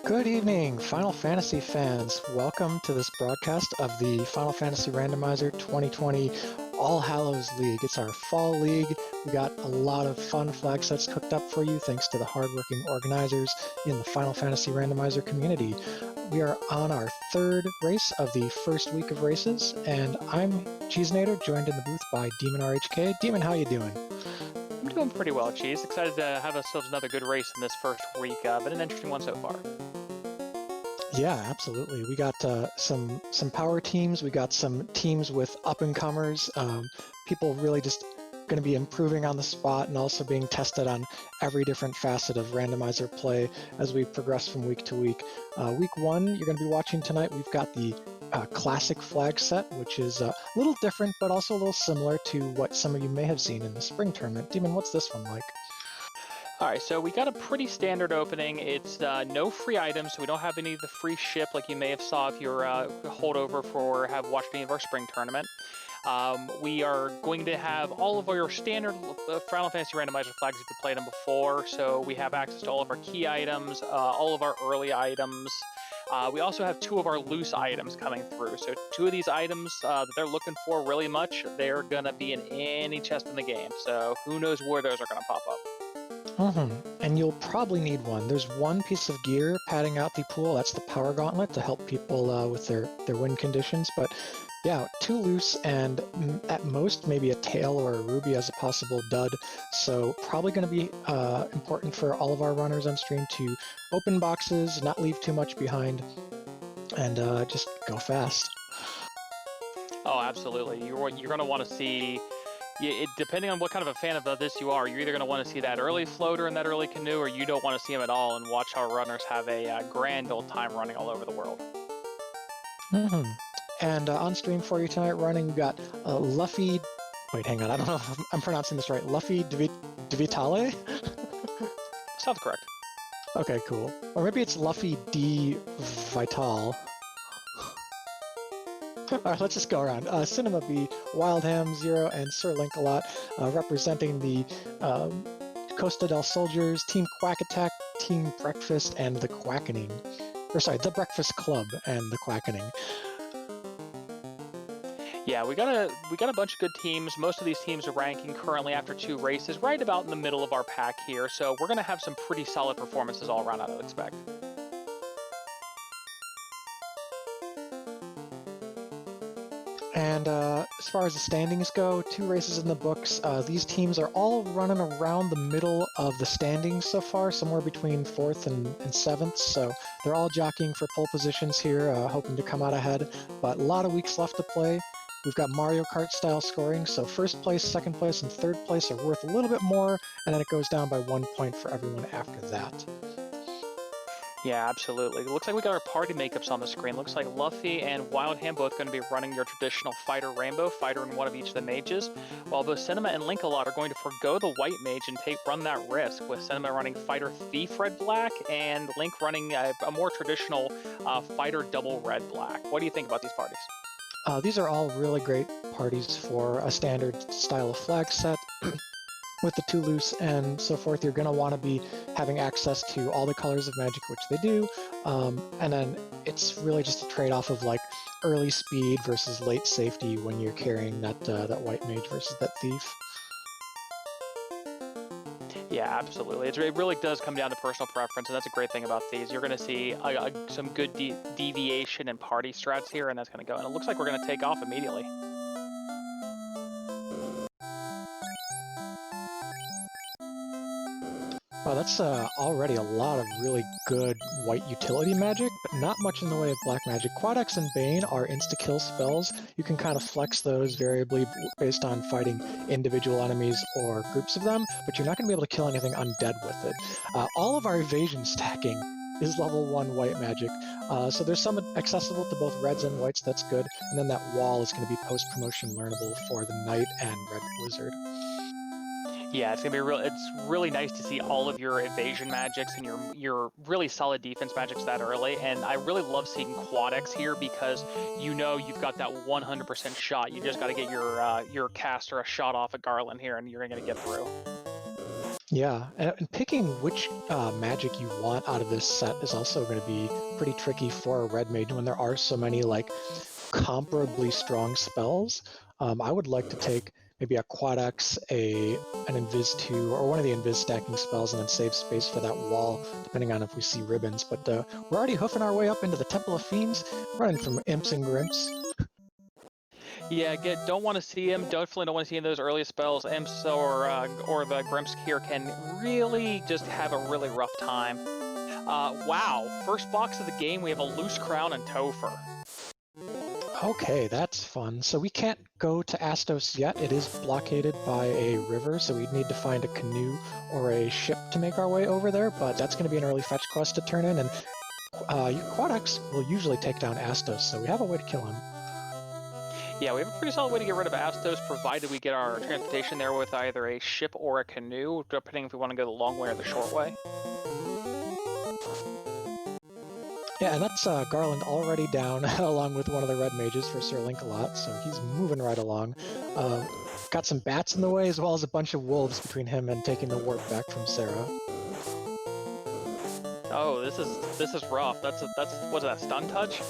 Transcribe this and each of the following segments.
Good evening, Final Fantasy fans. Welcome to this broadcast of the Final Fantasy Randomizer 2020 All Hallows League. It's our fall league. We got a lot of fun flag sets cooked up for you thanks to the hardworking organizers in the Final Fantasy Randomizer community. We are on our third race of the first week of races, and I'm Cheesenator, joined in the booth by Demon RHK. Demon, how you doing? I'm doing pretty well, Cheese. Excited to have ourselves another good race in this first week. Been an interesting one so far. Yeah, absolutely. We got some power teams. We got some teams with up and comers. People really just going to be improving on the spot and also being tested on every different facet of randomizer play as we progress from week to week. Week one, you're going to be watching tonight. We've got the classic flag set, which is a little different, but also a little similar to what some of you may have seen in the spring tournament. Demon, what's this one like? All right, so we got a pretty standard opening. It's no free items, so we don't have any of the free ship like you may have saw if you're holdover for have watched any of our spring tournament. We are going to have all of your standard Final Fantasy Randomizer flags if you played them before, so we have access to all of our key items, all of our early items. We also have two of our loose items coming through. So two of these items that they're looking for really much, they're going to be in any chest in the game. So who knows where those are going to pop up. And you'll probably need one. There's one piece of gear padding out the pool. That's the power gauntlet to help people with their win conditions. But yeah, two loose and at most maybe a tail or a ruby as a possible dud. So probably going to be important for all of our runners on stream to open boxes, not leave too much behind, and just go fast. Oh, absolutely. You're going to want to see... depending on what kind of a fan of this you are, you're either going to want to see that early floater and that early canoe, or you don't want to see them at all and watch our runners have a grand old time running all over the world. And on stream for you tonight running, we've got Luffy... Wait, hang on. I don't know if I'm pronouncing this right. Luffy Divitale? Sounds correct. Okay, cool. Or maybe it's Luffy D. Vital. Alright, let's just go around. Cinema B, Wild Ham, Zero, and Sir Link-a-Lot representing the Costa del Soldiers, Team Quack Attack, Team Breakfast, and the Quackening. The Breakfast Club and the Quackening. Yeah, we got a bunch of good teams. Most of these teams are ranking currently after two races right about in the middle of our pack here, so we're going to have some pretty solid performances all around, I would expect. And as far as the standings go, two races in the books. These teams are all running around the middle of the standings so far, somewhere between 4th and 7th, so they're all jockeying for pole positions here, hoping to come out ahead, but a lot of weeks left to play. We've got Mario Kart style scoring, so first place, second place, and third place are worth a little bit more, and then it goes down by 1 point for everyone after that. Yeah, absolutely. It looks like we got our party makeups on the screen. Looks like Luffy and Wild Ham both going to be running your traditional fighter rainbow, fighter in one of each of the mages, while both Cinema and Link-a-Lot are going to forgo the white mage and run that risk, with Cinema running fighter thief red black and Link running a more traditional fighter double red black. What do you think about these parties? These are all really great parties for a standard style of flag set. With the two loose and so forth, you're going to want to be having access to all the colors of magic, which they do, and then it's really just a trade-off of like early speed versus late safety when you're carrying that white mage versus that thief. Yeah, absolutely. It really does come down to personal preference, and that's a great thing about these. You're going to see some good deviation and party strats here, and that's going to go. And it looks like we're going to take off immediately. Wow, that's already a lot of really good white utility magic, but not much in the way of black magic. Quadex and Bane are insta-kill spells. You can kind of flex those variably based on fighting individual enemies or groups of them, but you're not going to be able to kill anything undead with it. All of our evasion stacking is level 1 white magic, so there's some accessible to both reds and whites, that's good, and then that wall is going to be post-promotion learnable for the Knight and Red Wizard. Yeah, it's gonna be it's really nice to see all of your evasion magics and your really solid defense magics that early. And I really love seeing Quadex here because you know you've got that 100% shot. You just got to get your caster a shot off a Garland here, and you're gonna get through. Yeah, and picking which magic you want out of this set is also going to be pretty tricky for a red mage when there are so many like comparably strong spells. I would like to take maybe a Quad X, an Invis 2, or one of the Invis stacking spells and then save space for that wall, depending on if we see ribbons. But we're already hoofing our way up into the Temple of Fiends, running from Imps and Grimps. Yeah, don't want to see him. Definitely don't want to see those early spells. Imps or the Grimps here can really just have a really rough time. Wow, first box of the game, we have a Loose Crown and Topher. Okay, that's fun. So we can't go to Astos yet. It is blockaded by a river, so we'd need to find a canoe or a ship to make our way over there, but that's going to be an early fetch quest to turn in, and Quadex will usually take down Astos, so we have a way to kill him. Yeah, we have a pretty solid way to get rid of Astos, provided we get our transportation there with either a ship or a canoe, depending if we want to go the long way or the short way. Yeah, and that's Garland already down, along with one of the red mages for Sir Link-a-Lot, so he's moving right along. Got some bats in the way, as well as a bunch of wolves between him and taking the warp back from Sarah. Oh, this is rough. What's that, stun touch?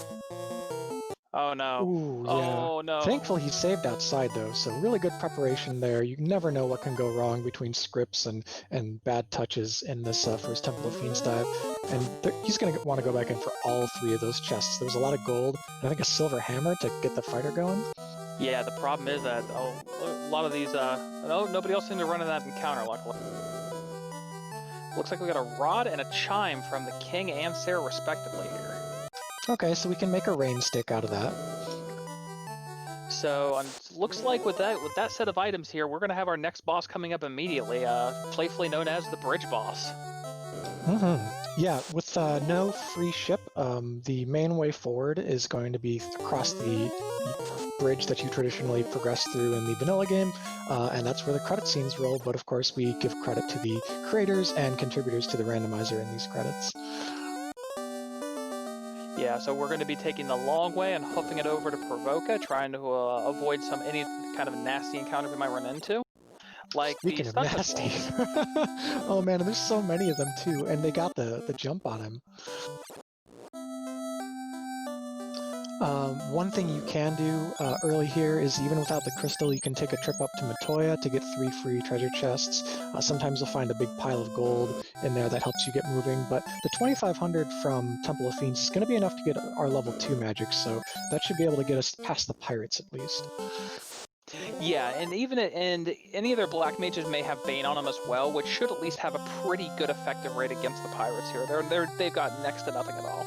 Oh no. Ooh, yeah. Oh no. Thankfully, he saved outside, though, so really good preparation there. You never know what can go wrong between scripts and bad touches in this first Temple of Fiends dive. And he's going to want to go back in for all three of those chests. There was a lot of gold, and I think a silver hammer to get the fighter going. Yeah, the problem is that a lot of these, nobody else seemed to run in that encounter, luckily. Looks like we got a rod and a chime from the king and Sarah, respectively, here. Okay, so we can make a rain stick out of that. So looks like with that set of items here, we're gonna have our next boss coming up immediately, playfully known as the bridge boss. Yeah, with no free ship, the main way forward is going to be across the bridge that you traditionally progress through in the vanilla game, and that's where the credit scenes roll, but of course we give credit to the creators and contributors to the randomizer in these credits. Yeah, so we're going to be taking the long way and hoofing it over to Provoca, trying to avoid any kind of nasty encounter we might run into. Like Speaking of nasty, oh man, and there's so many of them too, and they got the jump on him. One thing you can do early here is, even without the crystal, you can take a trip up to Matoya to get 3 free treasure chests. Sometimes you'll find a big pile of gold in there that helps you get moving, but the 2500 from Temple of Fiends is going to be enough to get our level 2 magic, so that should be able to get us past the pirates at least. Yeah, and any of their black mages may have Bane on them as well, which should at least have a pretty good effective rate against the pirates here. They've got next to nothing at all.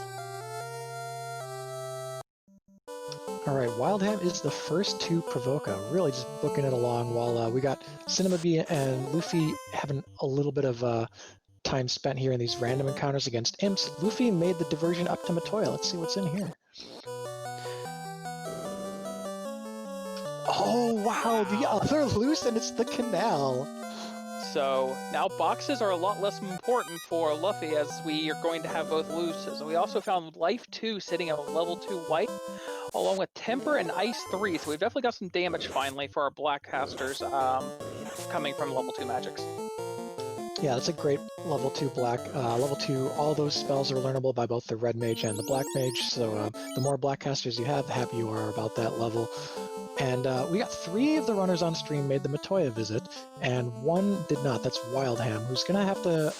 Alright, Wildham is the first to Provoca, really just booking it along while we got Cinema Bee and Luffy having a little bit of time spent here in these random encounters against imps. Luffy made the diversion up to Matoya. Let's see what's in here. Oh wow, the other loose, and it's the canal. So now boxes are a lot less important for Luffy, as we are going to have both looses. We also found Life 2 sitting at level 2 white, along with Temper and Ice 3. So we've definitely got some damage finally for our black casters coming from level 2 magics. Yeah, that's a great level 2 black. Level 2, all those spells are learnable by both the red mage and the black mage, so the more black casters you have, the happier you are about that level. And we got 3 of the runners on stream made the Matoya visit, and 1 did not. That's Wildham, who's going to have to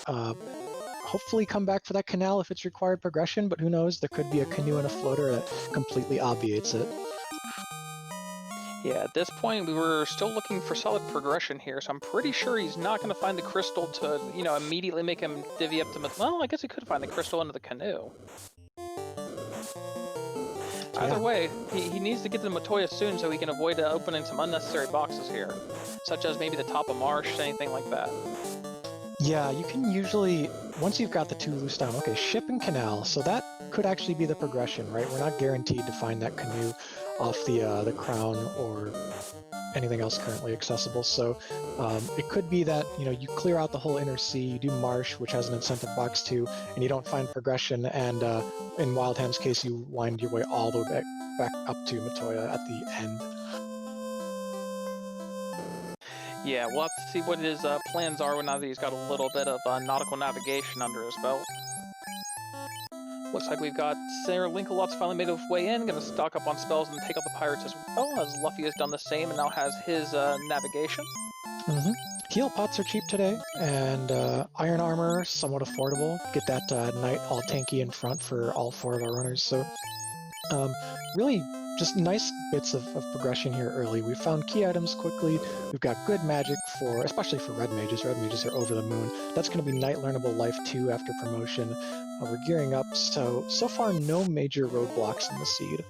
hopefully come back for that canal if it's required progression, but who knows, there could be a canoe and a floater that completely obviates it. Yeah, at this point, we were still looking for solid progression here, so I'm pretty sure he's not going to find the crystal to, immediately make him divvy up the... Well, I guess he could find the crystal into the canoe. Either way, he needs to get to the Matoya soon so he can avoid opening some unnecessary boxes here, such as maybe the top of Marsh, anything like that. Yeah, you can usually, once you've got the 2 loose down, okay, ship and canal, so that could actually be the progression, right? We're not guaranteed to find that canoe off the crown or anything else currently accessible, so it could be that, you clear out the whole inner sea, you do Marsh, which has an incentive box too, and you don't find progression, and in Wildham's case, you wind your way all the way back up to Matoya at the end. Yeah, we'll have to see what his plans are now that he's got a little bit of nautical navigation under his belt. Looks like we've got Sarah Linkalot's finally made his way in, gonna stock up on spells and take out the pirates as well, as Luffy has done the same and now has his navigation. Mm-hmm. Heal pots are cheap today, and iron armor somewhat affordable. Get that knight all tanky in front for all 4 of our runners. So really just nice bits of progression here early. We found key items quickly. We've got good magic for, especially for red mages. Red mages are over the moon. That's going to be knight learnable life 2 after promotion. We're gearing up, so far no major roadblocks in the seed.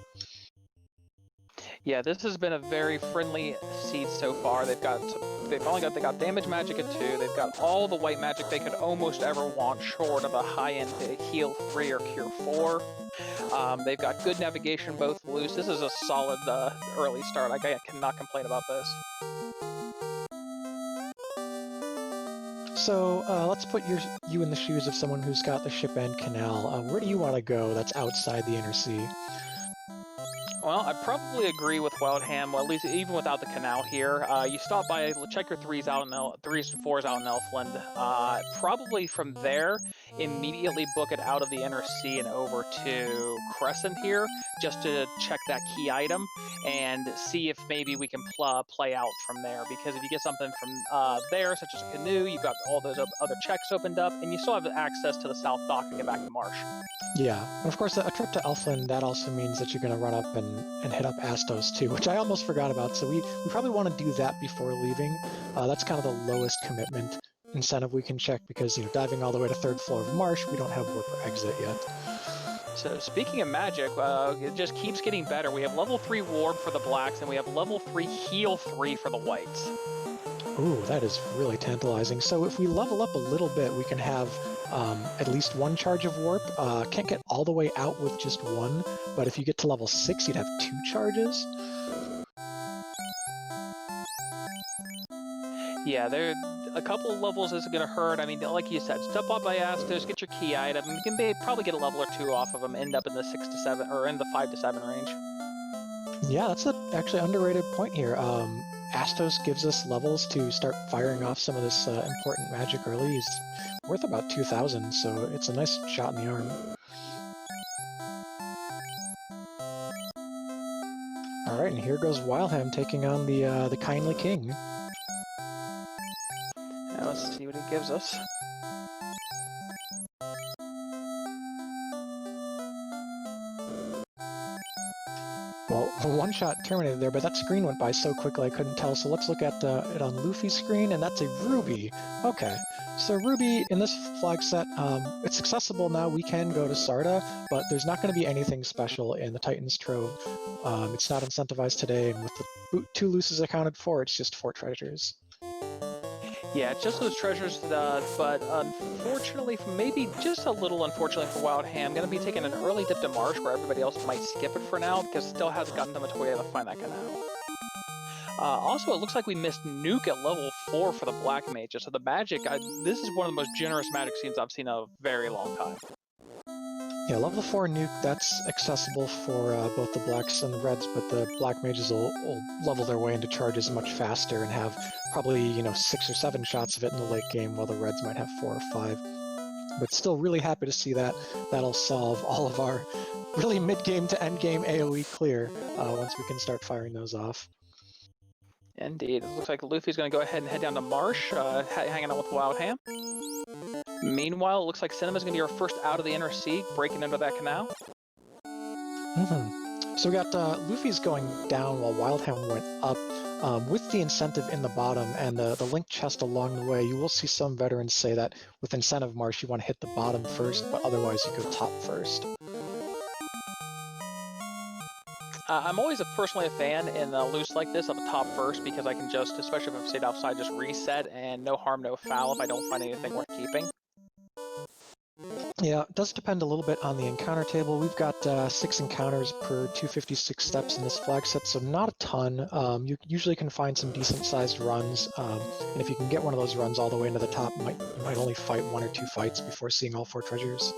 Yeah, this has been a very friendly seed so far. They got damage magic at 2. They've got all the white magic they could almost ever want, short of a high-end heal 3 or cure 4. They've got good navigation both loose. This is a solid early start. I cannot complain about this. So let's put you in the shoes of someone who's got the ship and canal. Where do you want to go that's outside the inner sea? Well, I probably agree with Wildham. Well, at least even without the canal here, you stop by, check your 3s out in 3s and 4s out in Elfland. Probably from there, immediately book it out of the inner sea and over to Crescent here, just to check that key item and see if maybe we can play out from there. Because if you get something from there, such as a canoe, you've got all those other checks opened up, and you still have access to the South Dock to get back to Marsh. Yeah, and of course a trip to Elfland, that also means that you're going to run up and hit up Astos too, which I almost forgot about. So we probably want to do that before leaving. That's kind of the lowest commitment incentive we can check because, diving all the way to 3rd floor of Marsh, we don't have warp or exit yet. So speaking of magic, it just keeps getting better. We have level 3 warp for the blacks, and we have level 3 heal 3 for the whites. Ooh, that is really tantalizing. So if we level up a little bit, we can have at least 1 charge of warp. Can't get all the way out with just 1, but if you get to level 6, you'd have 2 charges. Yeah, a couple of levels isn't going to hurt. I mean, like you said, step up by Astos, get your key item. You can probably get a level or 2 off of them, end up in the 6 to 7, or in the 5 to 7 range. Yeah, that's an actually underrated point here. Astos gives us levels to start firing off some of this important magic early. He's worth about 2,000, so it's a nice shot in the arm. All right, and here goes Wildham taking on the kindly king. Now let's see what he gives us. Well, one-shot terminated there, but that screen went by so quickly I couldn't tell, so let's look at it on Luffy's screen, and that's a Ruby. Okay, so Ruby, in this flag set, it's accessible now. We can go to Sarda, but there's not going to be anything special in the Titan's Trove. It's not incentivized today, and with the 2 looses accounted for, it's just 4 treasures. Yeah, just those treasures, but unfortunately, maybe just a little unfortunately for Wildham, going to be taking an early dip to Marsh where everybody else might skip it for now because it still hasn't gotten them much way to find that canal. Also, it looks like we missed Nuke at level 4 for the Black Mages, so the magic, this is one of the most generous magic scenes I've seen in a very long time. Yeah, level 4 nuke, that's accessible for both the blacks and the reds, but the black mages will level their way into charges much faster and have probably, 6 or 7 shots of it in the late game, while the reds might have 4 or 5. But still really happy to see that. That'll solve all of our really mid-game to end-game AoE clear once we can start firing those off. Indeed. It looks like Luffy's going to go ahead and head down to Marsh, hanging out with Wildham. Meanwhile, it looks like Cinema's going to be our first out of the inner sea, breaking into that canal. So we got Luffy's going down while Wildhound went up. With the incentive in the bottom and the link chest along the way, you will see some veterans say that with incentive marsh you want to hit the bottom first, but otherwise you go top first. I'm always personally a fan in a loose like this of a top first because I can just, especially if I've stayed outside, just reset and no harm, no foul if I don't find anything worth keeping. Yeah, it does depend a little bit on the encounter table. We've got 6 encounters per 256 steps in this flag set, so not a ton. You usually can find some decent-sized runs, and if you can get one of those runs all the way into the top, you might only fight 1 or 2 fights before seeing all 4 treasures.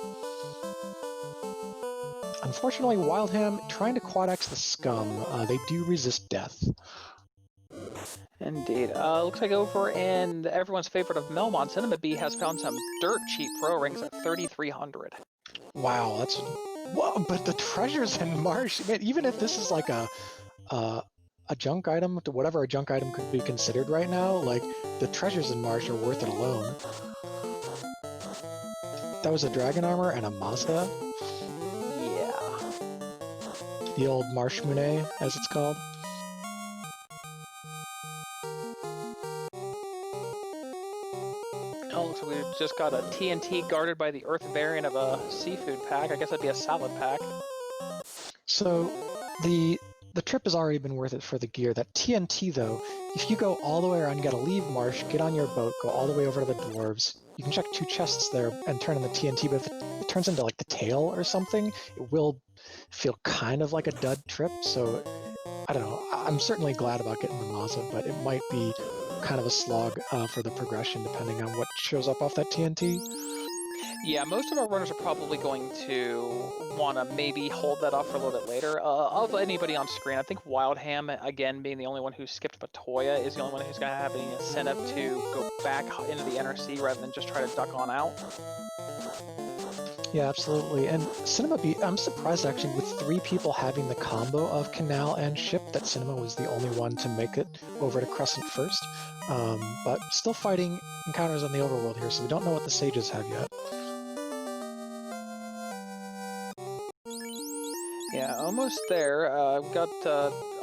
Unfortunately, Wildham, trying to quad X the scum, they do resist death. Indeed. Looks like over in everyone's favorite of Melmont, Cinema Bee has found some dirt cheap pro rings at 3,300. Wow, that's well, but the treasures in Marsh, man, even if this is like a junk item to whatever a junk item could be considered right now, like the treasures in Marsh are worth it alone. That was a dragon armor and a Mazda, Yeah. the old Marsh Monet, as it's called. Oh, looks like we've just got a TNT guarded by the Earth variant of a seafood pack. I guess that'd be a salad pack. So the trip has already been worth it for the gear. That TNT though, if you go all the way around, you gotta leave Marsh, get on your boat, go all the way over to the dwarves. You can check 2 chests there and turn in the TNT, but if it turns into like the tail or something, it will feel kind of like a dud trip. So I don't know. I'm certainly glad about getting the Mazda, but it might be kind of a slog for the progression depending on what shows up off that TNT. Yeah, most of our runners are probably going to want to maybe hold that off for a little bit later. Of anybody on screen, I think Wildham, again, being the only one who skipped Batoya, is the only one who's going to have any incentive to go back into the NRC rather than just try to duck on out. Yeah, absolutely. And Cinema Beat, I'm surprised actually with 3 people having the combo of Canal and Ship that Cinema was the only one to make it over to Crescent first. But still fighting encounters on the overworld here, so we don't know what the sages have yet. Yeah, almost there. We've got,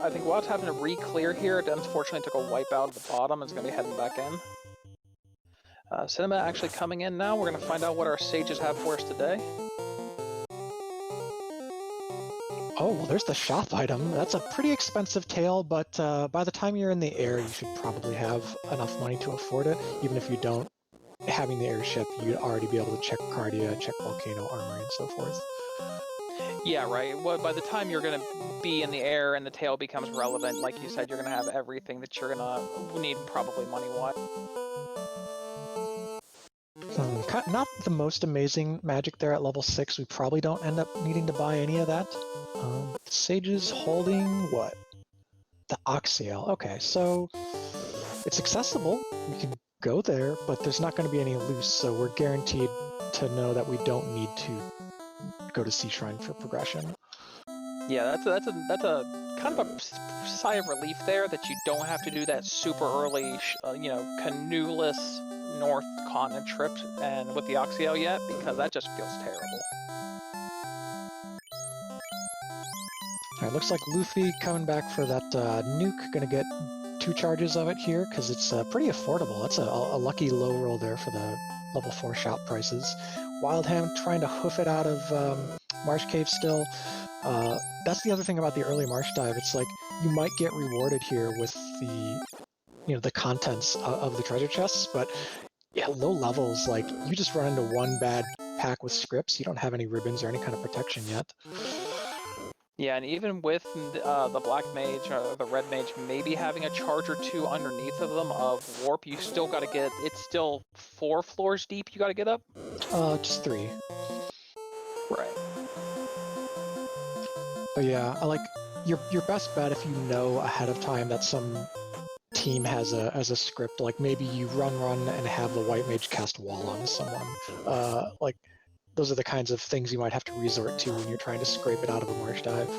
I think Wild's having to re-clear here. It unfortunately took a wipe out at the bottom. It's going to be heading back in. Cinema actually coming in now. We're going to find out what our sages have for us today. Oh, well, there's the shop item. That's a pretty expensive tail, but by the time you're in the air, you should probably have enough money to afford it. Even if you don't, having the airship, you'd already be able to check Cardia, check Volcano Armory, and so forth. Yeah, right. Well, by the time you're going to be in the air and the tail becomes relevant, like you said, you're going to have everything that you're going to need probably money-wise. Not the most amazing magic there at level 6. We probably don't end up needing to buy any of that. Sages holding what? The Oxyale. Okay, so it's accessible. We can go there, but there's not going to be any loose, so we're guaranteed to know that we don't need to go to Sea Shrine for progression. Yeah, that's a kind of a sigh of relief there that you don't have to do that super early, canoeless North Continent trip and with the Oxyale yet, because that just feels terrible. Alright, looks like Luffy coming back for that nuke. Gonna get 2 charges of it here because it's pretty affordable. That's a lucky low roll there for the level 4 shop prices. Wildham trying to hoof it out of Marsh Cave still. That's the other thing about the early Marsh dive. It's like you might get rewarded here with the contents of the treasure chests, but yeah, low levels, like you just run into one bad pack with scripts. You don't have any ribbons or any kind of protection yet. Yeah, and even with the Black Mage or the Red Mage maybe having a charge or 2 underneath of them of Warp, you still got to get, it's still 4 floors deep you got to get up? Just 3. Right. But yeah, I like your best bet if you know ahead of time that some team has a script, like maybe you run and have the White Mage cast Wall on someone. Like those are the kinds of things you might have to resort to when you're trying to scrape it out of a Marsh dive.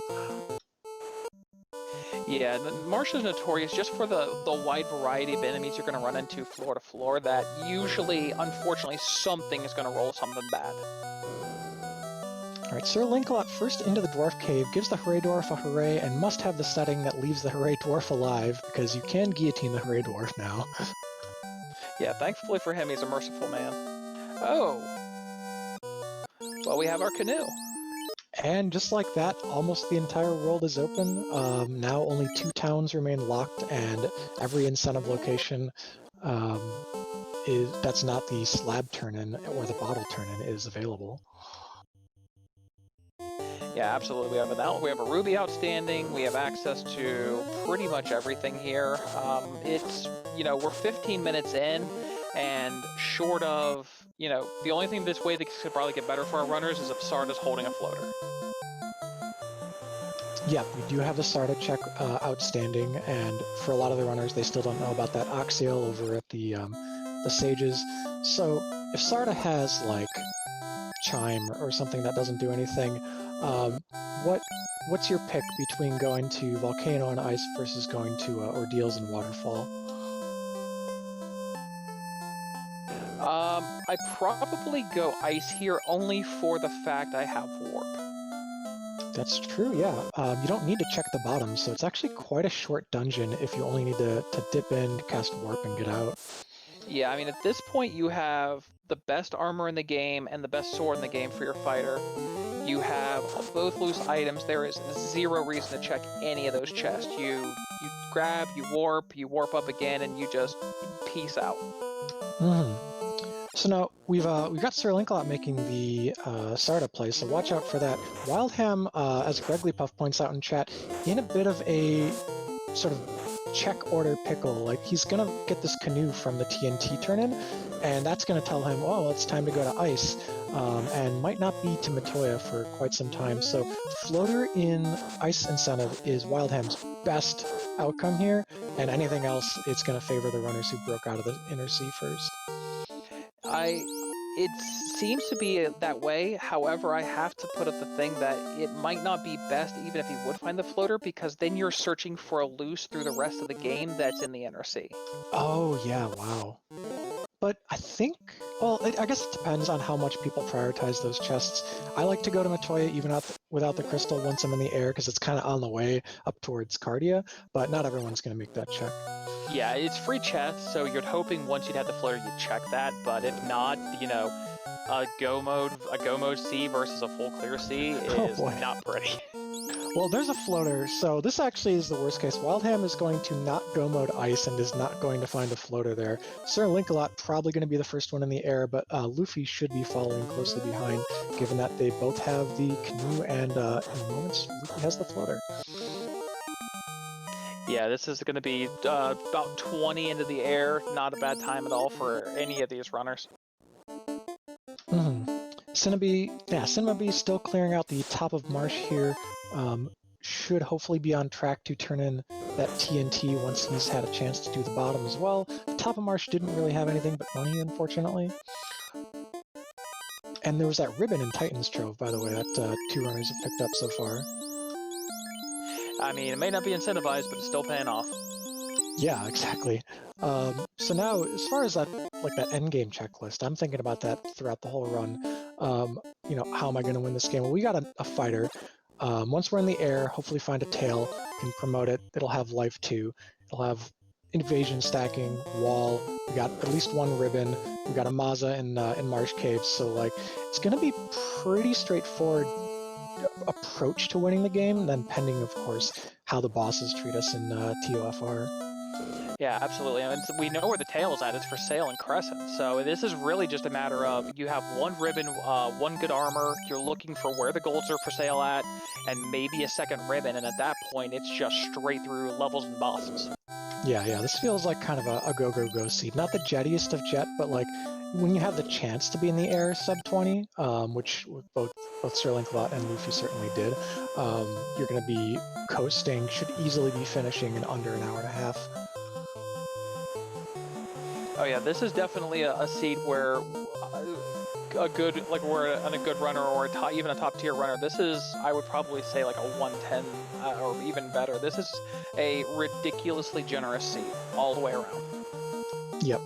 Yeah, the Marsh is notorious just for the wide variety of enemies you're going to run into floor to floor that usually, unfortunately, something is going to roll something bad. Alright, Sir Lancelot first into the Dwarf Cave, gives the Hooray Dwarf a hooray, and must have the setting that leaves the Hooray Dwarf alive, because you can guillotine the Hooray Dwarf now. Yeah, thankfully for him, he's a merciful man. Oh! Well, we have our canoe. And just like that, almost the entire world is open. Now only 2 towns remain locked, and every incentive location that's not the slab turn-in or the bottle turn-in is available. Yeah, absolutely. We have a ruby outstanding. We have access to pretty much everything here. It's, we're 15 minutes in, and short of, the only thing this way that could probably get better for our runners is if Sarda's holding a floater. Yeah, we do have the Sarda check outstanding, and for a lot of the runners, they still don't know about that Oxial over at the Sages. So if Sarda has like Chime or something that doesn't do anything, um, what what's your pick between going to Volcano and Ice versus going to Ordeals and Waterfall? I'd probably go ice here only for the fact I have warp. That's true, yeah. You don't need to check the bottom, so it's actually quite a short dungeon if you only need to dip in, cast Warp, and get out. Yeah, I mean, at this point, you have the best armor in the game and the best sword in the game for your fighter. You have both loose items. There is zero reason to check any of those chests. You grab, you warp up again, and you just peace out. Hmm. So now we've got Sir Linkalot making the Sarda play, so watch out for that. Wildham, as Greglypuff points out in chat, in a bit of a sort of check order pickle. Like he's gonna get this canoe from the TNT turn-in, and that's gonna tell him, oh, it's time to go to Ice, and might not be to Matoya for quite some time. So Floater in Ice Incentive is Wildham's best outcome here, and anything else, it's gonna favor the runners who broke out of the Inner Sea first. It seems to be that way. However, I have to put up the thing that it might not be best even if you would find the floater, because then you're searching for a loose through the rest of the game that's in the Inner Sea. Oh yeah, wow. But I think, well, I guess it depends on how much people prioritize those chests. I like to go to Matoya even without the crystal once I'm in the air because it's kind of on the way up towards Cardia, but not everyone's going to make that check. Yeah, it's free chest, so you're hoping once you'd have the floater, you'd check that. But if not, a go mode C versus a full clear C is not pretty. Well, there's a floater, so this actually is the worst case. Wildham is going to not go mode Ice and is not going to find a floater there. Sir Linkalot probably going to be the first one in the air, but Luffy should be following closely behind, given that they both have the canoe and in moments, Luffy has the floater. Yeah, this is going to be about 20 into the air. Not a bad time at all for any of these runners. Cinnamon still clearing out the top of Marsh here. Should hopefully be on track to turn in that TNT once he's had a chance to do the bottom as well. The top of Marsh didn't really have anything but money, unfortunately. And there was that ribbon in Titan's Trove, by the way, that 2 runners have picked up so far. I mean, it may not be incentivized, but it's still paying off. Yeah, exactly. So now, as far as that endgame checklist, I'm thinking about that throughout the whole run. How am I going to win this game? Well, we got a fighter. Once we're in the air, hopefully find a tail, can promote it. It'll have life 2. It'll have invasion stacking, wall. We got at least 1 ribbon. We got a Maza in Marsh Caves. So it's going to be pretty straightforward approach to winning the game, then pending, of course, how the bosses treat us in TOFR. Yeah, absolutely. I mean, we know where the tail's at. It's for sale in Crescent. So this is really just a matter of you have 1 ribbon, 1 good armor. You're looking for where the golds are for sale at, and maybe a 2nd ribbon. And at that point, it's just straight through levels and bosses. Yeah. This feels like kind of a go seed. Not the jettiest of jet, but when you have the chance to be in the air sub 20, which both Sir Linkalot and Luffy certainly did, you're going to be coasting, should easily be finishing in under an hour and a half. Oh yeah, this is definitely a seed where we're on a good runner or even a top tier runner. This is, I would probably say, like a 110 or even better. This is a ridiculously generous seed all the way around. Yep.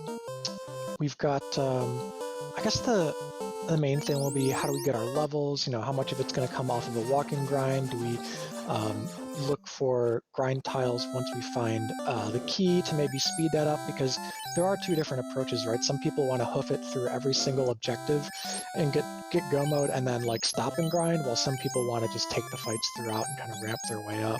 We've got, I guess the main thing will be how do we get our levels, how much of it's going to come off of a walking grind. Do we look for grind tiles once we find the key to maybe speed that up, because there are 2 different approaches, right? Some people want to hoof it through every single objective and get go mode and then stop and grind, while some people want to just take the fights throughout and kind of ramp their way up.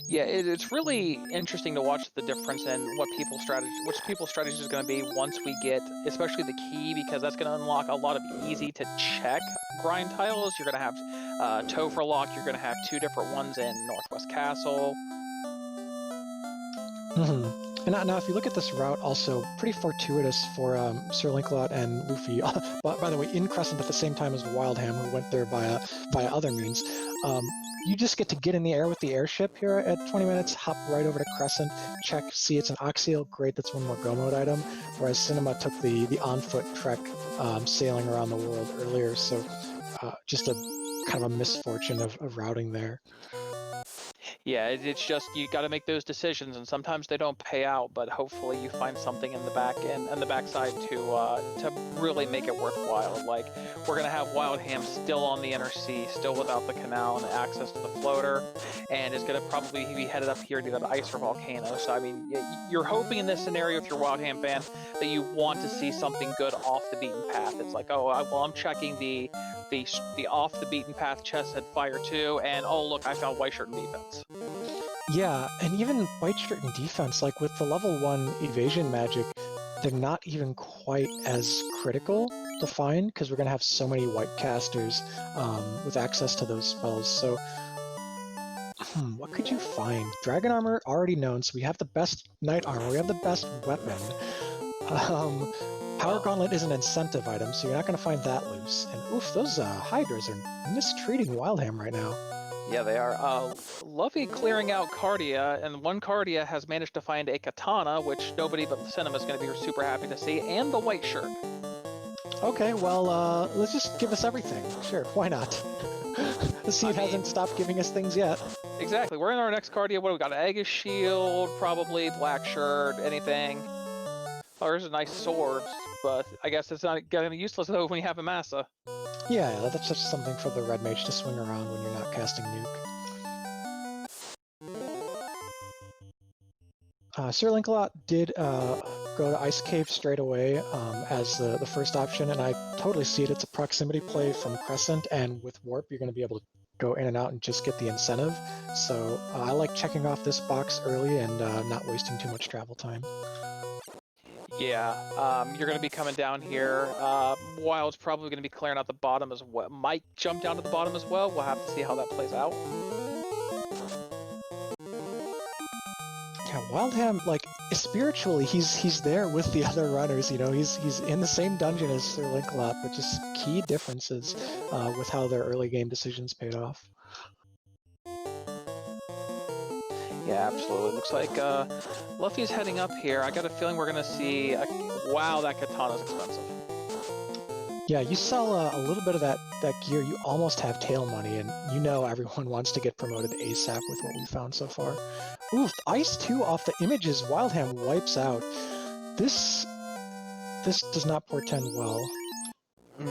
Yeah, it's really interesting to watch the difference in which people's strategy is going to be once we get, especially the key, because that's going to unlock a lot of easy to check grind tiles. You're going to have Topher Lock, you're going to have 2 different ones in Northwest Castle. And now, if you look at this route, also pretty fortuitous for Sir Lancelot and Luffy. By the way, in Crescent at the same time as Wildham, who went there via other means. You just get to get in the air with the airship here at 20 minutes, hop right over to Crescent, check, see it's an Oxyl, great, that's one more Go Mode item. Whereas Cinema took the on-foot trek sailing around the world earlier, so just a kind of a misfortune of routing there. Yeah, it's just you got to make those decisions, and sometimes they don't pay out. But hopefully, you find something in the back end and the backside to really make it worthwhile. Like we're gonna have Wildham still on the inner sea, still without the canal and access to the floater, and is gonna probably be headed up here to that ice or volcano. So I mean, you're hoping in this scenario, if you're a Wildham fan, that you want to see something good off the beaten path. It's like, oh, well, I'm checking the off the beaten path chest at Fire 2, and oh look, I found White Shirt in defense. Yeah, and even White Shirt in defense, like with the level 1 evasion magic, they're not even quite as critical to find because we're going to have so many white casters with access to those spells. So, what could you find? Dragon armor, already known, so we have the best knight armor, we have the best weapon. Power Gauntlet is an incentive item, so you're not going to find that loose. And oof, those Hydras are mistreating Wildham right now. Yeah, they are. Luffy clearing out Cardia, and one Cardia has managed to find a katana, which nobody but Cinema is going to be super happy to see, and the white shirt. Okay, well, let's just give us everything. Sure, why not? The seed hasn't stopped giving us things yet. Exactly. We're in our next Cardia. What do we got? Aegis Shield, probably, black shirt, anything. Oh, there's a nice sword, but I guess it's not going to be useless though when you have a Massa. Yeah, that's just something for the red mage to swing around when you're not casting nuke. Sir Lancelot did go to Ice Cave straight away as the first option, and I totally see it. It's a proximity play from Crescent, and with Warp, you're going to be able to go in and out and just get the incentive. So I like checking off this box early and not wasting too much travel time. Yeah, you're going to be coming down here. Wild's probably going to be clearing out the bottom as well. Might jump down to the bottom as well. We'll have to see how that plays out. Yeah, Wildham, like, spiritually, he's there with the other runners, you know, he's in the same dungeon as Sir Lancelot, but just key differences with how their early game decisions paid off. Yeah, absolutely. Looks like Luffy's heading up here. I got a feeling we're going to see... Wow, that katana's expensive. Yeah, you sell a little bit of that gear, you almost have tail money, and you know everyone wants to get promoted ASAP with what we found so far. Oof, Ice 2 off the images, Wildham wipes out. This does not portend well.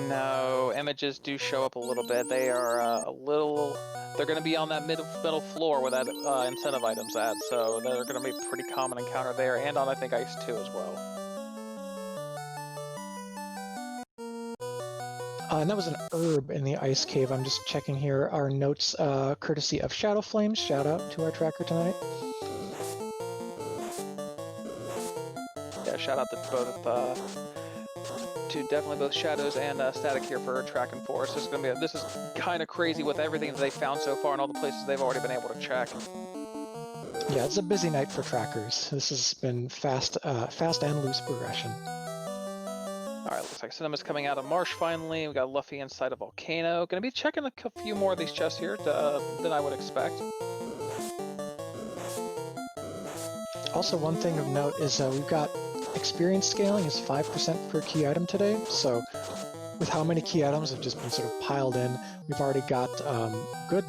No, images do show up a little bit. They are a little... They're going to be on that middle floor where that incentive item's at, so they're going to be a pretty common encounter there, and on, I think, Ice 2 as well. And that was an herb in the ice cave. I'm just checking here our notes, courtesy of Shadow Flames. Shout out to our tracker tonight. Yeah, shout out to both... to definitely both Shadows and Static here for tracking for us. This is kind of crazy with everything that they found so far and all the places they've already been able to check. Yeah, it's a busy night for trackers. This has been fast and loose progression. All right, looks like Cinema's coming out of Marsh finally. We got Luffy inside a volcano. Going to be checking a few more of these chests here than I would expect. Also, one thing of note is we've got experience scaling is 5% per key item today, so with how many key items have just been sort of piled in, we've already got good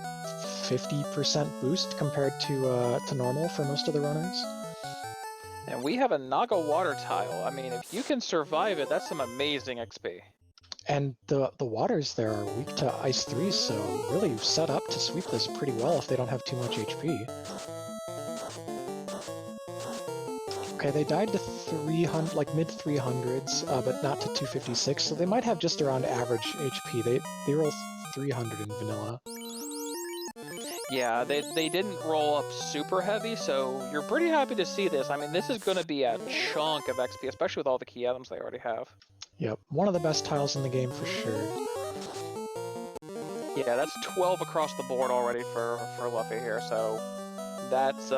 50% boost compared to normal for most of the runners. And we have a Naga water tile. I mean, if you can survive it, that's some amazing XP. And the waters there are weak to Ice 3, so really set up to sweep this pretty well if they don't have too much HP. Okay, they died to 300, like mid 300s, but not to 256, so they might have just around average HP. They roll 300 in vanilla. Yeah, they didn't roll up super heavy, so you're pretty happy to see this. I mean, this is going to be a chunk of XP, especially with all the key items they already have. Yep, one of the best tiles in the game for sure. Yeah, that's 12 across the board already for Luffy here, so that's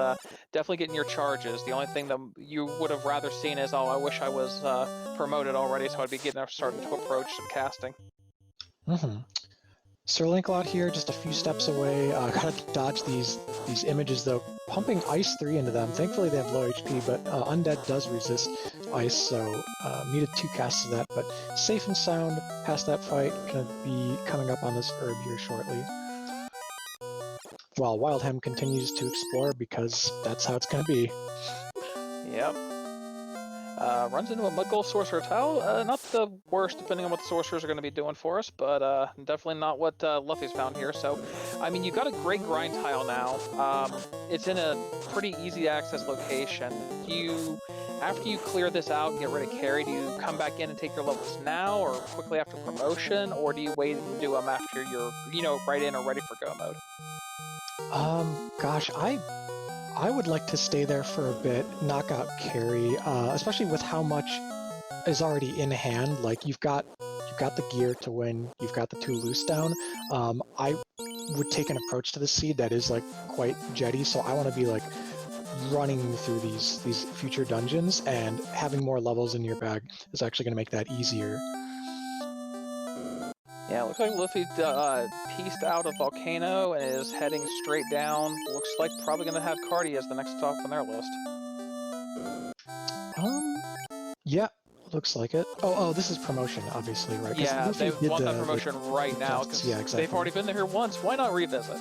definitely getting your charges. The only thing that you would have rather seen is, oh, I wish I was promoted already, so I'd be starting to approach some casting. Mm-hmm. Sir Lancelot here, just a few steps away. Gotta dodge these images though. Pumping Ice 3 into them. Thankfully they have low HP, but Undead does resist Ice, so needed 2 casts of that. But safe and sound past that fight. Gonna be coming up on this herb here shortly. While Wildhem continues to explore because that's how it's gonna be. Yep. Runs into a Mudgold Sorcerer Towel. Not the worst, depending on what the sorcerers are going to be doing for us, but definitely not what Luffy's found here. So, I mean, you've got a great grind tile now. It's in a pretty easy access location. After you clear this out and get rid of carry, do you come back in and take your levels now, or quickly after promotion, or do you wait and do them after you're, right in or ready for go mode? Gosh, I would like to stay there for a bit, knock out carry, especially with how much is already in hand. Like you've got the gear to win, you've got the 2 loose down. I would take an approach to the seed that is like quite jetty, so I want to be like running through these future dungeons, and having more levels in your bag is actually going to make that easier. Yeah, looks like Luffy pieced out of Volcano and is heading straight down. Looks like probably going to have Cardi as the next stop on their list. Yeah, looks like it. Oh, this is promotion, obviously, right? Yeah, they want that promotion right now because yeah, exactly. they've already been there once. Why not revisit?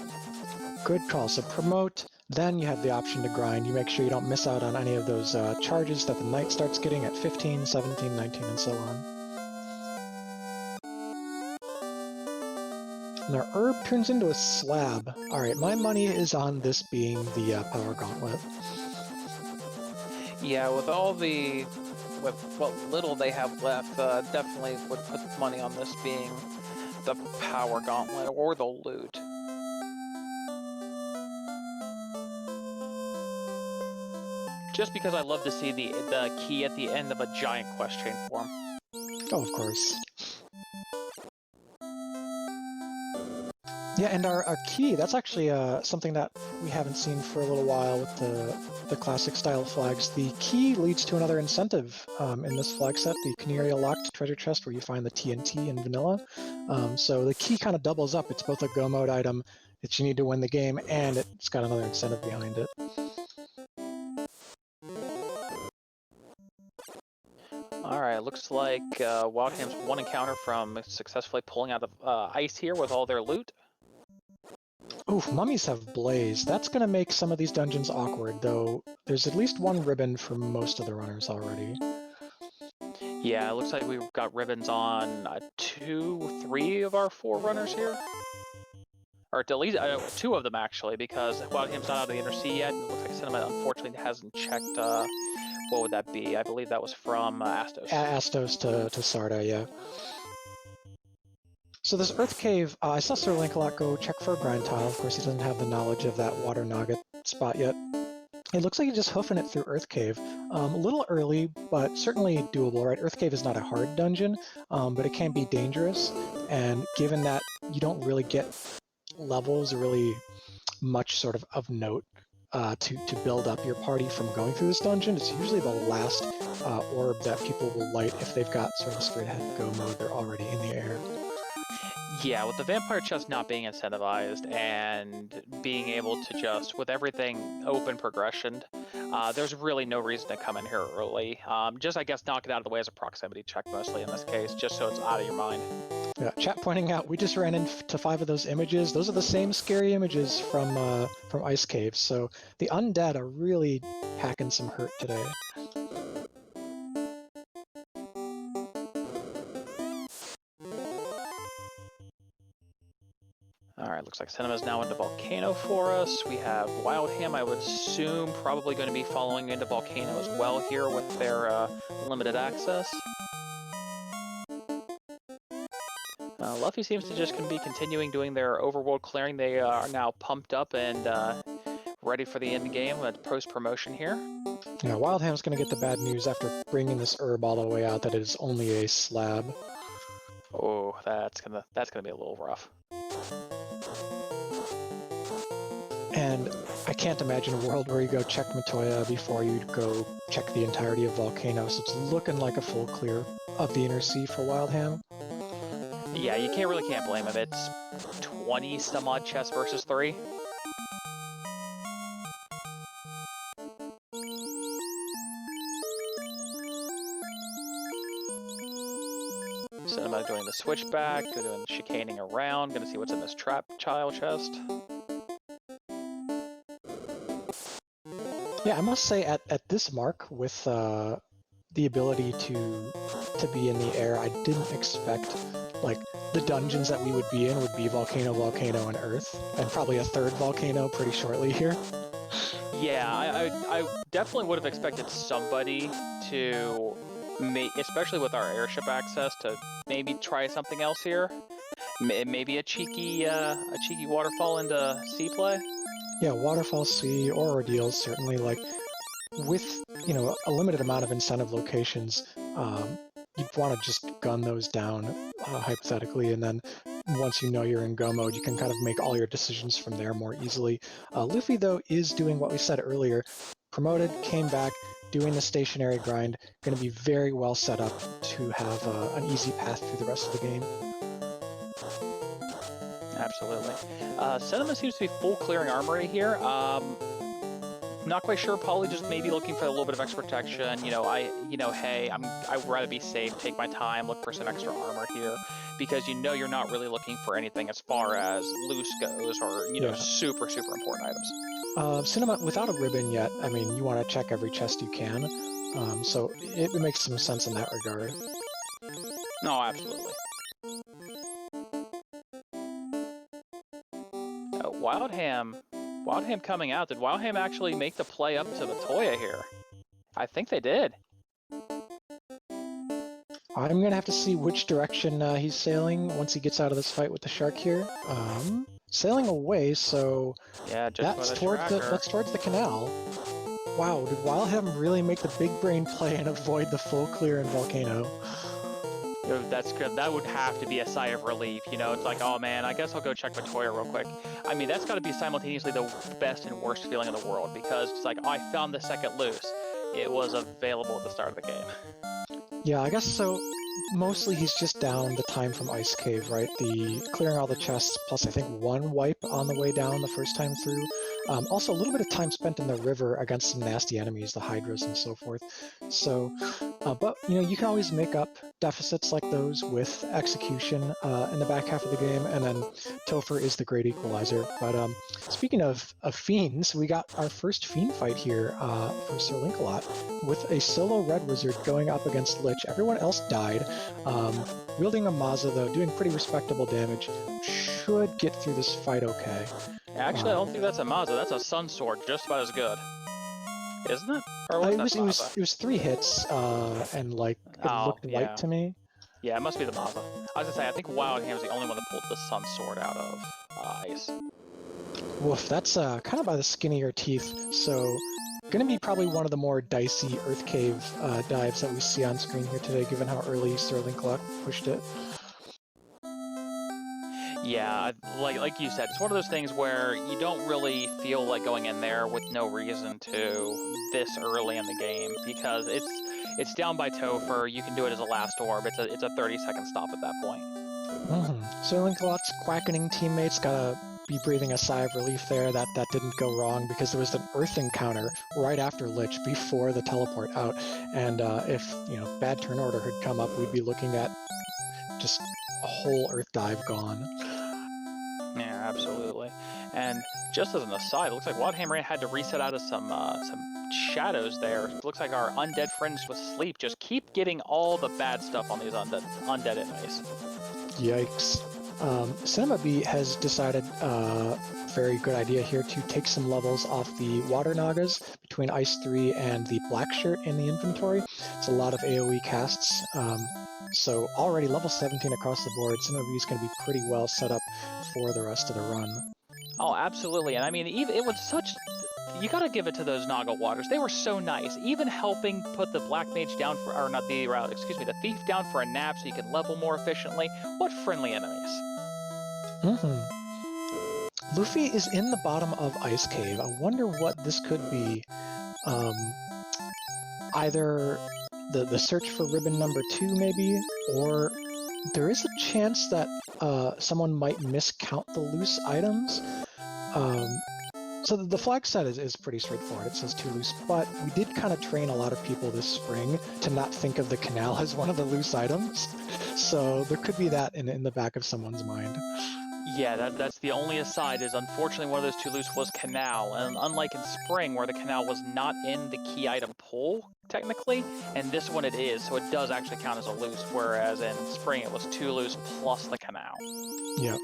Good call. So promote, then you have the option to grind. You make sure you don't miss out on any of those charges that the knight starts getting at 15, 17, 19, and so on. And our herb turns into a slab. Alright, my money is on this being the power gauntlet. Yeah, with what little they have left, definitely would put money on this being the power gauntlet or the loot. Just because I love to see the key at the end of a giant quest chain form. Oh, of course. Yeah, and our key, that's actually something that we haven't seen for a little while with the classic style flags. The key leads to another incentive in this flag set, the Canary Locked treasure chest, where you find the TNT in vanilla. So the key kind of doubles up. It's both a go mode item that you need to win the game, and it's got another incentive behind it. Alright, looks like Wildham's one encounter from successfully pulling out of ice here with all their loot. Oof, mummies have blaze. That's going to make some of these dungeons awkward, though there's at least 1 ribbon for most of the runners already. Yeah, it looks like we've got ribbons on 2, 3 of our 4 runners here. Or at least 2 of them, actually, because Wildham's not out of the Inner Sea yet, and it looks like Cinema unfortunately hasn't checked, what would that be? I believe that was from Astos. Astos to Sarda, yeah. So this Earth Cave, I saw Sir Lancelot go check for a grind tile. Of course, he doesn't have the knowledge of that Water Nugget spot yet. It looks like he's just hoofing it through Earth Cave. A little early, but certainly doable, right? Earth Cave is not a hard dungeon, but it can be dangerous. And given that you don't really get levels or really much sort of note to build up your party from going through this dungeon, it's usually the last orb that people will light if they've got sort of straight ahead go mode. They're already in the air. Yeah, with the vampire chest not being incentivized and being able to just, with everything open progression, there's really no reason to come in here early. Just, I guess, knock it out of the way as a proximity check mostly in this case, just so it's out of your mind. Yeah, chat pointing out, we just ran into 5 of those images. Those are the same scary images from Ice Caves, so the undead are really packing some hurt today. Alright, looks like Cinema's now into Volcano for us. We have Wildham, I would assume, probably going to be following into Volcano as well here with their limited access. Luffy seems to just be continuing doing their overworld clearing. They are now pumped up and ready for the end game at post-promotion here. Yeah, Wildham's going to get the bad news after bringing this herb all the way out that it is only a slab. Oh, that's gonna be a little rough. And I can't imagine a world where you go check Matoya before you go check the entirety of Volcano, so it's looking like a full clear of the Inner Sea for Wildham. Yeah, you can't blame him. It's 20 some odd chests versus 3. Cinema doing the switchback, doing the chicaning around, gonna see what's in this trap child chest. Yeah, I must say at this mark with the ability to be in the air, I didn't expect like the dungeons that we would be in would be Volcano, Volcano, and Earth, and probably a third volcano pretty shortly here. Yeah, I definitely would have expected somebody to, especially with our airship access, to maybe try something else here. Maybe a cheeky waterfall into sea play. Yeah, Waterfall Sea or Ordeals certainly, like with a limited amount of incentive locations, you'd want to just gun those down hypothetically, and then once you know you're in go mode, you can kind of make all your decisions from there more easily. Luffy, though, is doing what we said earlier. Promoted, came back, doing the stationary grind, going to be very well set up to have an easy path through the rest of the game. Absolutely. Cinema seems to be full clearing armory here. Not quite sure. Probably just maybe looking for a little bit of extra protection. Hey, I'd rather be safe. Take my time. Look for some extra armor here, because you're not really looking for anything as far as loose goes, or super important items. Cinema without a ribbon yet. I mean, you want to check every chest you can. So it makes some sense in that regard. No, absolutely. Wildham coming out. Did Wildham actually make the play up to Matoya here? I think they did. I'm going to have to see which direction he's sailing once he gets out of this fight with the shark here. Sailing away, so yeah, that's towards the canal. Wow, did Wildham really make the big brain play and avoid the full clear in Volcano? That's good. That would have to be a sigh of relief. It's like, oh man, I guess I'll go check Matoya real quick. I mean, that's got to be simultaneously the best and worst feeling in the world, because it's like, oh, I found the second loose. It was available at the start of the game. Yeah, I guess so. Mostly he's just down the time from Ice Cave, right? The clearing all the chests, plus I think one wipe on the way down the first time through. Also a little bit of time spent in the river against some nasty enemies, the Hydras and so forth. So, but you can always make up deficits like those with execution in the back half of the game, and then Topher is the great equalizer. But speaking of fiends, we got our first fiend fight here for Sir Link-a-Lot with a solo Red Wizard going up against Lich. Everyone else died. Wielding a Maza, though, doing pretty respectable damage. Should get through this fight okay. Actually, I don't think that's a Maza. That's a Sun Sword, just about as good. Isn't it? Or it was 3 hits, and like it looked white to me. Yeah, it must be the Maza. I was gonna say, I think Wildham's the only one that pulled the Sun Sword out of ice. Woof, that's kind of by the skin of your teeth. So, gonna be probably one of the more dicey Earth Cave dives that we see on screen here today, given how early Sir Link-a-Lot pushed it. Yeah, like you said, it's one of those things where you don't really feel like going in there with no reason to this early in the game, because it's down by Topher. You can do it as a last orb. It's a 30-second stop at that point. Sir Link-a-Lot's quackening teammates gotta be breathing a sigh of relief there that didn't go wrong, because there was an Earth encounter right after Lich before the teleport out, and if bad turn order had come up, we'd be looking at just a whole Earth dive gone. Yeah, absolutely. And just as an aside, it looks like Wildhammer had to reset out of some shadows there. It looks like our undead friends with sleep just keep getting all the bad stuff on these undead enemies. Yikes. Cinema B has decided very good idea here to take some levels off the Water Nagas between Ice 3 and the Black Shirt in the inventory. It's a lot of AoE casts. So already level 17 across the board, Cinema B is going to be pretty well set up for the rest of the run. Oh, absolutely. And I mean, it was such... You gotta give it to those Naga Waters. They were so nice. Even helping put the Black Mage down for... Or not the... the Thief down for a nap so you can level more efficiently. What friendly enemies. Luffy is in the bottom of Ice Cave. I wonder what this could be. Either the search for ribbon number 2, maybe, or there is a chance that someone might miscount the loose items. So the flag set is pretty straightforward. It says 2 loose, but we did kind of train a lot of people this spring to not think of the canal as one of the loose items. So there could be that in the back of someone's mind. Yeah, that's the only aside is unfortunately one of those 2 loose was canal, and unlike in spring where the canal was not in the key item pool technically, and this one it is, so it does actually count as a loose, whereas in spring it was 2 loose plus the canal. Yeah.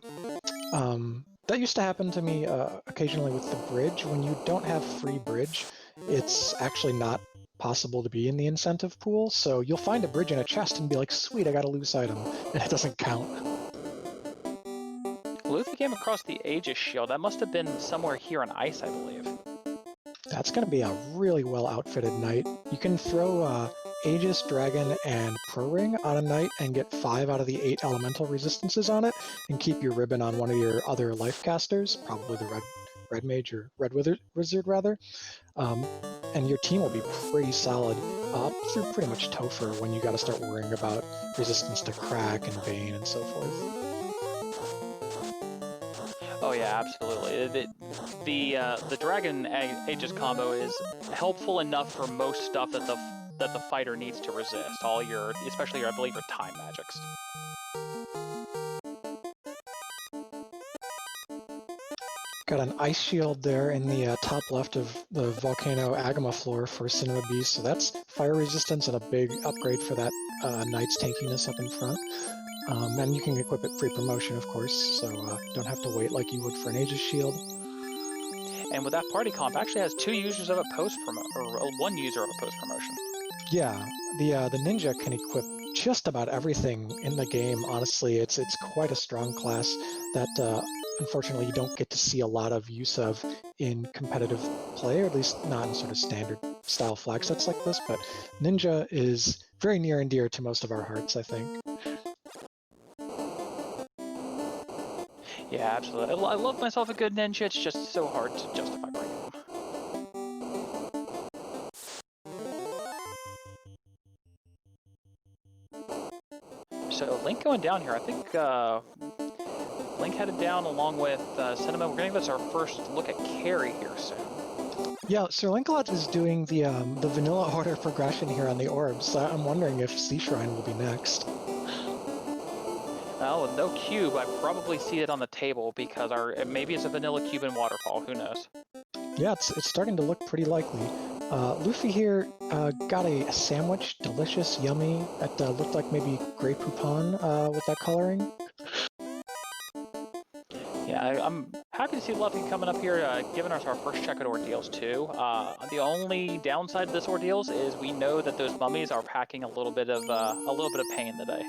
That used to happen to me occasionally with the bridge. When you don't have free bridge, it's actually not possible to be in the incentive pool, so you'll find a bridge in a chest and be like, sweet, I got a loose item, and it doesn't count. Luffy came across the Aegis shield. That must have been somewhere here on ice, I believe. That's going to be a really well outfitted knight. You can throw Aegis, Dragon, and Pro Ring on a knight and get 5 out of the 8 elemental resistances on it, and keep your ribbon on one of your other life casters, probably the Red Mage or Red Wizard rather. And your team will be pretty solid up through pretty much Topher when you got to start worrying about resistance to Crack and Bane and so forth. Oh yeah, absolutely. The Dragon Aegis combo is helpful enough for most stuff that the fighter needs to resist. All your, especially your, I believe, your time magics. Got an ice shield there in the top left of the Volcano Agama floor for Cinema Beast, so that's fire resistance and a big upgrade for that Knight's tankiness up in front. And you can equip it pre-promotion, of course, so don't have to wait like you would for an Aegis shield. And with that party comp, actually has 2 users of a post-promotion, or 1 user of a post-promotion. Yeah, the ninja can equip just about everything in the game. Honestly, it's quite a strong class that unfortunately you don't get to see a lot of use of in competitive play, or at least not in sort of standard style flag sets like this. But ninja is very near and dear to most of our hearts, I think. Yeah, absolutely. I love myself a good ninja. It's just so hard to justify bringing them. So Link going down here. I think Link headed down along with Cinema. We're going to give us our first look at Carrie here soon. Yeah, Sir Lancelot is doing the vanilla order progression here on the orbs, so I'm wondering if Sea Shrine will be next. Well, with no cube, I probably see it on the table because maybe it's a vanilla cube in Waterfall. Who knows? Yeah, it's starting to look pretty likely. Luffy here got a sandwich, delicious, yummy, that looked like maybe Grey Poupon with that coloring. Yeah, I'm happy to see Luffy coming up here, giving us our first check at ordeals too. The only downside to this ordeals is we know that those mummies are packing a little bit of pain today.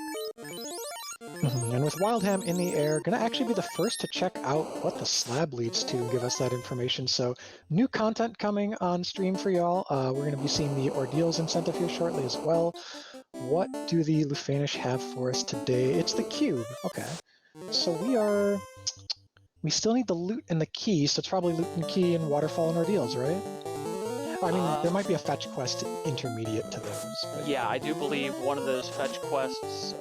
And with Wildham in the air, gonna actually be the first to check out what the slab leads to and give us that information. So new content coming on stream for y'all. We're gonna be seeing the ordeals incentive here shortly as well. What do the Lufanish have for us today? It's the cube. Okay. So we still need the loot and the key, so it's probably loot and key and waterfall and ordeals, right? I mean, there might be a fetch quest intermediate to those. But... Yeah, I do believe one of those fetch quests.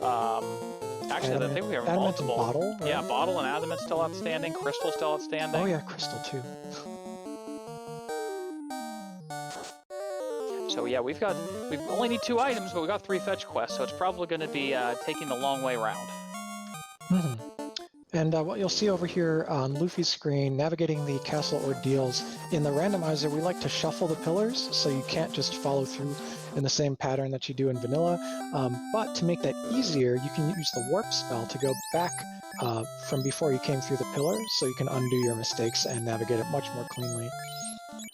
Actually, I think we have multiple. Bottle, right? Yeah, bottle and adamant still outstanding. Crystal still outstanding. Oh yeah, crystal too. So yeah, we only need 2 items, but we got 3 fetch quests, so it's probably going to be taking the long way around. And what you'll see over here on Luffy's screen, navigating the castle ordeals, in the randomizer we like to shuffle the pillars, so you can't just follow through in the same pattern that you do in vanilla. But to make that easier, you can use the warp spell to go back from before you came through the pillar, so you can undo your mistakes and navigate it much more cleanly.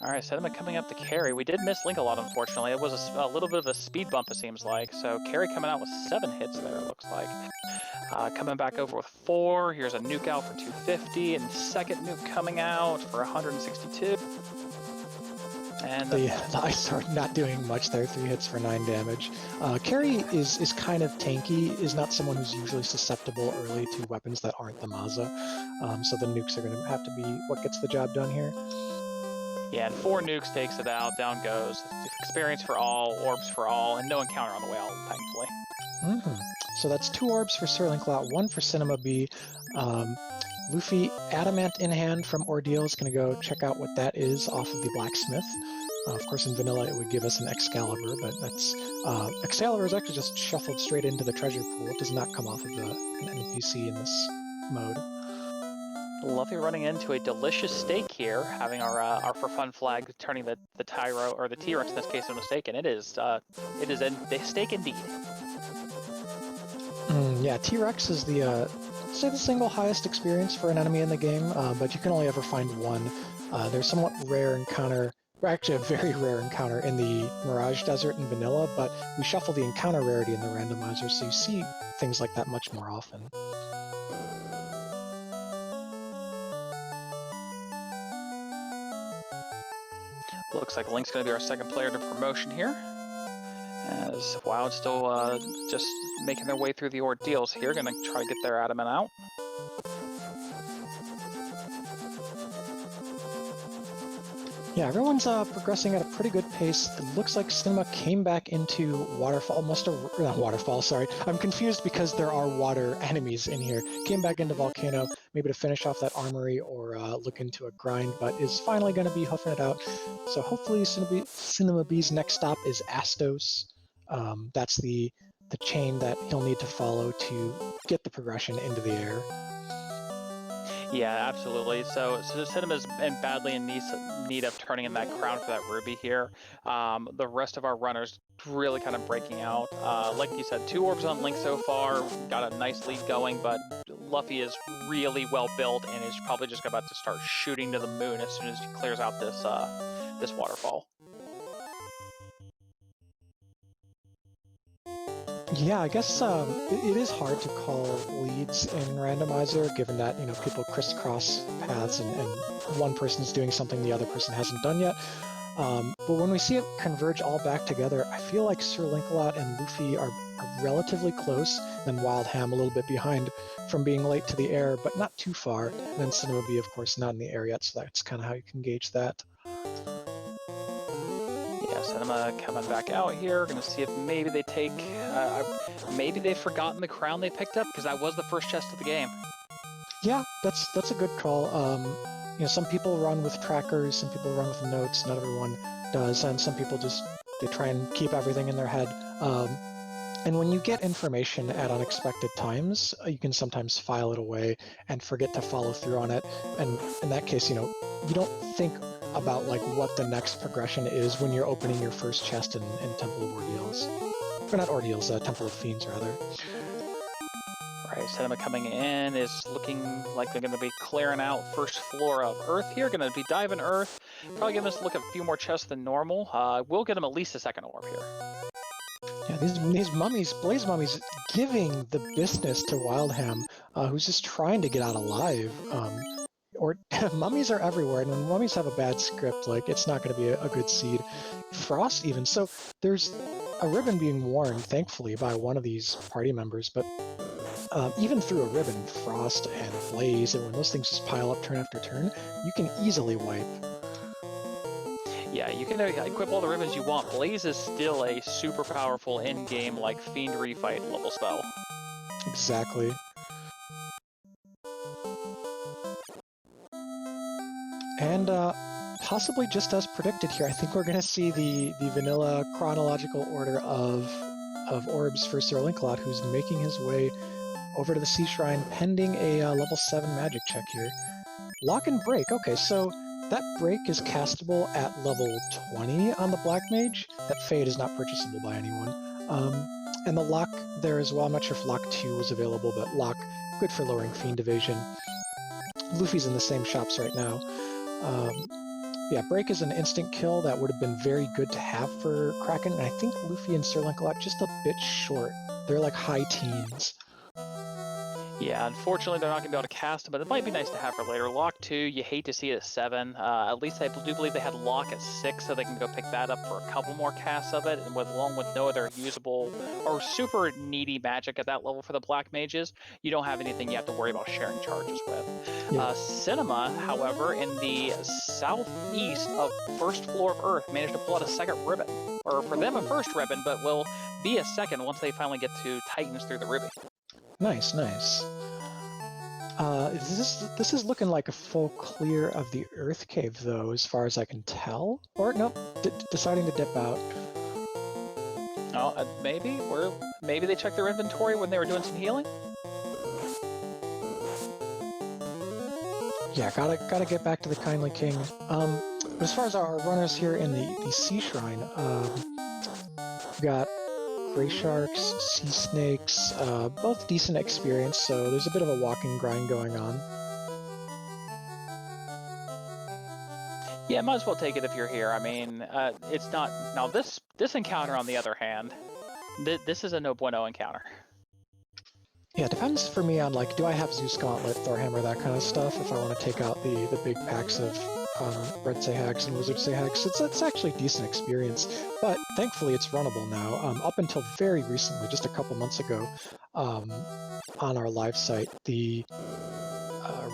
Alright, Sediment coming up to Carrie. We did miss Link a lot, unfortunately. It was a little bit of a speed bump, it seems like. So Carrie coming out with 7 hits there, it looks like. Coming back over with 4. Here's a nuke out for 250, and second nuke coming out for 162. And The ice are not doing much there. 3 hits for 9 damage. Carry is kind of tanky, is not someone who's usually susceptible early to weapons that aren't the Maza. So the nukes are going to have to be what gets the job done here. yeah, and 4 nukes takes it out. Down goes. Experience for all, orbs for all, and no encounter on the way out, thankfully. So that's 2 orbs for Sir Lancelot, 1 for Cinema B. Luffy, Adamant in hand from Ordeal, is going to go check out what that is off of the Blacksmith. Of course, in vanilla, it would give us an Excalibur, but that's Excalibur is actually just shuffled straight into the treasure pool. It does not come off of an NPC in this mode. Luffy running into a delicious steak here, having our for fun flag turning the Tyro or the T-Rex in this case into a steak, and it is a steak indeed. Yeah, T-Rex is the say the single highest experience for an enemy in the game, but you can only ever find one. There's somewhat rare encounter, or actually a very rare encounter in the Mirage Desert in vanilla, but we shuffle the encounter rarity in the randomizer, so you see things like that much more often. Looks like Link's going to be our second player to promotion here. As Wild still just making their way through the ordeals here, going to try to get their Adamant out. Yeah, everyone's progressing at a pretty good pace. It looks like Cinema came back into Waterfall, not Waterfall, sorry. I'm confused because there are water enemies in here. Came back into Volcano, maybe to finish off that armory or look into a grind, but is finally going to be hoofing it out. So hopefully Cinema B's next stop is Astos. That's the chain that he'll need to follow to get the progression into the air. Yeah, absolutely. So Cinema's badly in need of turning in that crown for that ruby here. The rest of our runners really kind of breaking out. Like you said, 2 orbs on Link so far, got a nice lead going, but Luffy is really well built and is probably just about to start shooting to the moon as soon as he clears out this waterfall. Yeah, I guess it is hard to call leads in Randomizer, given that people crisscross paths and one person's doing something the other person hasn't done yet. But when we see it converge all back together, I feel like Sir Lancelot and Luffy are relatively close, then Wild Ham a little bit behind from being late to the air, but not too far. And then Cinema B, of course, not in the air yet, so that's kind of how you can gauge that. Cinema coming back out here. Going to see if maybe they take, maybe they've forgotten the crown they picked up, because that was the first chest of the game. Yeah, that's a good call. Some people run with trackers, some people run with notes, not everyone does, and some people they try and keep everything in their head. And when you get information at unexpected times, you can sometimes file it away and forget to follow through on it. And in that case, you don't think about what the next progression is when you're opening your first chest in Temple of Ordeals. Or not Ordeals, Temple of Fiends, rather. Right, Cinema coming in is looking like they're going to be clearing out first floor of Earth here. Going to be diving Earth. Probably giving us a look at a few more chests than normal. We'll get them at least a second orb here. Yeah, these mummies, Blaze Mummies, giving the business to Wildham, who's just trying to get out alive. Or mummies are everywhere, and when mummies have a bad script, it's not going to be a good seed. Frost even. So there's a ribbon being worn, thankfully, by one of these party members, but even through a ribbon, Frost and Blaze, and when those things just pile up turn after turn, you can easily wipe. Yeah, you can equip all the ribbons you want. Blaze is still a super powerful in-game, Fiend Refight level spell. Exactly. And possibly just as predicted here, I think we're going to see the vanilla chronological order of orbs for Sir Lancelot, who's making his way over to the Sea Shrine pending a level 7 magic check here. Lock and Break. Okay, so that break is castable at level 20 on the Black Mage. That Fade is not purchasable by anyone. And the Lock there as well. I'm not sure if Lock 2 was available, but Lock, good for lowering Fiend evasion. Luffy's in the same shops right now. Yeah, Break is an instant kill that would have been very good to have for Kraken, and I think Luffy and Sir Lancelot just a bit short. They're high teens. Yeah, unfortunately they're not going to be able to cast it, but it might be nice to have for later. Lock 2, you hate to see it at 7. At least I do believe they had Lock at 6, so they can go pick that up for a couple more casts of it, and along with no other usable or super needy magic at that level for the Black Mages, you don't have anything you have to worry about sharing charges with. Yeah. Cinema, however, in the southeast of first floor of Earth, managed to pull out a second ribbon. Or for them, a first ribbon, but will be a second once they finally get to Titans through the Ruby. Nice, nice. This is looking like a full clear of the Earth Cave, though, as far as I can tell. Or nope, deciding to dip out. Oh, maybe they checked their inventory when they were doing some healing. Yeah, gotta get back to the Kindly King. But as far as our runners here in the Sea Shrine, we got Gray Sharks, Sea Snakes, both decent experience, so there's a bit of a walking grind going on. Yeah, might as well take it if you're here. I mean, it's not... Now, this encounter, on the other hand, this is a no bueno encounter. Yeah, it depends for me on, like, do I have Zeus Gauntlet, Thorhammer, that kind of stuff, if I want to take out the big packs of Red Sehags and Wizard Sehags. It's actually a decent experience, but thankfully it's runnable now. Up until very recently, just a couple months ago, on our live site, the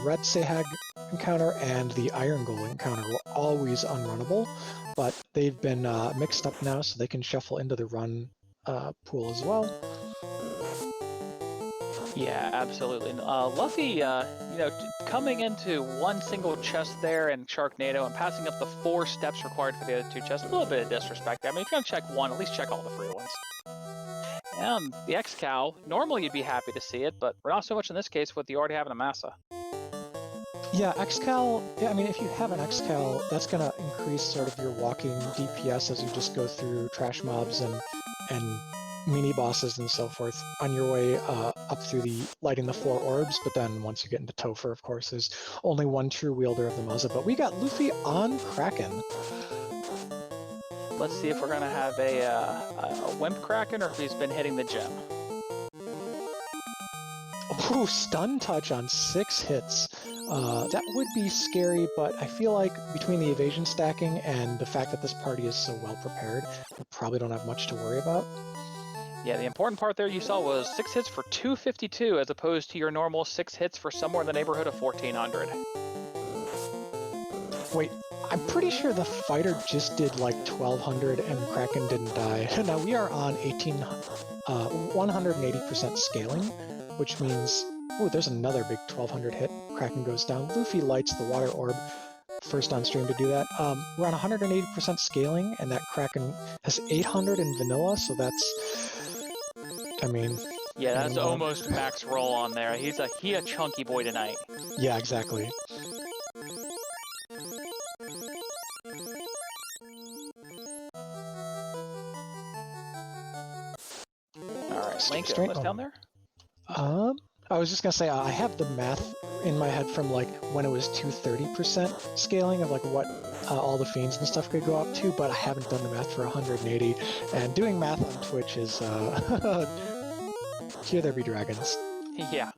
Red Sehag encounter and the Iron Goal encounter were always unrunnable, but they've been mixed up now, so they can shuffle into the run pool as well. Yeah, absolutely. Luffy, coming into one single chest there in Sharknado and passing up the 4 steps required for the other 2 chests, a little bit of disrespect. I mean, if you're going to check one, at least check all the free ones. And the X-Cow, normally you'd be happy to see it, but we're not so much in this case with you already having a Massa. Yeah, X-Cal, I mean, if you have an X-Cal, that's going to increase sort of your walking DPS as you just go through trash mobs and mini bosses and so forth on your way up through the lighting the 4 orbs. But then once you get into Topher, of course, there's only one true wielder of the Maza. But we got Luffy on Kraken. Let's see if we're going to have a Wimp Kraken or if he's been hitting the gym. Ooh, stun touch on 6 hits. That would be scary, but I feel like between the evasion stacking and the fact that this party is so well prepared, we probably don't have much to worry about. Yeah, the important part there you saw was 6 hits for 252 as opposed to your normal 6 hits for somewhere in the neighborhood of 1400. Wait, I'm pretty sure the fighter just did like 1200 and Kraken didn't die. Now we are on 180% scaling, which means, oh, there's another big 1200 hit. Kraken goes down. Luffy lights the water orb first on stream to do that. We're on 180% scaling, and that Kraken has 800 in vanilla, so that's, I mean... Yeah, that's almost max roll on there. He a chunky boy tonight. Yeah, exactly. Alright, Link, what's down there? I was just gonna say, I have the math in my head from like when it was 230% scaling of like what all the fiends and stuff could go up to, but I haven't done the math for 180, and doing math on Twitch is here there be dragons. Yeah.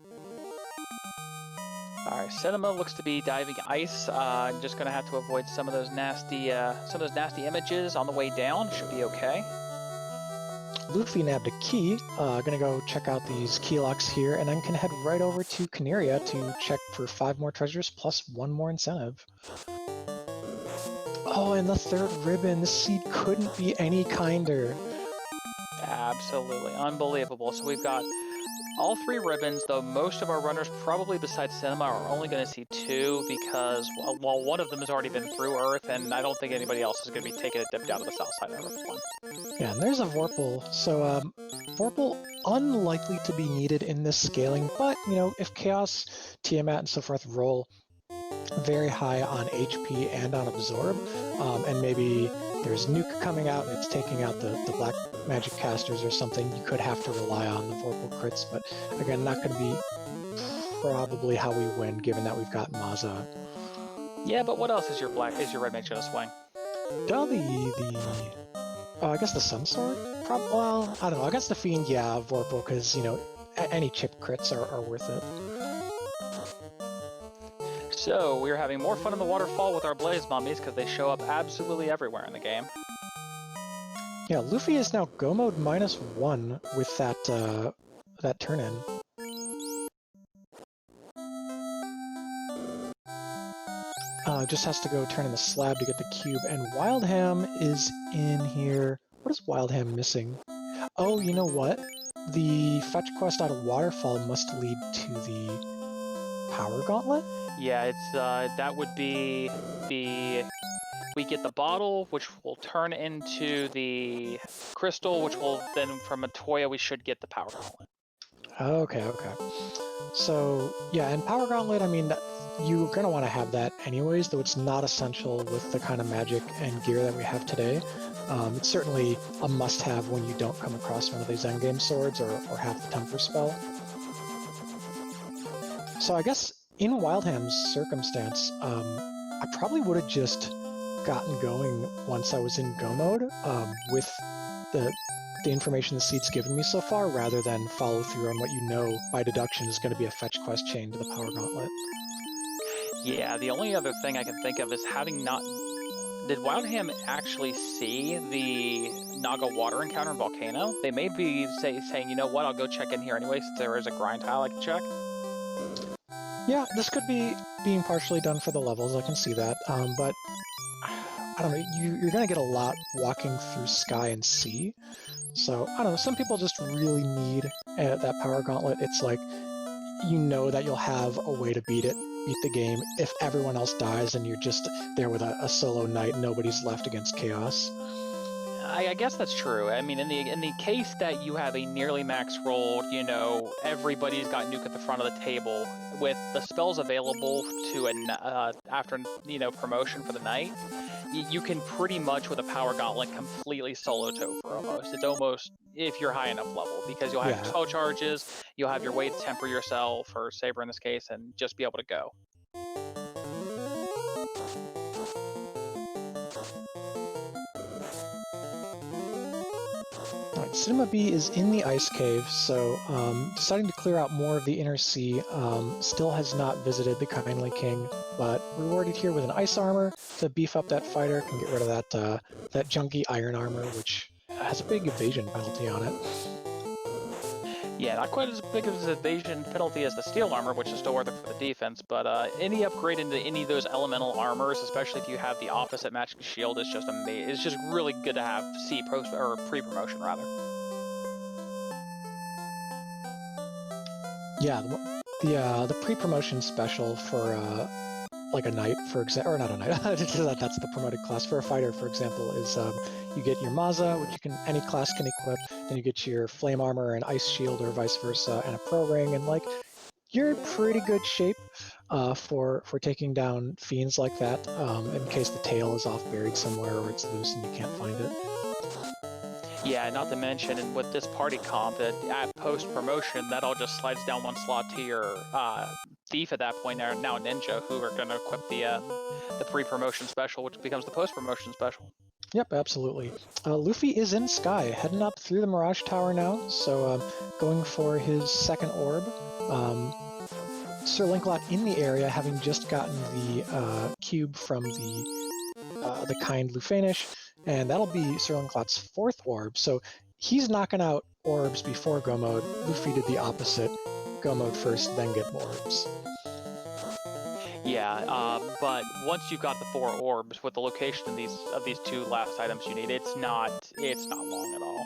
Alright, Cinema looks to be diving ice. I'm just gonna have to avoid some of those nasty images on the way down. Should be okay. Luffy nabbed a key. Gonna go check out these key locks here, and then can head right over to Caneria to check for 5 more treasures plus 1 more incentive. Oh, and the 3rd ribbon. This seed couldn't be any kinder. Absolutely unbelievable. So we've got all 3 ribbons, though most of our runners, probably besides Cinema, are only going to see 2 because, well, one of them has already been through Earth, and I don't think anybody else is going to be taking a dip down to the south side of Earth one. Yeah, and there's a Vorpal. So, Vorpal unlikely to be needed in this scaling, but, you know, if Chaos, Tiamat, and so forth roll very high on HP and on Absorb, and maybe there's Nuke coming out and it's taking out the black magic casters or something, you could have to rely on the Vorpal crits, but again, not going to be probably how we win, given that we've got Maza. Yeah, but what else is your red mage going to swing? I guess the Sun Sword? Well, I don't know. I guess the Fiend, yeah, Vorpal, because, you know, any chip crits are worth it. So we're having more fun in the waterfall with our blaze mummies because they show up absolutely everywhere in the game. Yeah, Luffy is now Go Mode -1 with that turn-in. Just has to go turn in the slab to get the cube, and Wildham is in here. What is Wildham missing? Oh, you know what? The fetch quest out of Waterfall must lead to the Power Gauntlet? Yeah, it's that would be the... We get the bottle, which will turn into the crystal, which will then, from Matoya, we should get the Power Gauntlet. Okay. So, yeah, and Power Gauntlet, I mean, you're going to want to have that anyways, though it's not essential with the kind of magic and gear that we have today. It's certainly a must-have when you don't come across one of these endgame swords or have the Temper spell. So I guess in Wildham's circumstance, I probably would have just gotten going once I was in Go mode with the information the seed's given me so far, rather than follow through on what you know by deduction is going to be a fetch quest chain to the Power Gauntlet. Yeah, the only other thing I can think of is having not... Did Wildham actually see the Naga water encounter in Volcano? They may be saying, you know what, I'll go check in here anyway, since there is a grind tile I can check. Yeah, this could be being partially done for the levels, I can see that, but I don't know, you're going to get a lot walking through sky and sea, so I don't know, some people just really need that Power Gauntlet. It's like, you know that you'll have a way to beat the game if everyone else dies and you're just there with a solo knight, nobody's left against chaos. I guess that's true. I mean, in the case that you have a nearly max roll, you know, everybody's got nuke at the front of the table. With the spells available to an after promotion for the night, you can pretty much with a Power Gauntlet completely solo Topher almost. It's almost if you're high enough level, because you'll have your spell charges, you'll have your way to temper yourself, or Saber in this case, and just be able to go. Alright, Cinema B is in the ice cave, so deciding to clear out more of the inner sea. Still has not visited the Kindly King, but rewarded here with an ice armor to beef up that fighter, can get rid of that junky iron armor, which has a big evasion penalty on it. Yeah, not quite as big of an evasion penalty as the steel armor, which is still worth it for the defense, but any upgrade into any of those elemental armors, especially if you have the opposite matching shield, is just amazing. It's just really good to have pre-promotion rather. Yeah, the pre-promotion special for like a knight, for example, or not a knight, that's the promoted class. For a fighter, for example, is you get your Maza, which any class can equip, then you get your flame armor and ice shield or vice versa, and a pro ring, and like, you're in pretty good shape for taking down fiends like that, in case the tail is off buried somewhere or it's loose and you can't find it. Yeah, not to mention, and with this party comp, that at post-promotion, that all just slides down one slot to your thief at that point, now ninja, who are going to equip the pre-promotion special, which becomes the post-promotion special. Yep, absolutely. Luffy is in Sky, heading up through the Mirage Tower now, so going for his second orb. Sir Lancelot in the area, having just gotten the cube from the kind Lufanish, and that'll be Sir Lancelot's fourth orb, so he's knocking out orbs before Go Mode. Luffy did the opposite. Go Mode first, then get orbs. Yeah, but once you've got the 4 orbs with the location of these 2 last items you need, it's not long at all.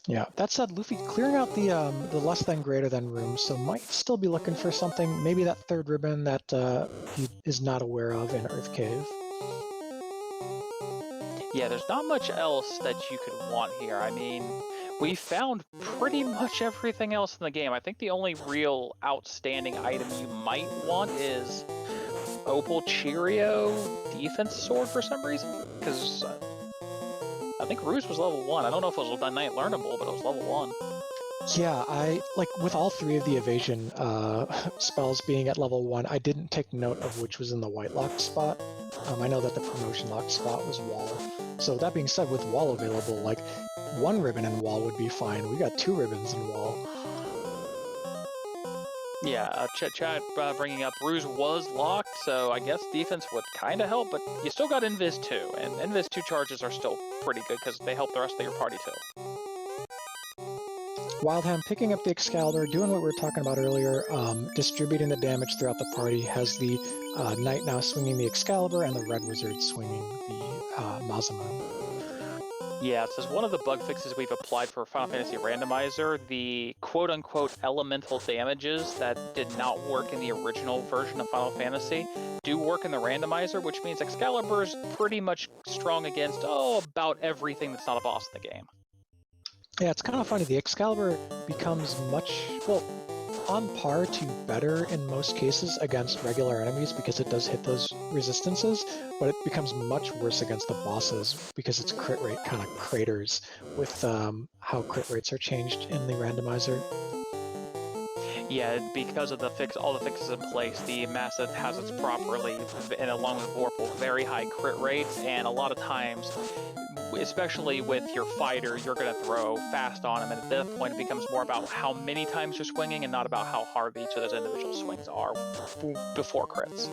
Yeah, that said, Luffy clearing out the less than greater than room, so might still be looking for something, maybe that third ribbon that he is not aware of in Earth Cave. Yeah, there's not much else that you could want here. I mean, we found pretty much everything else in the game. I think the only real outstanding item you might want is Opal Cheerio Defense Sword for some reason, because I think Ruse was level 1. I don't know if it was a Knight Learnable, but it was level 1. Yeah, I like with all 3 of the evasion spells being at level 1, I didn't take note of which was in the white locked spot. I know that the promotion locked spot was wall. So that being said, with wall available, like 1 ribbon in wall would be fine. We got 2 ribbons in wall. Yeah, Chad bringing up Ruse was locked, so I guess defense would kind of help, but you still got Invis 2, and Invis 2 charges are still pretty good because they help the rest of your party too. Wildham picking up the Excalibur, doing what we were talking about earlier, distributing the damage throughout the party, has the Knight now swinging the Excalibur and the Red Wizard swinging the Masamune. Yeah, so one of the bug fixes we've applied for Final Fantasy Randomizer, the quote-unquote elemental damages that did not work in the original version of Final Fantasy do work in the Randomizer, which means Excalibur's pretty much strong against, about everything that's not a boss in the game. Yeah, it's kind of funny. The Excalibur becomes well, on par to better in most cases against regular enemies because it does hit those resistances, but it becomes much worse against the bosses because its crit rate kind of craters with how crit rates are changed in the randomizer. Yeah, because of all the fixes in place, the Massive has its properly, and along with Vorpal, very high crit rates, and a lot of times, especially with your fighter, you're going to throw fast on him, and at that point it becomes more about how many times you're swinging and not about how hard each of those individual swings are before crits.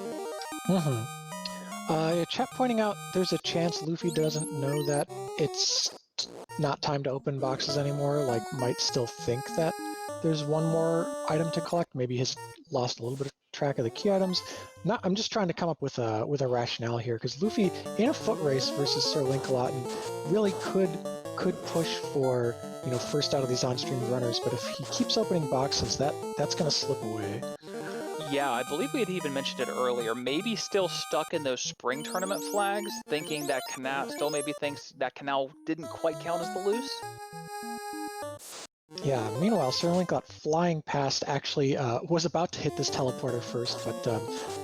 Chat pointing out there's a chance Luffy doesn't know that it's not time to open boxes anymore, like might still think that there's one more item to collect. Maybe he's lost a little bit of track of the key items. I'm just trying to come up with a rationale here, because Luffy in a foot race versus Sir Lancelot really could push for first out of these on-stream runners, but if he keeps opening boxes, that's going to slip away. Yeah, I believe we had even mentioned it earlier. Maybe still stuck in those spring tournament flags, thinking that Canal still maybe thinks that Canal didn't quite count as the loose. Yeah, meanwhile, Sir Lancelot flying past actually was about to hit this teleporter first, but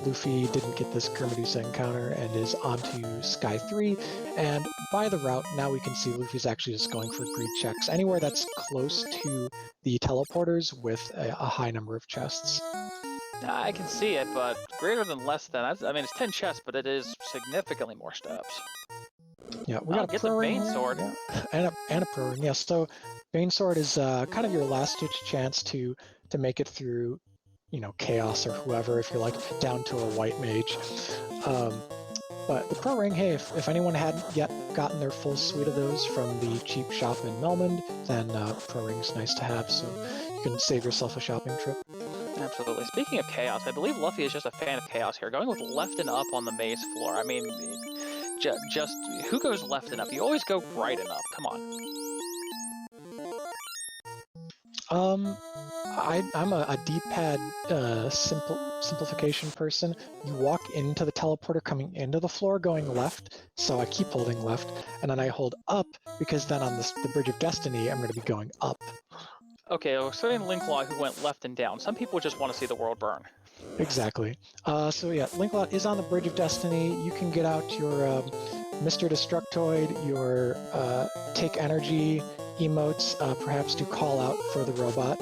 Luffy didn't get this Kermedusa encounter and is onto Sky 3. And by the route, now we can see Luffy's actually just going for greed checks anywhere that's close to the teleporters with a high number of chests. I can see it, but greater than less than. I mean, it's 10 chests, but it is significantly more steps. Yeah, we got get the Bane Sword. Yeah. And a Pro Ring. Yeah, so Bane Sword is kind of your last-ditch chance to make it through, Chaos or whoever, if you're like down to a white mage. But the Pro Ring, hey, if anyone hadn't yet gotten their full suite of those from the cheap shop in Melmond, then Pro Ring's nice to have, so you can save yourself a shopping trip. Absolutely. Speaking of Chaos, I believe Luffy is just a fan of Chaos here, going with left and up on the maze floor. I mean, just who goes left and up? You always go right and up. Come on. I'm a D-pad simplification person. You walk into the teleporter coming into the floor going left, so I keep holding left, and then I hold up because then on the Bridge of Destiny I'm going to be going up. Okay, so in Lancelot who went left and down. Some people just want to see the world burn. Exactly. So yeah, Lancelot is on the Bridge of Destiny. You can get out your Mr. Destructoid, your Take Energy emotes, perhaps to call out for the robot.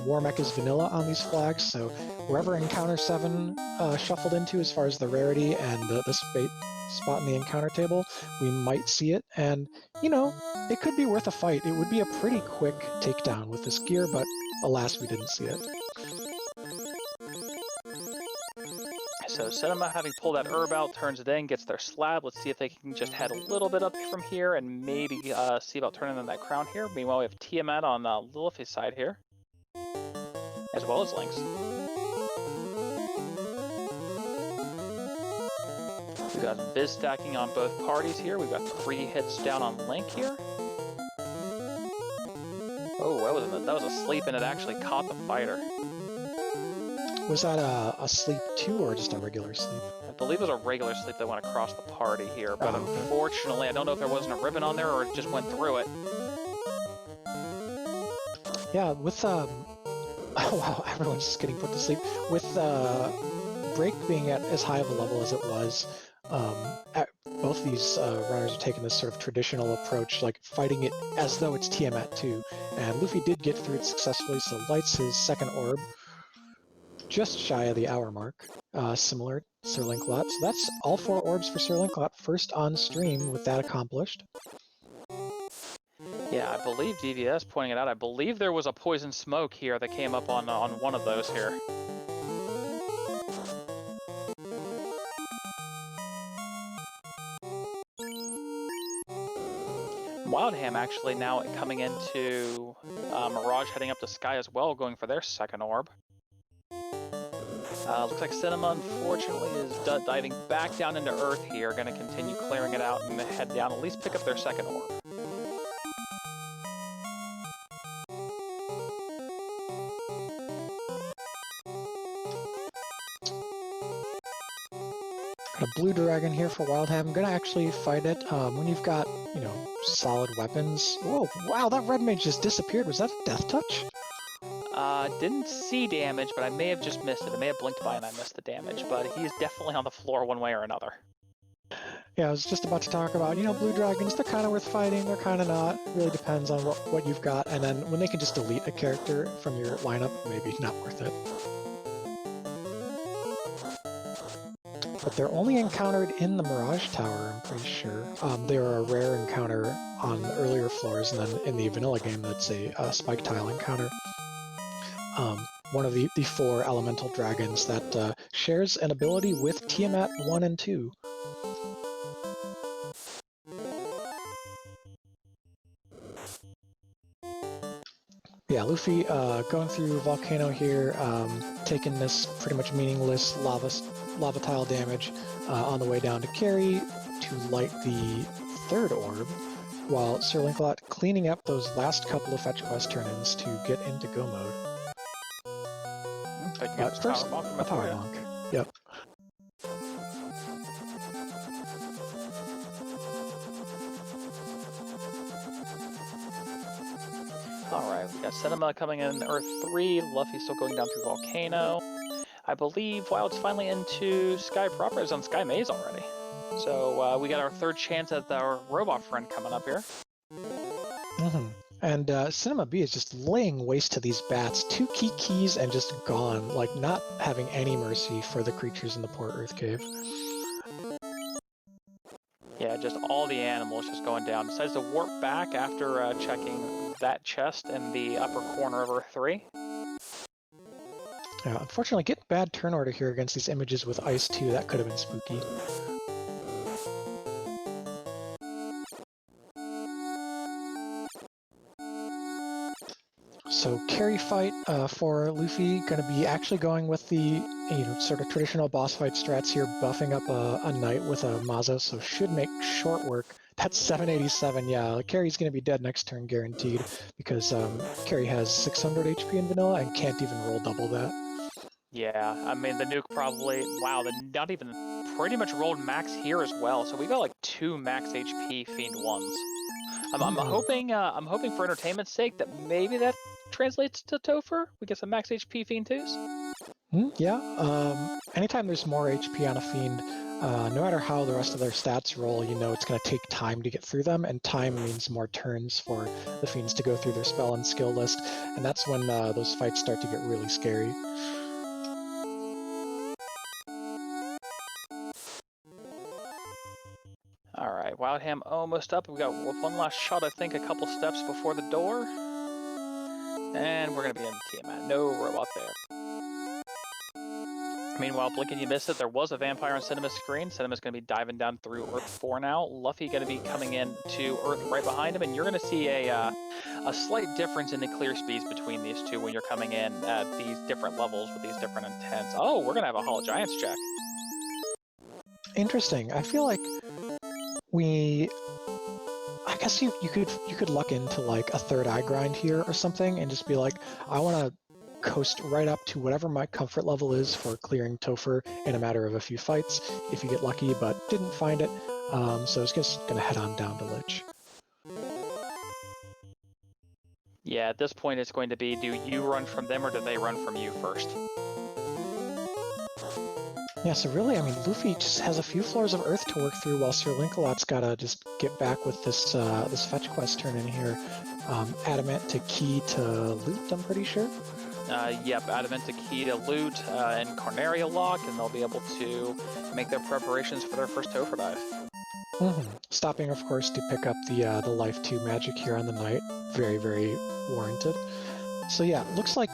Warmech is vanilla on these flags, so wherever Encounter 7 shuffled into as far as the rarity and the spot in the encounter table, we might see it, and it could be worth a fight. It would be a pretty quick takedown with this gear, but alas, we didn't see it. So Cinema, having pulled that herb out, turns it in, gets their slab. Let's see if they can just head a little bit up from here and maybe see about turning in that crown here. Meanwhile, we have Tiamat on Lilith's side here, as well as Lynx. We've got Viz stacking on both parties here. We've got 3 hits down on Link here. Oh, that was a sleep, and it actually caught the fighter. Was that a sleep too, or just a regular sleep? I believe it was a regular sleep that went across the party here, but unfortunately, I don't know if there wasn't a ribbon on there or it just went through it. Yeah, with oh wow, everyone's just getting put to sleep. With Break being at as high of a level as it was, both these runners are taking this sort of traditional approach, like fighting it as though it's Tiamat 2. And Luffy did get through it successfully, so lights his second orb, just shy of the hour mark, similar to Sir Lancelot. So that's all 4 orbs for Sir Lancelot, first on stream with that accomplished. Yeah, Yeah, I believe DVS pointing it out. I believe there was a poison smoke here that came up on one of those here. Wildham actually now coming into Mirage, heading up the sky as well, going for their second orb. Looks like Cinema, unfortunately, is diving back down into Earth here. Going to continue clearing it out and head down, at least pick up their second orb. Got a blue dragon here for Wildham. I'm gonna actually fight it. When you've got, you know, solid weapons. Whoa, wow, that red mage just disappeared. Was that a death touch? Didn't see damage, but I may have just missed it. I may have blinked by and I missed the damage, but he is definitely on the floor one way or another. Yeah, I was just about to talk about, you know, blue dragons, they're kind of worth fighting, they're kind of not. It really depends on what you've got, and then when they can just delete a character from your lineup, maybe not worth it. But they're only encountered in the Mirage Tower, I'm pretty sure. They are a rare encounter on the earlier floors, and then in the vanilla game, that's a spike tile encounter. One of the 4 elemental dragons that shares an ability with Tiamat 1 and 2. Yeah, Luffy going through Volcano here, taking this pretty much meaningless lava tile damage on the way down to Carry to light the 3rd orb, while Sir Linkalot cleaning up those last couple of fetch quest turn-ins to get into go mode. First, a power bonk. Yep. Alright, we got Cinema coming in Earth 3, Luffy still going down through Volcano. I believe Wild's finally into Sky proper, is on Sky Maze already. So we got our 3rd chance at our robot friend coming up here. Mm-hmm. And Cinema B is just laying waste to these bats. 2 key keys and just gone, like not having any mercy for the creatures in the Port Earth Cave. Yeah, just all the animals just going down. Decides to warp back after checking that chest in the upper corner of Earth 3. Yeah, unfortunately, getting bad turn order here against these images with ice too. That could have been spooky. So carry fight for Luffy, going to be actually going with the sort of traditional boss fight strats here, buffing up a knight with a Mazo, so should make short work. That's 787, yeah. Carry's going to be dead next turn, guaranteed, because Carry has 600 HP in vanilla and can't even roll double that. Yeah, I mean, the nuke probably, wow, not even, pretty much rolled max here as well, so we got like 2 max HP Fiend 1s. I'm hoping for entertainment's sake that maybe that translates to Topher. We get some max HP Fiend 2s. Yeah, anytime there's more HP on a Fiend, no matter how the rest of their stats roll, you know it's going to take time to get through them, and time means more turns for the Fiends to go through their spell and skill list, and that's when those fights start to get really scary. Alright, Wildham almost up. We got one last shot, I think, a couple steps before the door. And we're going to be in Tiamat. No robot there. Meanwhile, blink and you missed it. There was a vampire on Cinema's screen. Cinema's going to be diving down through Earth 4 now. Luffy going to be coming in to Earth right behind him. And you're going to see a slight difference in the clear speeds between these two when you're coming in at these different levels with these different intents. Oh, we're going to have a Hall of Giants check. Interesting. I feel like I guess you could luck into like a 3rd eye grind here or something and just be like, I want to coast right up to whatever my comfort level is for clearing Topher in a matter of a few fights if you get lucky, but didn't find it. So it's just going to head on down to Lich. Yeah, at this point it's going to be, do you run from them or do they run from you first? Yeah, so really, I mean, Luffy just has a few floors of Earth to work through, while Sir Linkalot's gotta just get back with this this fetch quest turn in here. Adamant to key to loot, I'm pretty sure. Yep, Adamant to key to loot and Corneria lock, and they'll be able to make their preparations for their first Topher dive. Stopping, of course, to pick up the Life 2 magic here on the night. Very, very warranted. So yeah, looks like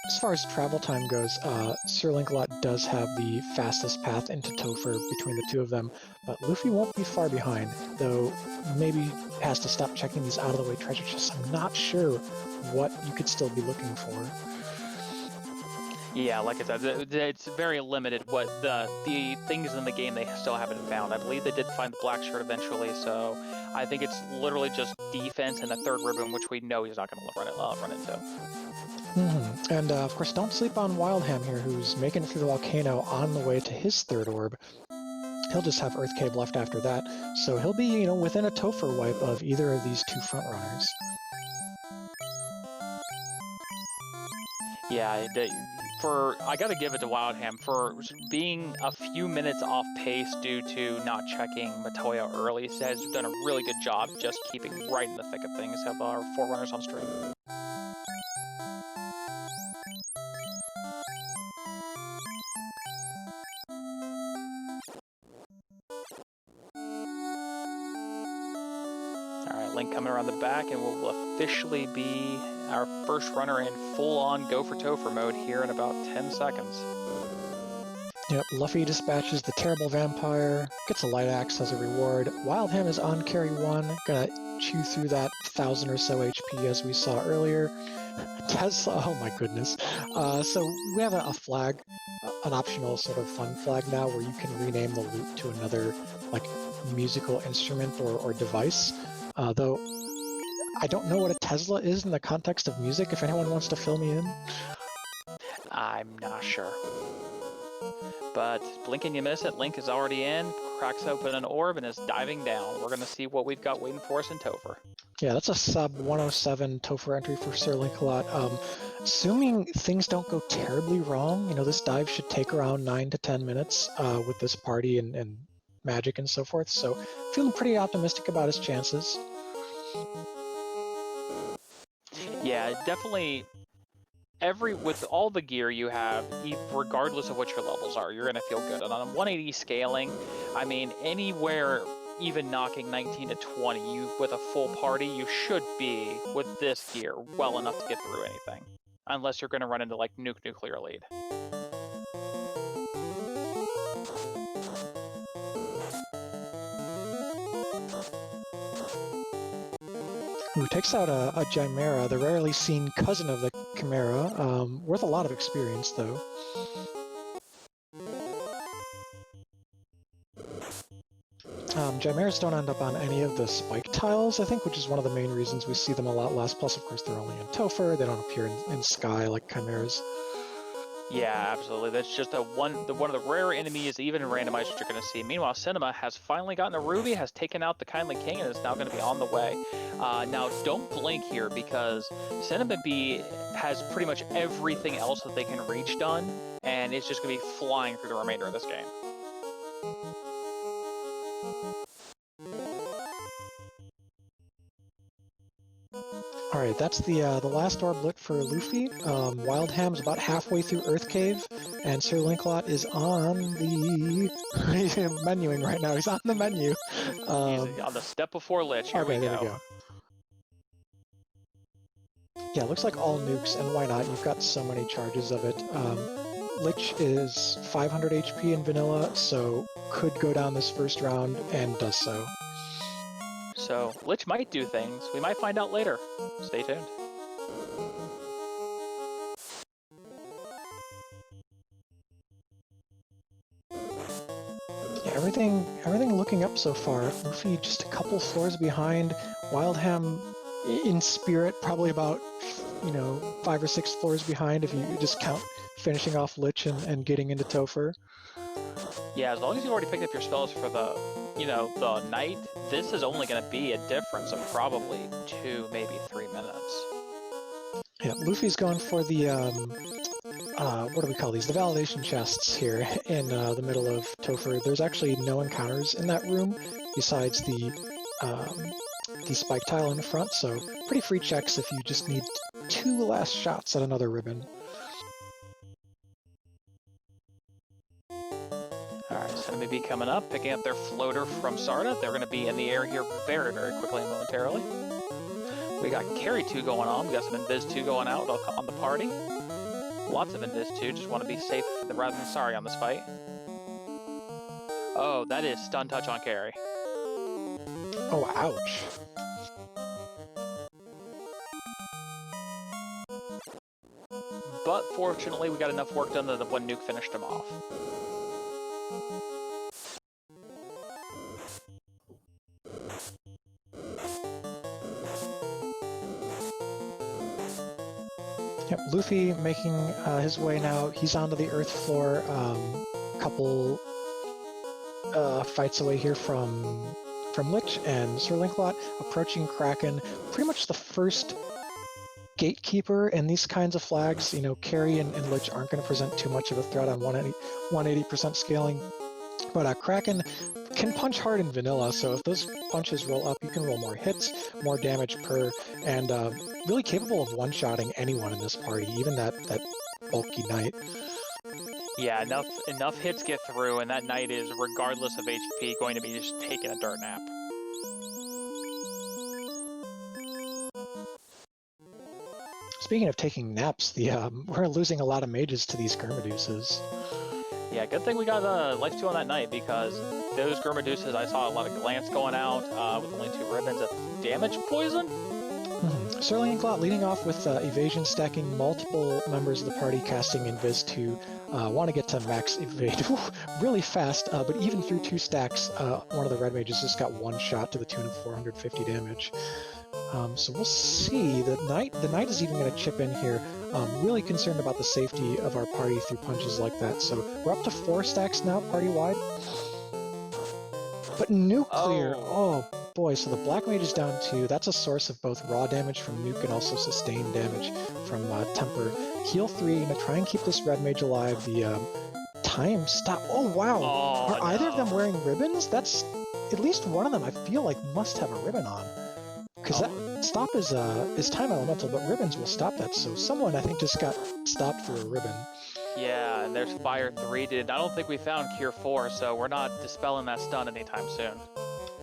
as far as travel time goes, Sir Lancelot does have the fastest path into Topher between the two of them, but Luffy won't be far behind, though maybe has to stop checking these out-of-the-way treasure chests. I'm not sure what you could still be looking for. Yeah, like I said, it's very limited what the things in the game they still haven't found. I believe they did find the black shirt eventually, so I think it's literally just defense and the third ribbon, which we know he's not going to run into. And of course, don't sleep on Wildham here, who's making it through the volcano on the way to his third orb. He'll just have Earth Cave left after that, so he'll be, within a Topher wipe of either of these two frontrunners. Yeah, I gotta give it to Wildham for being a few minutes off pace due to not checking Matoya early. He has done a really good job just keeping right in the thick of things of our forerunners on stream. Alright, Link coming around the back and will officially be our first runner in full-on go for Topher mode here in about 10 seconds. Yep, Luffy dispatches the terrible vampire, gets a light axe as a reward. Wildham is on carry 1, gonna chew through that 1,000 or so HP as we saw earlier. Tesla, oh my goodness. So we have a flag, an optional sort of fun flag now where you can rename the loot to another like musical instrument or device. Though I don't know what a Tesla is in the context of music, if anyone wants to fill me in. I'm not sure. But blink and you miss it, Link is already in, cracks open an orb, and is diving down. We're going to see what we've got waiting for us in Topher. Yeah, that's a sub 107 Topher entry for Sir Lancelot. Assuming things don't go terribly wrong, this dive should take around 9 to 10 minutes with this party and magic and so forth. So feeling pretty optimistic about his chances. Yeah, definitely. With all the gear you have, regardless of what your levels are, you're gonna feel good. And on a 180 scaling, I mean, anywhere even knocking 19 to 20, with a full party, you should be with this gear well enough to get through anything, unless you're gonna run into like nuclear lead. Who takes out a Chimera, the rarely seen cousin of the Chimera, worth a lot of experience though. Chimeras don't end up on any of the spike tiles, I think, which is one of the main reasons we see them a lot less. Plus, of course, they're only in Topher. They don't appear in Sky like Chimeras. Yeah, absolutely. That's just one of the rare enemies, even in randomizers, you're going to see. Meanwhile, Cinema has finally gotten a Ruby, has taken out the Kindly King, and is now going to be on the way. Now, don't blink here, because Cinema B has pretty much everything else that they can reach done, and it's just going to be flying through the remainder of this game. Alright, that's the last orb lit for Luffy. Wildham's about halfway through Earth Cave, and Sir Lancelot is on the... He's menuing right now, he's on the menu. He's on the step before Lich, here okay, we there we go. Yeah, looks like all nukes, and why not? You've got so many charges of it. Lich is 500 HP in vanilla, so could go down this first round, and does so. So, Lich might do things. We might find out later. Stay tuned. Yeah, everything looking up so far. Luffy just a couple floors behind. Wildham in spirit, probably about 5 or 6 floors behind if you just count finishing off Lich and getting into Topher. Yeah, as long as you already picked up your spells for the the night, this is only going to be a difference of probably 2, maybe 3 minutes. Yeah, Luffy's going for the, what do we call these? The validation chests here in the middle of Topher. There's actually no encounters in that room besides the spike tile in the front, so pretty free checks if you just need 2 last shots at another ribbon. Alright, so maybe coming up, picking up their floater from Sarda. They're going to be in the air here very, very quickly and momentarily. We got Carry 2 going on. We got some Invis 2 going out on the party. Lots of Invis 2. Just want to be safe rather than sorry on this fight. Oh, that is stun touch on Carry. Oh, ouch. But fortunately, we got enough work done that the one nuke finished him off. Yep, Luffy making his way now. He's onto the Earth floor. Couple fights away here from Lich and Sir Linklot, approaching Kraken. Pretty much the first gatekeeper in these kinds of flags. You know, Carry and Lich aren't going to present too much of a threat on 180% scaling. But Kraken can punch hard in vanilla, so if those punches roll up, you can roll more hits, more damage per, and really capable of one-shotting anyone in this party, even that bulky knight. Yeah, enough hits get through, and that knight is, regardless of HP, going to be just taking a dirt nap. Speaking of taking naps, we're losing a lot of mages to these Gurmaduses. Yeah, good thing we got Life 2 on that night, because those Gurmaduses, I saw a lot of glance going out with only 2 ribbons of damage poison. Sir Linklot leading off with evasion, stacking multiple members of the party, casting Invis to want to get to max evade really fast, but even through 2 stacks, one of the red mages just got one shot to the tune of 450 damage. So we'll see. The knight is even going to chip in here. Really concerned about the safety of our party through punches like that. So we're up to 4 stacks now, party-wide. But nuclear, oh boy, so the black mage is down 2. That's a source of both raw damage from nuke and also sustained damage from temper. Heal 3, gonna try and keep this red mage alive. The time stop, oh wow! Are either of them wearing ribbons? That's, at least one of them I feel like must have a ribbon on. Because that stop is time elemental, but ribbons will stop that, so someone I think just got stopped for a ribbon. Yeah, and there's Fire 3. I don't think we found Cure 4, so we're not dispelling that stun anytime soon.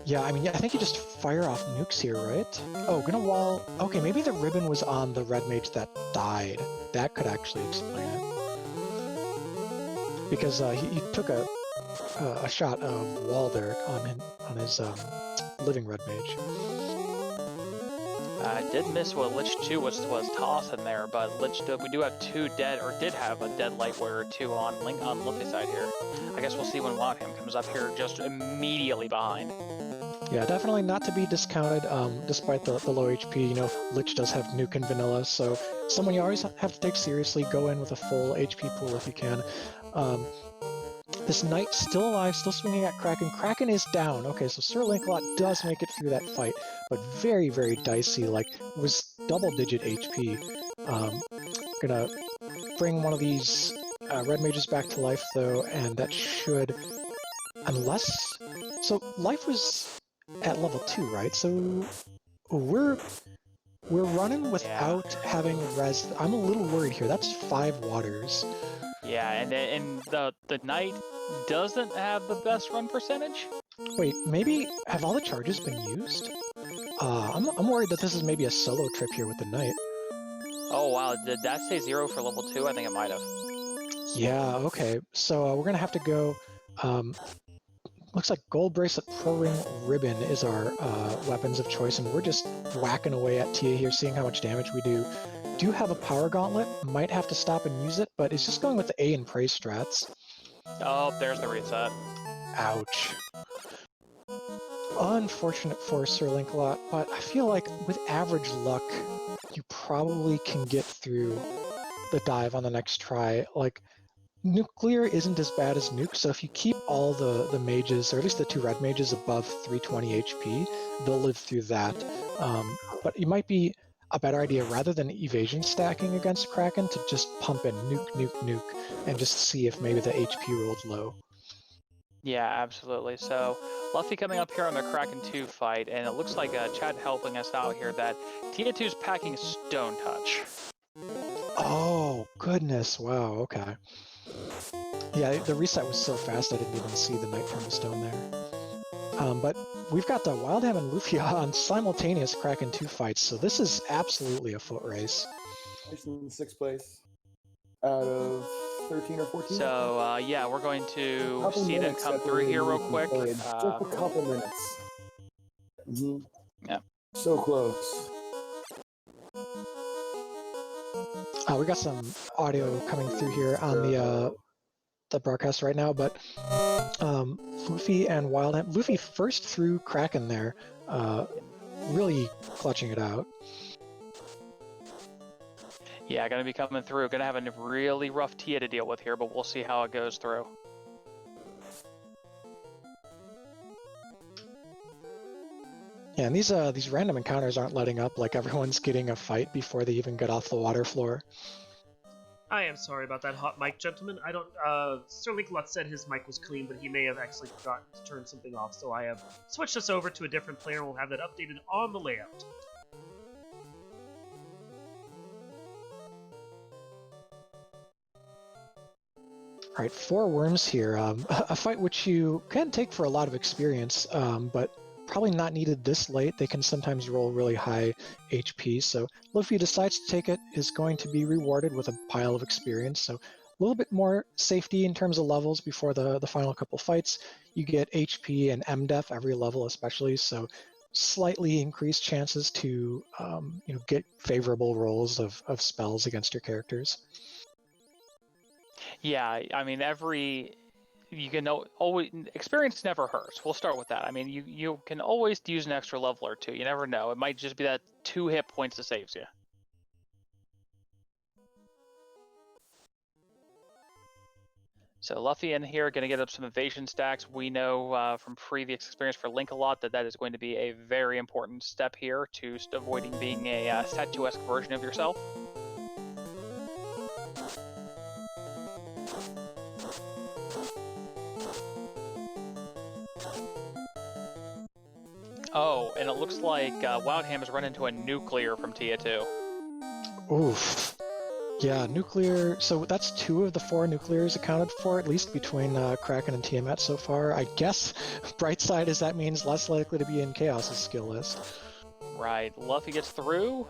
Yeah, I mean, I think you just fire off nukes here, right? Oh, gonna wall... Okay, maybe the ribbon was on the red mage that died. That could actually explain it. Because he took a shot of wall there on his living red mage. I did miss what Lich 2 was tossing there, but we do have 2 dead, or did have a dead Light Warrior 2 on Luffy's side here. I guess we'll see when Wadham comes up here just immediately behind. Yeah, definitely not to be discounted, despite the low HP. You know, Lich does have nuke and vanilla, so someone you always have to take seriously. Go in with a full HP pool if you can. This knight still alive, still swinging at Kraken. Kraken is down. Okay, so Sir Linklot does make it through that fight, but very, very dicey. Like, was double-digit HP. Gonna bring one of these red mages back to life, though, and that should... Unless... So, life was at level 2, right? So, we're running without having res... I'm a little worried here. That's 5 waters. Yeah, and the knight doesn't have the best run percentage. Wait, maybe have all the charges been used? I'm worried that this is maybe a solo trip here with the knight. Oh wow, did that say 0 for level 2? I think it might have. Yeah, okay. So we're gonna have to go. Looks like Gold Bracelet, Pro Ring, Ribbon is our weapons of choice, and we're just whacking away at Tia here, seeing how much damage we do. Do have a Power Gauntlet, might have to stop and use it, but it's just going with the A and Prey strats. Oh, there's the reset. Ouch. Unfortunate for Sir Linklot, but I feel like with average luck, you probably can get through the dive on the next try. Like, nuclear isn't as bad as nuke, so if you keep all the mages, or at least the 2 red mages above 320 HP, they'll live through that. But it might be a better idea, rather than evasion stacking against Kraken, to just pump in nuke, nuke, nuke, and just see if maybe the HP rolled low. Yeah, absolutely. So, Luffy coming up here on the Kraken 2 fight, and it looks like Chad helping us out here that Tia 2's packing Stone Touch. Oh, goodness, wow, okay. Yeah, the reset was so fast I didn't even see the Knight from the Stone there. But we've got the Wildham and Luffy on simultaneous Kraken 2 fights, so this is absolutely a foot race. In 6th place out of 13 or 14. So yeah, we're going to see them come through here real quick. Just a couple minutes. Mm-hmm. Yeah. So close. We got some audio coming through here on the broadcast right now, but Luffy and Wildham. Luffy first through Kraken there, really clutching it out. Yeah, gonna be coming through. Gonna have a really rough Tia to deal with here, but we'll see how it goes through. Yeah, and these random encounters aren't letting up. Like everyone's getting a fight before they even get off the water floor. I am sorry about that hot mic, gentlemen. I don't. Sir Linklot said his mic was clean, but he may have actually forgotten to turn something off. So I have switched us over to a different player, and we'll have that updated on the layout. All right, 4 worms here. A fight which you can take for a lot of experience, but probably not needed this late. They can sometimes roll really high HP, so Luffy decides to take it, is going to be rewarded with a pile of experience, so a little bit more safety in terms of levels before the final couple fights. You get HP and MDef every level especially, so slightly increased chances to get favorable rolls of spells against your characters. Yeah, I mean you can always experience never hurts. We'll start with that. I mean you can always use an extra level or 2. You never know. It might just be that 2 hit points that saves you. So Luffy in here going to get up some evasion stacks. We know from previous experience for Link-a-Lot that is going to be a very important step here to avoiding being a statuesque version of yourself. Oh, and it looks like Wildham has run into a nuclear from Tia 2. Oof. Yeah, nuclear. So that's 2 of the 4 nuclears accounted for, at least between Kraken and Tiamat so far. I guess bright side is that means less likely to be in Chaos's skill list. Right. Luffy gets through.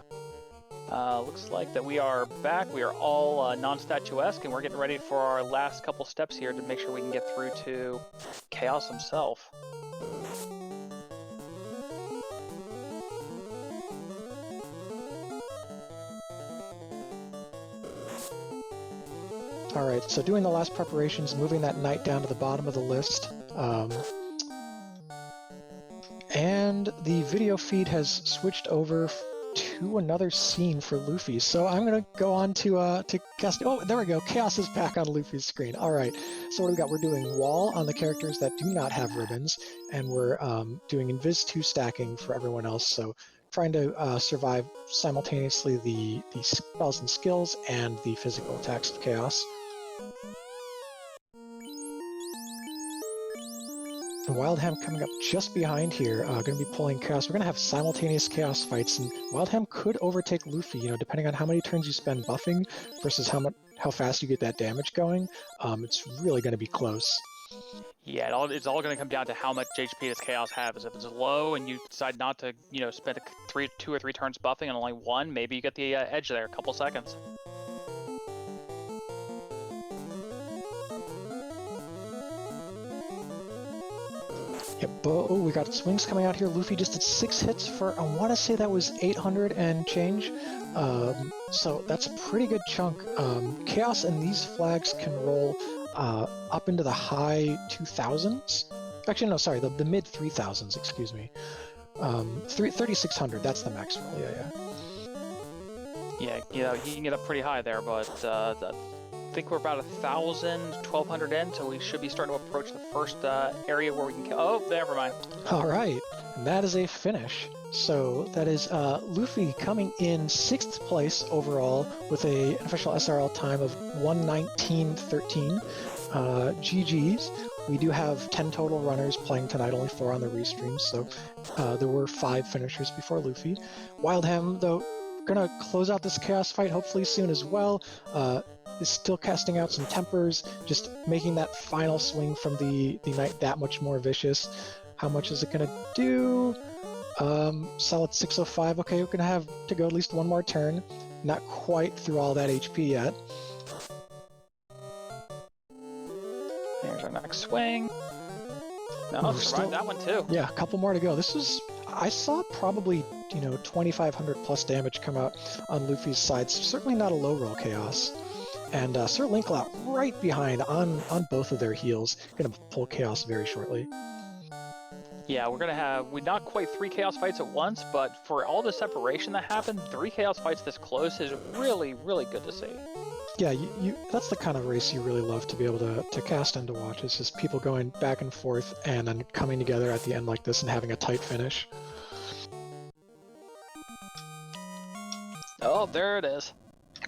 Looks like that we are back. We are all non-statuesque, and we're getting ready for our last couple steps here to make sure we can get through to Chaos himself. Alright, so doing the last preparations, moving that knight down to the bottom of the list. And the video feed has switched over to another scene for Luffy. So I'm going to go on to cast... Oh, there we go. Chaos is back on Luffy's screen. Alright, so what do we got? We're doing wall on the characters that do not have ribbons, and we're doing Invis 2 stacking for everyone else. So trying to survive simultaneously the spells and skills and the physical attacks of Chaos. And Wildham coming up just behind here, going to be pulling Chaos. We're going to have simultaneous Chaos fights, and Wildham could overtake Luffy, depending on how many turns you spend buffing versus how fast you get that damage going. It's really going to be close. Yeah, it's all going to come down to how much HP does Chaos have. If it's low and you decide not to, spend 2 or 3 turns buffing and only 1, maybe you get the edge there, a couple seconds. Yep, oh, we got swings coming out here. Luffy just did 6 hits for, I want to say that was 800 and change. So that's a pretty good chunk. Chaos and these flags can roll up into the high 2000s. Actually, no, sorry, the mid 3000s, excuse me. 3600, that's the max roll, yeah. Yeah, you can get up pretty high there, but I think we're about 1,000, 1,200 in, so we should be starting to approach the first area where we can... Oh, never mind. All right, and that is a finish. So that is Luffy coming in 6th place overall with an official SRL time of 1:19.13. GG's. We do have 10 total runners playing tonight, only 4 on the restream, so there were 5 finishers before Luffy. Wildham, though, gonna close out this chaos fight hopefully soon as well. Is still casting out some tempers, just making that final swing from the knight that much more vicious. How much is it gonna do? Solid 605. Okay, we're gonna have to go at least one more turn. Not quite through all that HP yet. Here's our next swing. No, We're survived still- that one too. Yeah, a couple more to go. This was, I saw probably 2,500 plus damage come out on Luffy's side. So certainly not a low roll chaos. And Sir Linklot right behind on both of their heels. Gonna pull chaos very shortly. Yeah, we're gonna have not quite 3 chaos fights at once, but for all the separation that happened, 3 chaos fights this close is really, really good to see. Yeah, that's the kind of race you really love to be able to cast and to watch. It's just people going back and forth and then coming together at the end like this and having a tight finish. Oh, there it is.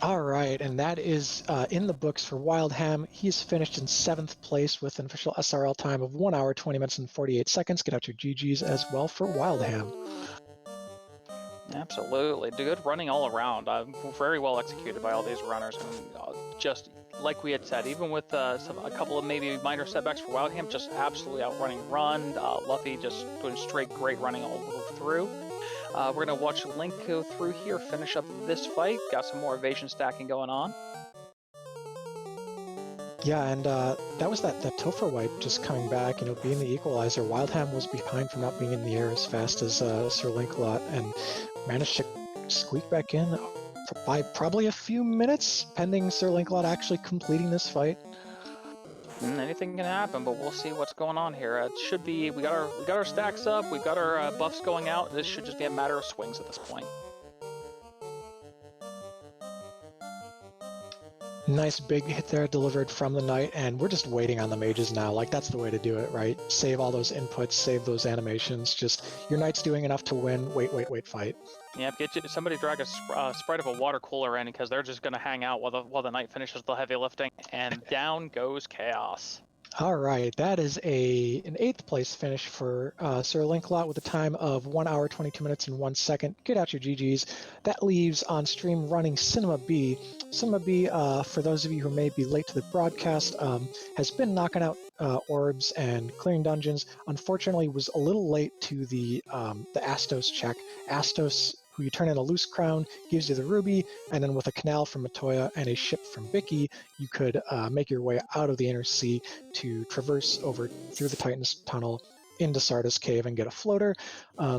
All right, and that is in the books for Wildham. He's finished in 7th place with an official SRL time of 1 hour, 20 minutes, and 48 seconds. Get out your GGs as well for Wildham. Absolutely. Good running all around. Very well executed by all these runners. And just like we had said, even with a couple of maybe minor setbacks for Wildham, just absolutely outrunning run. Luffy just doing straight great running all the way through. We're going to watch Link go through here, finish up this fight. Got some more evasion stacking going on. Yeah, and that was that Topher wipe just coming back, being the equalizer. Wildham was behind for not being in the air as fast as Sir Linklot and managed to squeak back in by probably a few minutes, pending Sir Linklot actually completing this fight. Anything can happen, but we'll see what's going on here. It should be we got our stacks up, we've got our buffs going out. This should just be a matter of swings at this point. Nice big hit there delivered from the knight, and we're just waiting on the mages now. Like, that's the way to do it, right? Save all those inputs, save those animations. Just your knight's doing enough to win. Wait, fight. Yep, somebody drag a sprite of a water cooler in because they're just going to hang out while the knight finishes the heavy lifting, and down goes chaos. All right, that is an 8th place finish for Sir Linklot with a time of 1 hour, 22 minutes, and 1 second. Get out your GGs. That leaves on stream running Cinema B. Cinema B, for those of you who may be late to the broadcast, has been knocking out orbs and clearing dungeons. Unfortunately, was a little late to the Astos check. Astos, who you turn in a loose crown, gives you the ruby, and then with a canal from Matoya and a ship from Vicky, you could make your way out of the inner sea to traverse over through the Titan's tunnel into Sardis Cave and get a floater.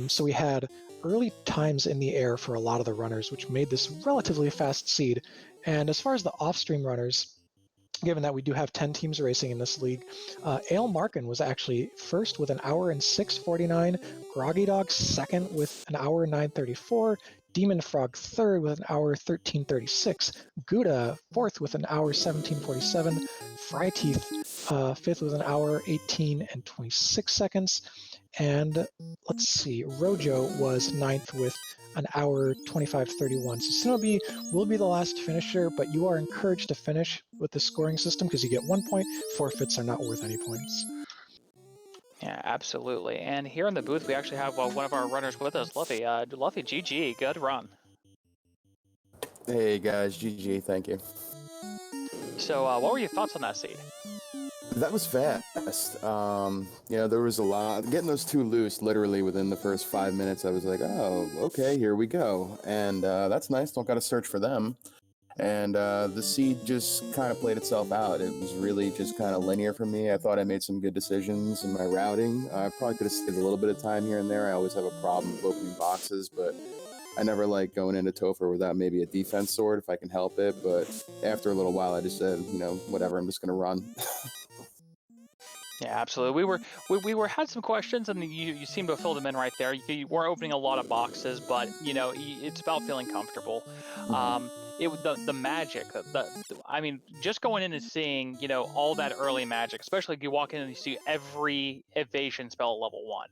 So we had early times in the air for a lot of the runners, which made this relatively fast seed. And as far as the off-stream runners, given that we do have 10 teams racing in this league, Ale Markin was actually first with 1 hour and 6:49, Groggy Dog second with 1 hour 9:34, Demon Frog third with 1 hour 13:36, Gouda fourth with 1 hour 17:47, Fryteeth fifth with 1 hour 18 and 26 seconds, and let's see, Rojo was ninth with 1 hour 25:31. So Shinobi will be the last finisher, but you are encouraged to finish with the scoring system because you get 1 point. Forfeits are not worth any points. Yeah, absolutely. And here in the booth, we actually have one of our runners with us, Luffy. Luffy, GG, good run. Hey guys, GG, thank you. So, what were your thoughts on that seed? That was fast. There was a lot. Getting those two loose literally within the first 5 minutes, I was like, oh, okay, here we go. And that's nice. Don't got to search for them. And the seed just kind of played itself out. It was really just kind of linear for me. I thought I made some good decisions in my routing. I probably could have saved a little bit of time here and there. I always have a problem with opening boxes, but I never like going into Topher without maybe a defense sword if I can help it. But after a little while, I just said, whatever, I'm just going to run. Yeah, absolutely. We had some questions, and you seem to have filled them in right there. You weren't opening a lot of boxes, but it's about feeling comfortable. The magic. Just going in and seeing all that early magic, especially if you walk in and you see every evasion spell at level 1.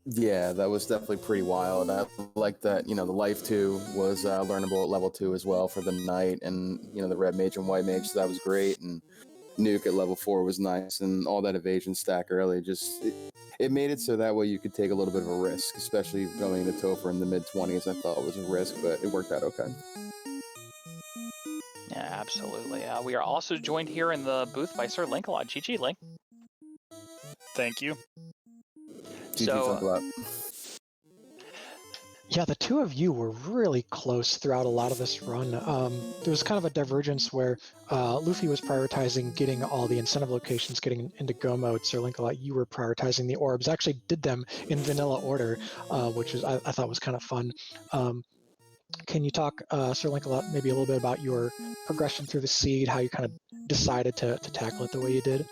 Yeah, that was definitely pretty wild. I like that. The life 2 was learnable at level 2 as well for the knight, and the red mage and white mage. So that was great. And nuke at level 4 was nice, and all that evasion stack early it made it so that way you could take a little bit of a risk, especially going to Topher in the mid-20s. I thought it was a risk, but it worked out okay. Yeah, absolutely. We are also joined here in the booth by Sir Link a lot. GG, Link. Thank you. GG, So, thanks a lot. Yeah, the two of you were really close throughout a lot of this run. There was kind of a divergence where Luffy was prioritizing getting all the incentive locations, getting into go mode. Sir Link-a-Lot, you were prioritizing the orbs. Actually did them in vanilla order, which I thought was kind of fun. Can you talk, Sir Link-a-Lot, maybe a little bit about your progression through the seed, how you kind of decided to tackle it the way you did?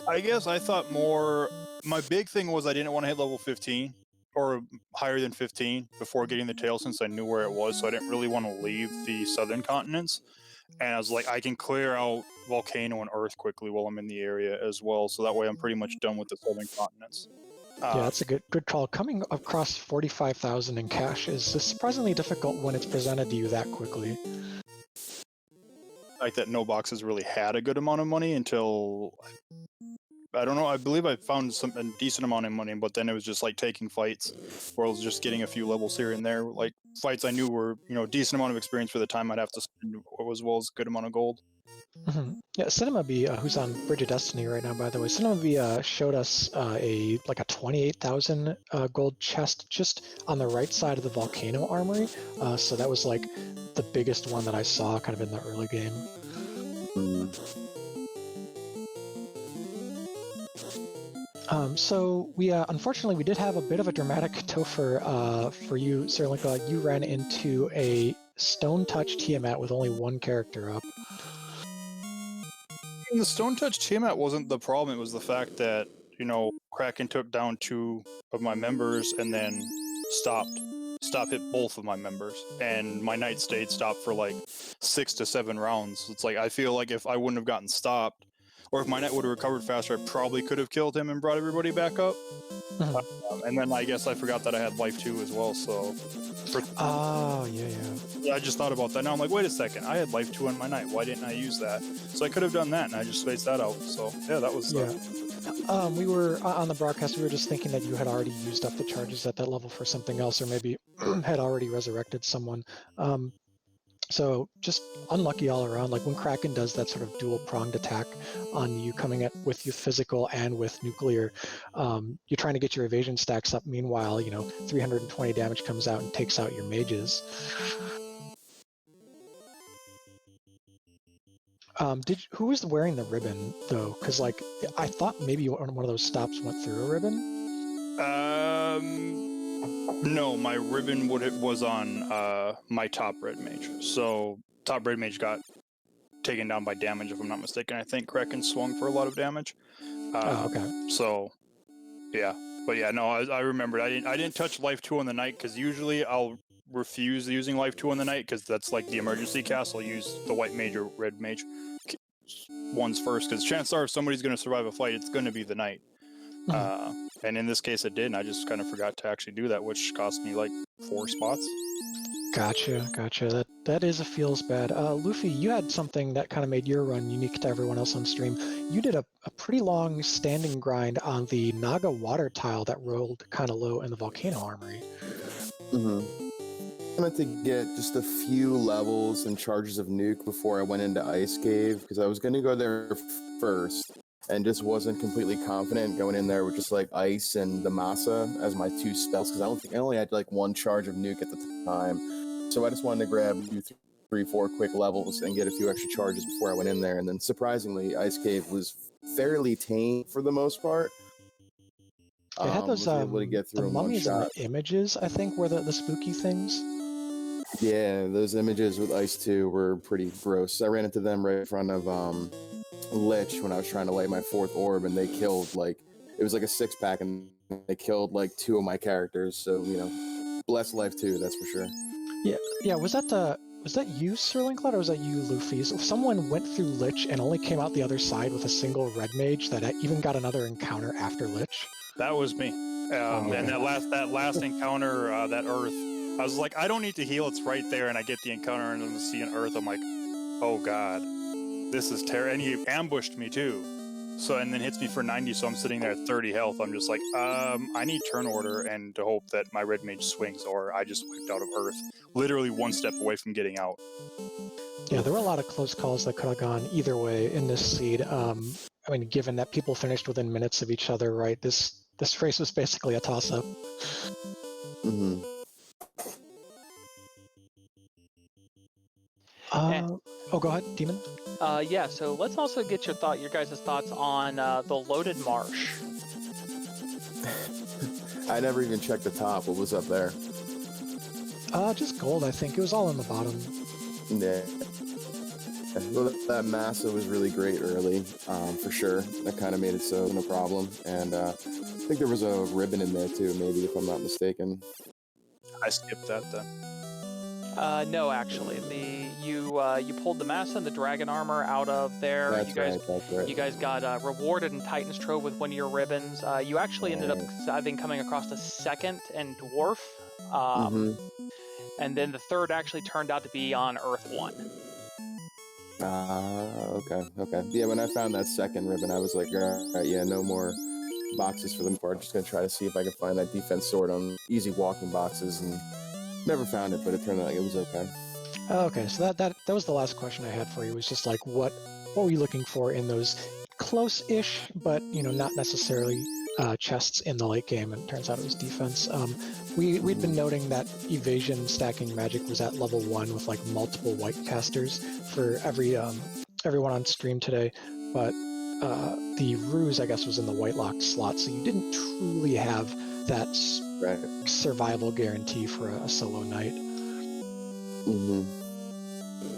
I guess I thought more. My big thing was I didn't want to hit level 15 or higher than 15 before getting the tail, since I knew where it was. So I didn't really want to leave the southern continents. And I was like, I can clear out Volcano and Earth quickly while I'm in the area as well. So that way I'm pretty much done with the southern continents. Yeah, that's a good call. Coming across 45,000 in cash is surprisingly difficult when it's presented to you that quickly. Like that no boxes really had a good amount of money until, I don't know, I believe I found a decent amount of money, but then it was just like taking fights where I was just getting a few levels here and there, like fights I knew were, decent amount of experience for the time I'd have to spend, as well as a good amount of gold. Mm-hmm. Yeah, Cinema B, who's on Bridge of Destiny right now, by the way, Cinema B showed us a 28,000 gold chest just on the right side of the Volcano Armory. So that was like the biggest one that I saw kind of in the early game. So we unfortunately we did have a bit of a dramatic Topher for you, Sir Link. You ran into a Stone Touch Tiamat with only one character up. The Stone Touch Tiamat wasn't the problem. It was the fact that, Kraken took down 2 of my members and then stop hit both of my members. And my Knight stayed stopped for like 6 to 7 rounds. It's like, I feel like if I wouldn't have gotten stopped, or if my Knight would have recovered faster, I probably could have killed him and brought everybody back up. And then I guess I forgot that I had life 2 as well, so... Yeah, I just thought about that. Now I'm like, wait a second, I had life 2 on my Knight. Why didn't I use that? So I could have done that, and I just spaced that out. So, yeah, that was... We were, on the broadcast, we were just thinking that you had already used up the charges at that level for something else, or maybe had already resurrected someone. So just unlucky all around. Like when Kraken does that sort of dual-pronged attack on you, coming at with your physical and with nuclear, you're trying to get your evasion stacks up. Meanwhile, 320 damage comes out and takes out your mages. Who was wearing the ribbon though? Because I thought maybe one of those stops went through a ribbon. No, my ribbon was on my top red mage. So top red mage got taken down by damage, if I'm not mistaken. I think Kraken swung for a lot of damage. Okay. So yeah, but yeah, no, I remembered. I didn't touch life 2 on the Knight because usually I'll refuse using life 2 on the Knight because that's like the emergency cast. I'll use the white mage or red mage ones first because chances are if somebody's going to survive a fight, it's going to be the Knight. And in this case it did, and I just kind of forgot to actually do that, which cost me like 4 spots. Gotcha. That is a feels bad. Luffy, you had something that kind of made your run unique to everyone else on stream. You did a pretty long standing grind on the Naga water tile that rolled kind of low in the Volcano Armory. I meant to get just a few levels and charges of nuke before I went into Ice Cave, because I was going to go there first and just wasn't completely confident going in there with just like Ice and the Masa as my 2 spells, because I only had like 1 charge of nuke at the time. So I just wanted to grab 2, 3, 4 quick levels and get a few extra charges before I went in there. And then surprisingly, Ice Cave was fairly tame for the most part. It had those able to get through the in one mummies and shot. the images, I think, were the spooky things. Yeah, those images with Ice 2 were pretty gross. I ran into them right in front of Lich when I was trying to light my 4th orb, and they killed it was like a 6-pack, and they killed like 2 of my characters. So bless life 2, that's for sure. Yeah. Was that you, Sir Link-a-Lot, or was that you, Luffy? So someone went through Lich and only came out the other side with a single red mage that even got another encounter after Lich. That was me. Okay. And that last encounter, that Earth, I was like, I don't need to heal. It's right there, and I get the encounter and then see an Earth. I'm like, oh god. this is terrible. And he ambushed me too. So, and then hits me for 90, so I'm sitting there at 30 health. I'm just like, I need turn order and to hope that my red mage swings or I just wiped out of Earth. Literally one step away from getting out. Yeah, there were a lot of close calls that could have gone either way in this seed. I mean, given that people finished within minutes of each other, right? This race was basically a toss-up. Mm-hmm. Oh, go ahead, Demon. Yeah, so let's also get your guys' thoughts on the loaded marsh. I never even checked the top. What was up there? Just gold, I think. It was all in the bottom. Yeah. Well, that massa was really great early, for sure. That kind of made it so no problem. And I think there was a ribbon in there too, maybe, if I'm not mistaken. I skipped that then. No, actually, you pulled the massa and the dragon armor out of there. That's you guys, right. You guys got rewarded in Titan's Trove with one of your ribbons. You actually ended up, I think, coming across a second in Dwarf, and then the third actually turned out to be on Earth 1. Okay. Yeah, when I found that second ribbon, I was like, all right, yeah, no more boxes for them. I'm just gonna try to see if I can find that defense sword on easy walking boxes, and never found it, but it turned out like it was okay. Okay, so that was the last question I had for you. Was just like, what were you looking for in those close-ish, but not necessarily chests in the late game? And it turns out it was defense. We'd been noting that evasion stacking magic was at level 1 with like multiple white casters for everyone on stream today, but the ruse, I guess, was in the white locked slot, so you didn't truly have that survival guarantee for a solo knight.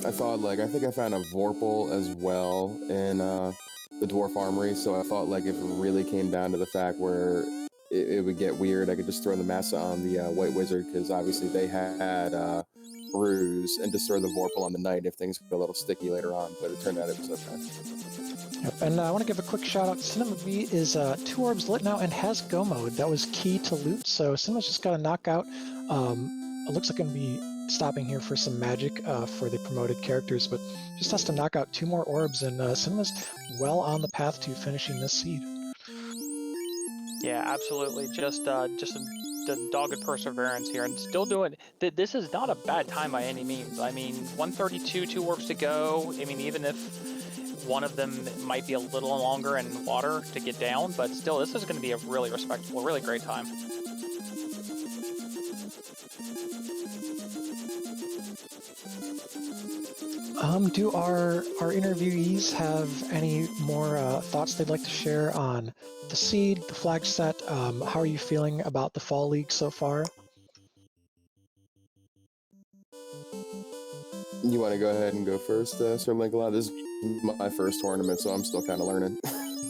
I think I found a Vorpal as well in the Dwarf Armory, so I thought like if it really came down to the fact where it would get weird, I could just throw the massa on the White Wizard, because obviously they had Ruse, and just throw the Vorpal on the Knight if things got a little sticky later on, but it turned out it was okay. Yep, and I want to give a quick shout out. Cinema V is 2 orbs lit now and has go mode. That was key to loot, so Cinema's just got to knock out. It looks like going to be stopping here for some magic for the promoted characters, but just has to knock out 2 more orbs, and Cinema's well on the path to finishing this seed. Yeah, absolutely. Just a dogged perseverance here, and still doing. This is not a bad time by any means. I mean, 132, 2 orbs to go. I mean, even if one of them might be a little longer in water to get down, but still, this is going to be a really respectable, really great time. Do our interviewees have any more thoughts they'd like to share on the seed, the flag set? How are you feeling about the Fall League so far? You want to go ahead and go first, Sir Linkalot? This is my first tournament, so I'm still kind of learning.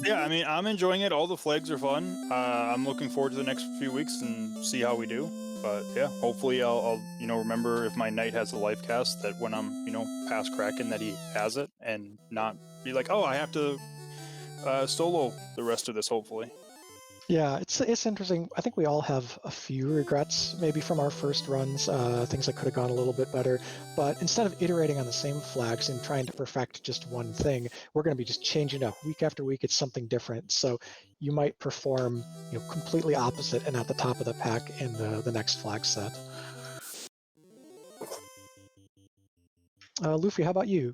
Yeah, I mean, I'm enjoying it. All the flags are fun. I'm looking forward to the next few weeks and see how we do. But yeah, hopefully I'll remember if my knight has a life cast, that when I'm past Kraken, that he has it, and not be like, oh, I have to solo the rest of this. Hopefully. Yeah, it's interesting. I think we all have a few regrets, maybe from our first runs, things that could have gone a little bit better. But instead of iterating on the same flags and trying to perfect just one thing, we're going to be just changing up week after week. It's something different. So you might perform, completely opposite and at the top of the pack in the next flag set. Luffy, how about you?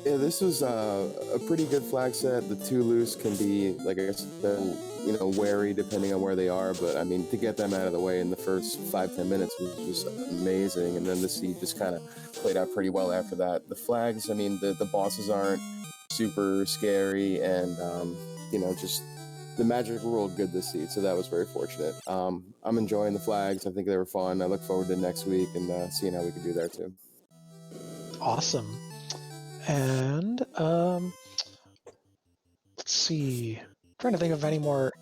Yeah, this was a pretty good flag set. The 2 loose can be, like I said, wary depending on where they are. But I mean, to get them out of the way in the first 5-10 minutes was just amazing. And then the seed just kind of played out pretty well after that. The flags, I mean, the bosses aren't super scary, and just the magic ruled good this seed. So that was very fortunate. I'm enjoying the flags. I think they were fun. I look forward to next week and seeing how we can do there too. Awesome. And let's see. Trying to think of any more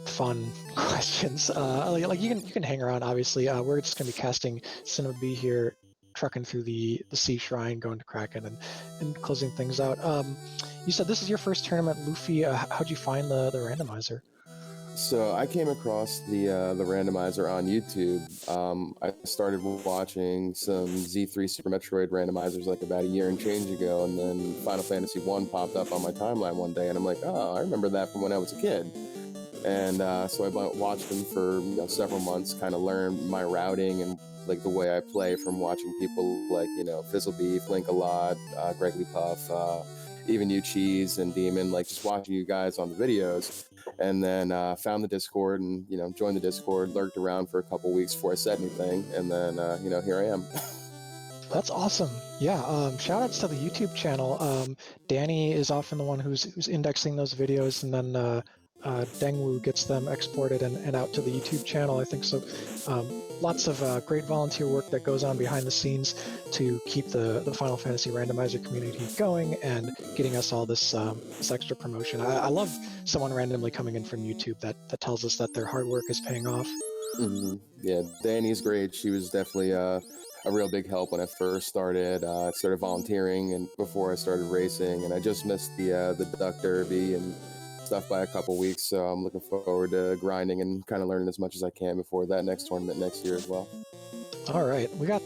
fun questions. Like you can hang around. Obviously, we're just gonna be casting Cinema B here, trucking through the Sea Shrine, going to Kraken, and closing things out. You said this is your first tournament, Luffy. How'd you find the randomizer? So I came across the randomizer on YouTube. I started watching some Z3 Super Metroid randomizers like about a year and change ago, and then Final Fantasy 1 popped up on my timeline one day, and I'm like, oh, I remember that from when I was a kid. And so I watched them for several months, kind of learned my routing and like the way I play from watching people like Fizzlebeef, Link-A-Lot, Greggly Puff, even you Cheese and Demon, like just watching you guys on the videos. And then found the Discord and joined the Discord, lurked around for a couple weeks before I said anything, and then here I am. That's awesome. Yeah. Shout outs to the YouTube channel. Danny is often the one who's indexing those videos, and then Dengwu gets them exported and out to the YouTube channel. I think so. Lots of great volunteer work that goes on behind the scenes to keep the Final Fantasy randomizer community going and getting us all this extra promotion. I love someone randomly coming in from YouTube that tells us that their hard work is paying off. Mm-hmm. Yeah, Danny's great. She was definitely a real big help when I first started. I started volunteering and before I started racing, and I just missed the Duck Derby and stuff by a couple weeks, so I'm looking forward to grinding and kind of learning as much as I can before that next tournament next year as well. All right, we got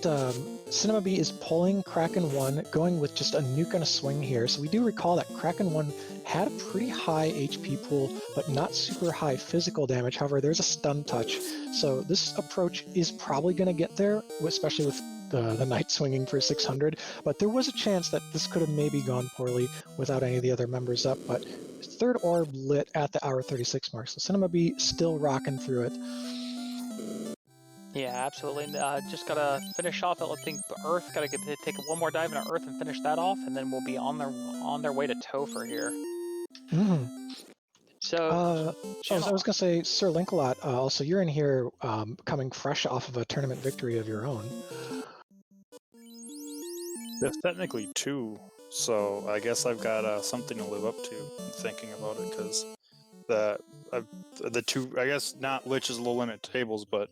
Cinema B is pulling Kraken 1, going with just a nuke and a swing here. So we do recall that Kraken 1 had a pretty high HP pool, but not super high physical damage. However, there's a stun touch. So this approach is probably going to get there, especially with the Knight swinging for 600. But there was a chance that this could have maybe gone poorly without any of the other members up. But third orb lit at the hour 36 mark. So Cinema B still rocking through it. Yeah, absolutely. Just gotta finish off. I think Earth gotta take one more dive into Earth and finish that off, and then we'll be on their way to Topher here. Mm-hmm. So, I was gonna say, Sir Link-A-Lot. Also, you're in here coming fresh off of a tournament victory of your own. There's technically two, so I guess I've got something to live up to. Thinking about it, because the two, I guess not Lich's low limit tables, but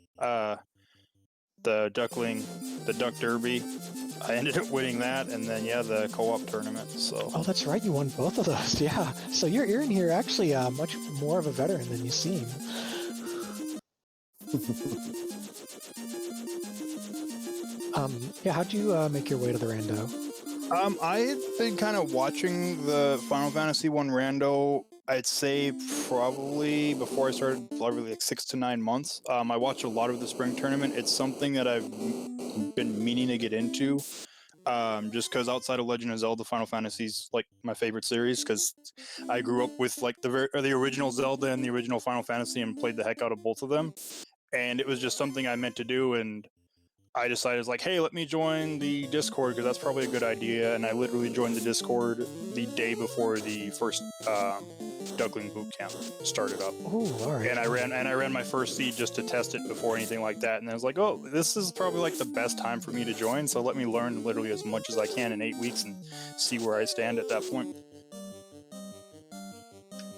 the Duck Derby, I ended up winning that, and then the co-op tournament. So. Oh, that's right, you won both of those. Yeah. So you're in here actually much more of a veteran than you seem. Yeah, how'd you make your way to the rando? I had been kind of watching the Final Fantasy 1 rando, I'd say probably before I started, probably like 6 to 9 months. I watched a lot of the spring tournament. It's something that I've been meaning to get into, just because outside of Legend of Zelda, Final Fantasy's like my favorite series, because I grew up with like the original Zelda and the original Final Fantasy and played the heck out of both of them. And it was just something I meant to do, and I decided, like, hey, let me join the Discord, because that's probably a good idea. And I literally joined the Discord the day before the first Duckling boot camp started up. Oh, all right. And I ran my first seed just to test it before anything like that. And I was like, oh, this is probably like the best time for me to join. So let me learn literally as much as I can in 8 weeks and see where I stand at that point.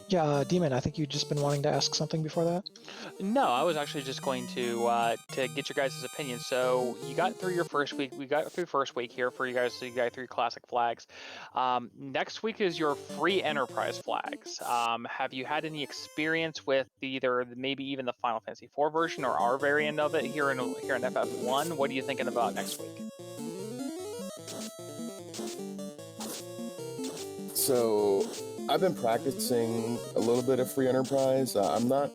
Yeah, Demon, I think you'd just been wanting to ask something before that? No, I was actually just going to get your guys' opinion. So you got through your first week. We got through first week here for you guys. So you got through classic flags. Next week is your free enterprise flags. Have you had any experience with either maybe even the Final Fantasy IV version or our variant of it here in FF1? What are you thinking about next week? So I've been practicing a little bit of free enterprise. I'm not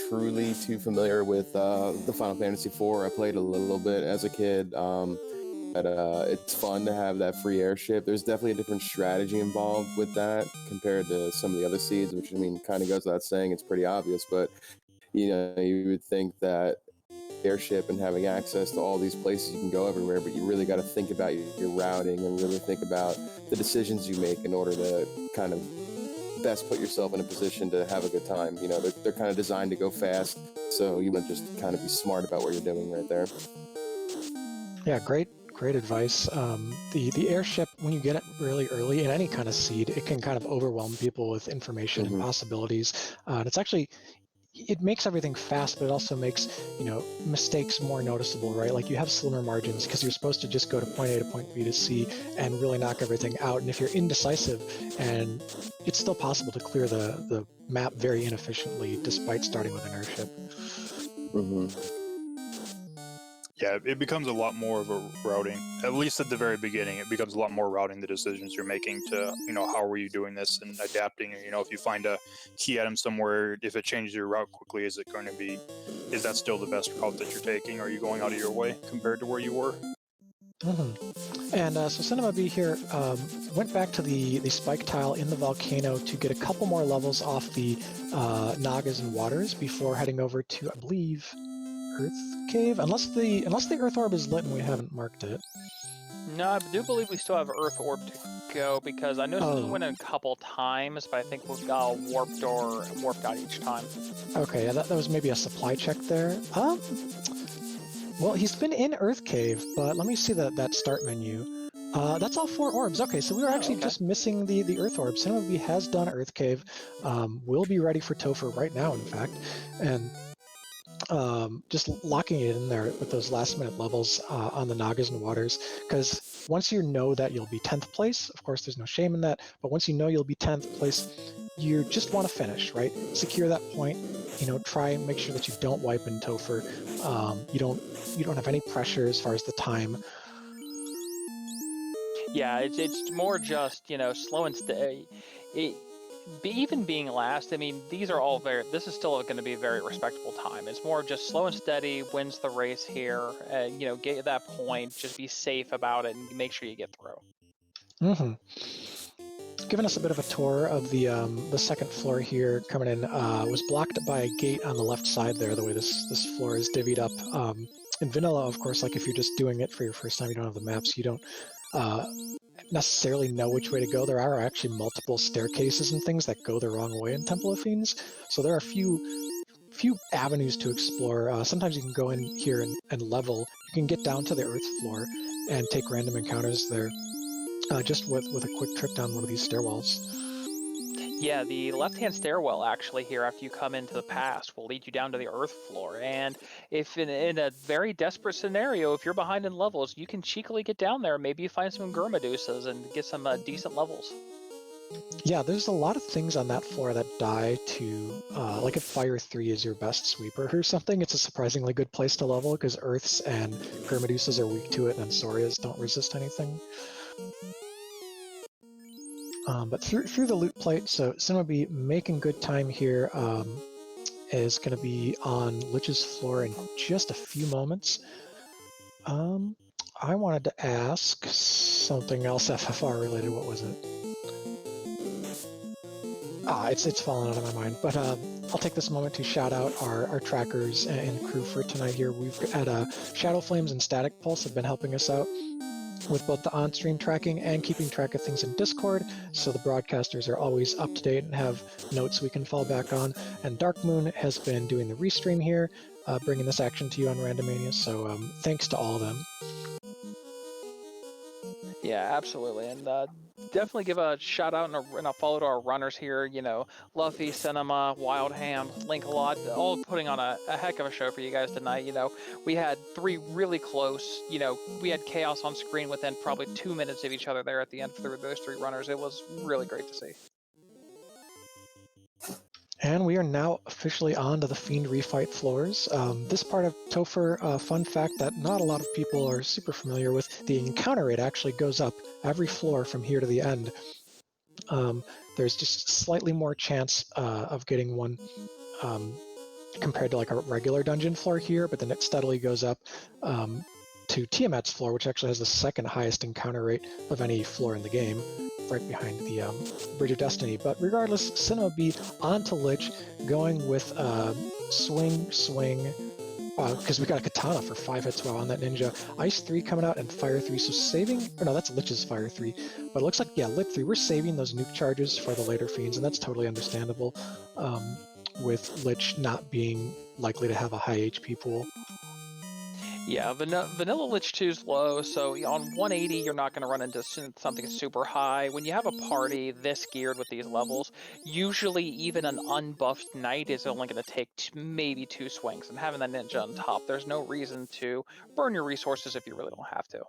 truly too familiar with the Final Fantasy IV. I played a little bit as a kid, but it's fun to have that free airship. There's definitely a different strategy involved with that compared to some of the other seeds, which I mean kind of goes without saying. It's pretty obvious, but you would think that airship and having access to all these places, you can go everywhere, but you really got to think about your routing and really think about the decisions you make in order to kind of best put yourself in a position to have a good time. They're kind of designed to go fast, so you want to just kind of be smart about what you're doing right there. Yeah, great advice. The airship, when you get it really early in any kind of seed, it can kind of overwhelm people with information and possibilities. And it's actually, it makes everything fast, but it also makes, mistakes more noticeable, right? Like you have slimmer margins because you're supposed to just go to point A to point B to C and really knock everything out. And if you're indecisive, and it's still possible to clear the map very inefficiently despite starting with an airship. Mm-hmm. Yeah, it becomes a lot more of a routing, at least at the very beginning. It becomes a lot more routing the decisions you're making to, how are you doing this and adapting. If you find a key item somewhere, if it changes your route quickly, is that still the best route that you're taking? Are you going out of your way compared to where you were? Mm-hmm. And so Cinema B here went back to the spike tile in the volcano to get a couple more levels off the Nagas and waters before heading over to, I believe, Earth Cave, unless the Earth Orb is lit and we haven't marked it. No, I do believe we still have Earth Orb to go because I noticed we went in a couple times, but I think we've got warped out each time. Okay, yeah, that was maybe a supply check there. Well, he's been in Earth Cave, but let me see that start menu. That's all 4 orbs. Okay, so we were actually just missing the Earth Orb. Cinema B has done Earth Cave. We'll be ready for Topher right now, in fact, and just locking it in there with those last minute levels on the Nagas and waters, because once you know that you'll be 10th place, of course there's no shame in that, but once you know you'll be 10th place, you just want to finish, right? Secure that point, try and make sure that you don't wipe in Topher. You don't have any pressure as far as the time. Yeah, it's more just, slow and steady. Even being last, I mean, this is still going to be a very respectable time. It's more just slow and steady, wins the race here, get that point, just be safe about it, and make sure you get through. Mm-hmm. Giving us a bit of a tour of the second floor here coming in, was blocked by a gate on the left side there, the way this floor is divvied up. In vanilla, of course, like if you're just doing it for your first time, you don't have the maps, you don't necessarily know which way to go. There are actually multiple staircases and things that go the wrong way in Temple of Fiends, so there are a few avenues to explore. Sometimes you can go in here and level. You can get down to the Earth floor and take random encounters there, just with a quick trip down one of these stairwells. Yeah, the left-hand stairwell actually here after you come into the past will lead you down to the Earth floor, and if in a very desperate scenario, if you're behind in levels, you can cheekily get down there. Maybe you find some Gurmedusas and get some decent levels. Yeah, there's a lot of things on that floor that die to, like if Fire 3 is your best sweeper or something, it's a surprisingly good place to level because Earths and Gurmedusas are weak to it and Sorias don't resist anything. But through the loot plate, so Cinema B making good time here, is going to be on Lich's floor in just a few moments. I wanted to ask something else FFR related. What was it? It's fallen out of my mind. But I'll take this moment to shout out our trackers and crew for tonight here. We've had Shadow Flames and Static Pulse have been helping us out with both the on-stream tracking and keeping track of things in Discord, so the broadcasters are always up to date and have notes we can fall back on. And Dark Moon has been doing the restream here, bringing this action to you on Randomania, so thanks to all of them. Yeah, absolutely, and definitely give a shout out and a follow to our runners here. Luffy, Cinema, Wild Ham, Link-a-Lot, all putting on a heck of a show for you guys tonight. We had 3 really close. We had chaos on screen within probably 2 minutes of each other there at the end for those 3 runners. It was really great to see. And we are now officially on to the Fiend refight floors. This part of Topher, fun fact that not a lot of people are super familiar with, the encounter rate actually goes up every floor from here to the end. There's just slightly more chance of getting one compared to like a regular dungeon floor here, but then it steadily goes up to Tiamat's floor, which actually has the second highest encounter rate of any floor in the game, right behind the Bridge of Destiny. But regardless, Cinema B onto Lich, going with Swing, because we got a Katana for 5 hits while on that Ninja. Ice 3 coming out and Fire 3, so saving, or no, that's Lich's Fire 3. But it looks like, yeah, Lit 3, we're saving those nuke charges for the later Fiends, and that's totally understandable, with Lich not being likely to have a high HP pool. Yeah, vanilla Lich 2's low, so on 180 you're not going to run into something super high. When you have a party this geared with these levels, usually even an unbuffed knight is only going to take maybe 2 swings, and having that ninja on top, there's no reason to burn your resources if you really don't have to.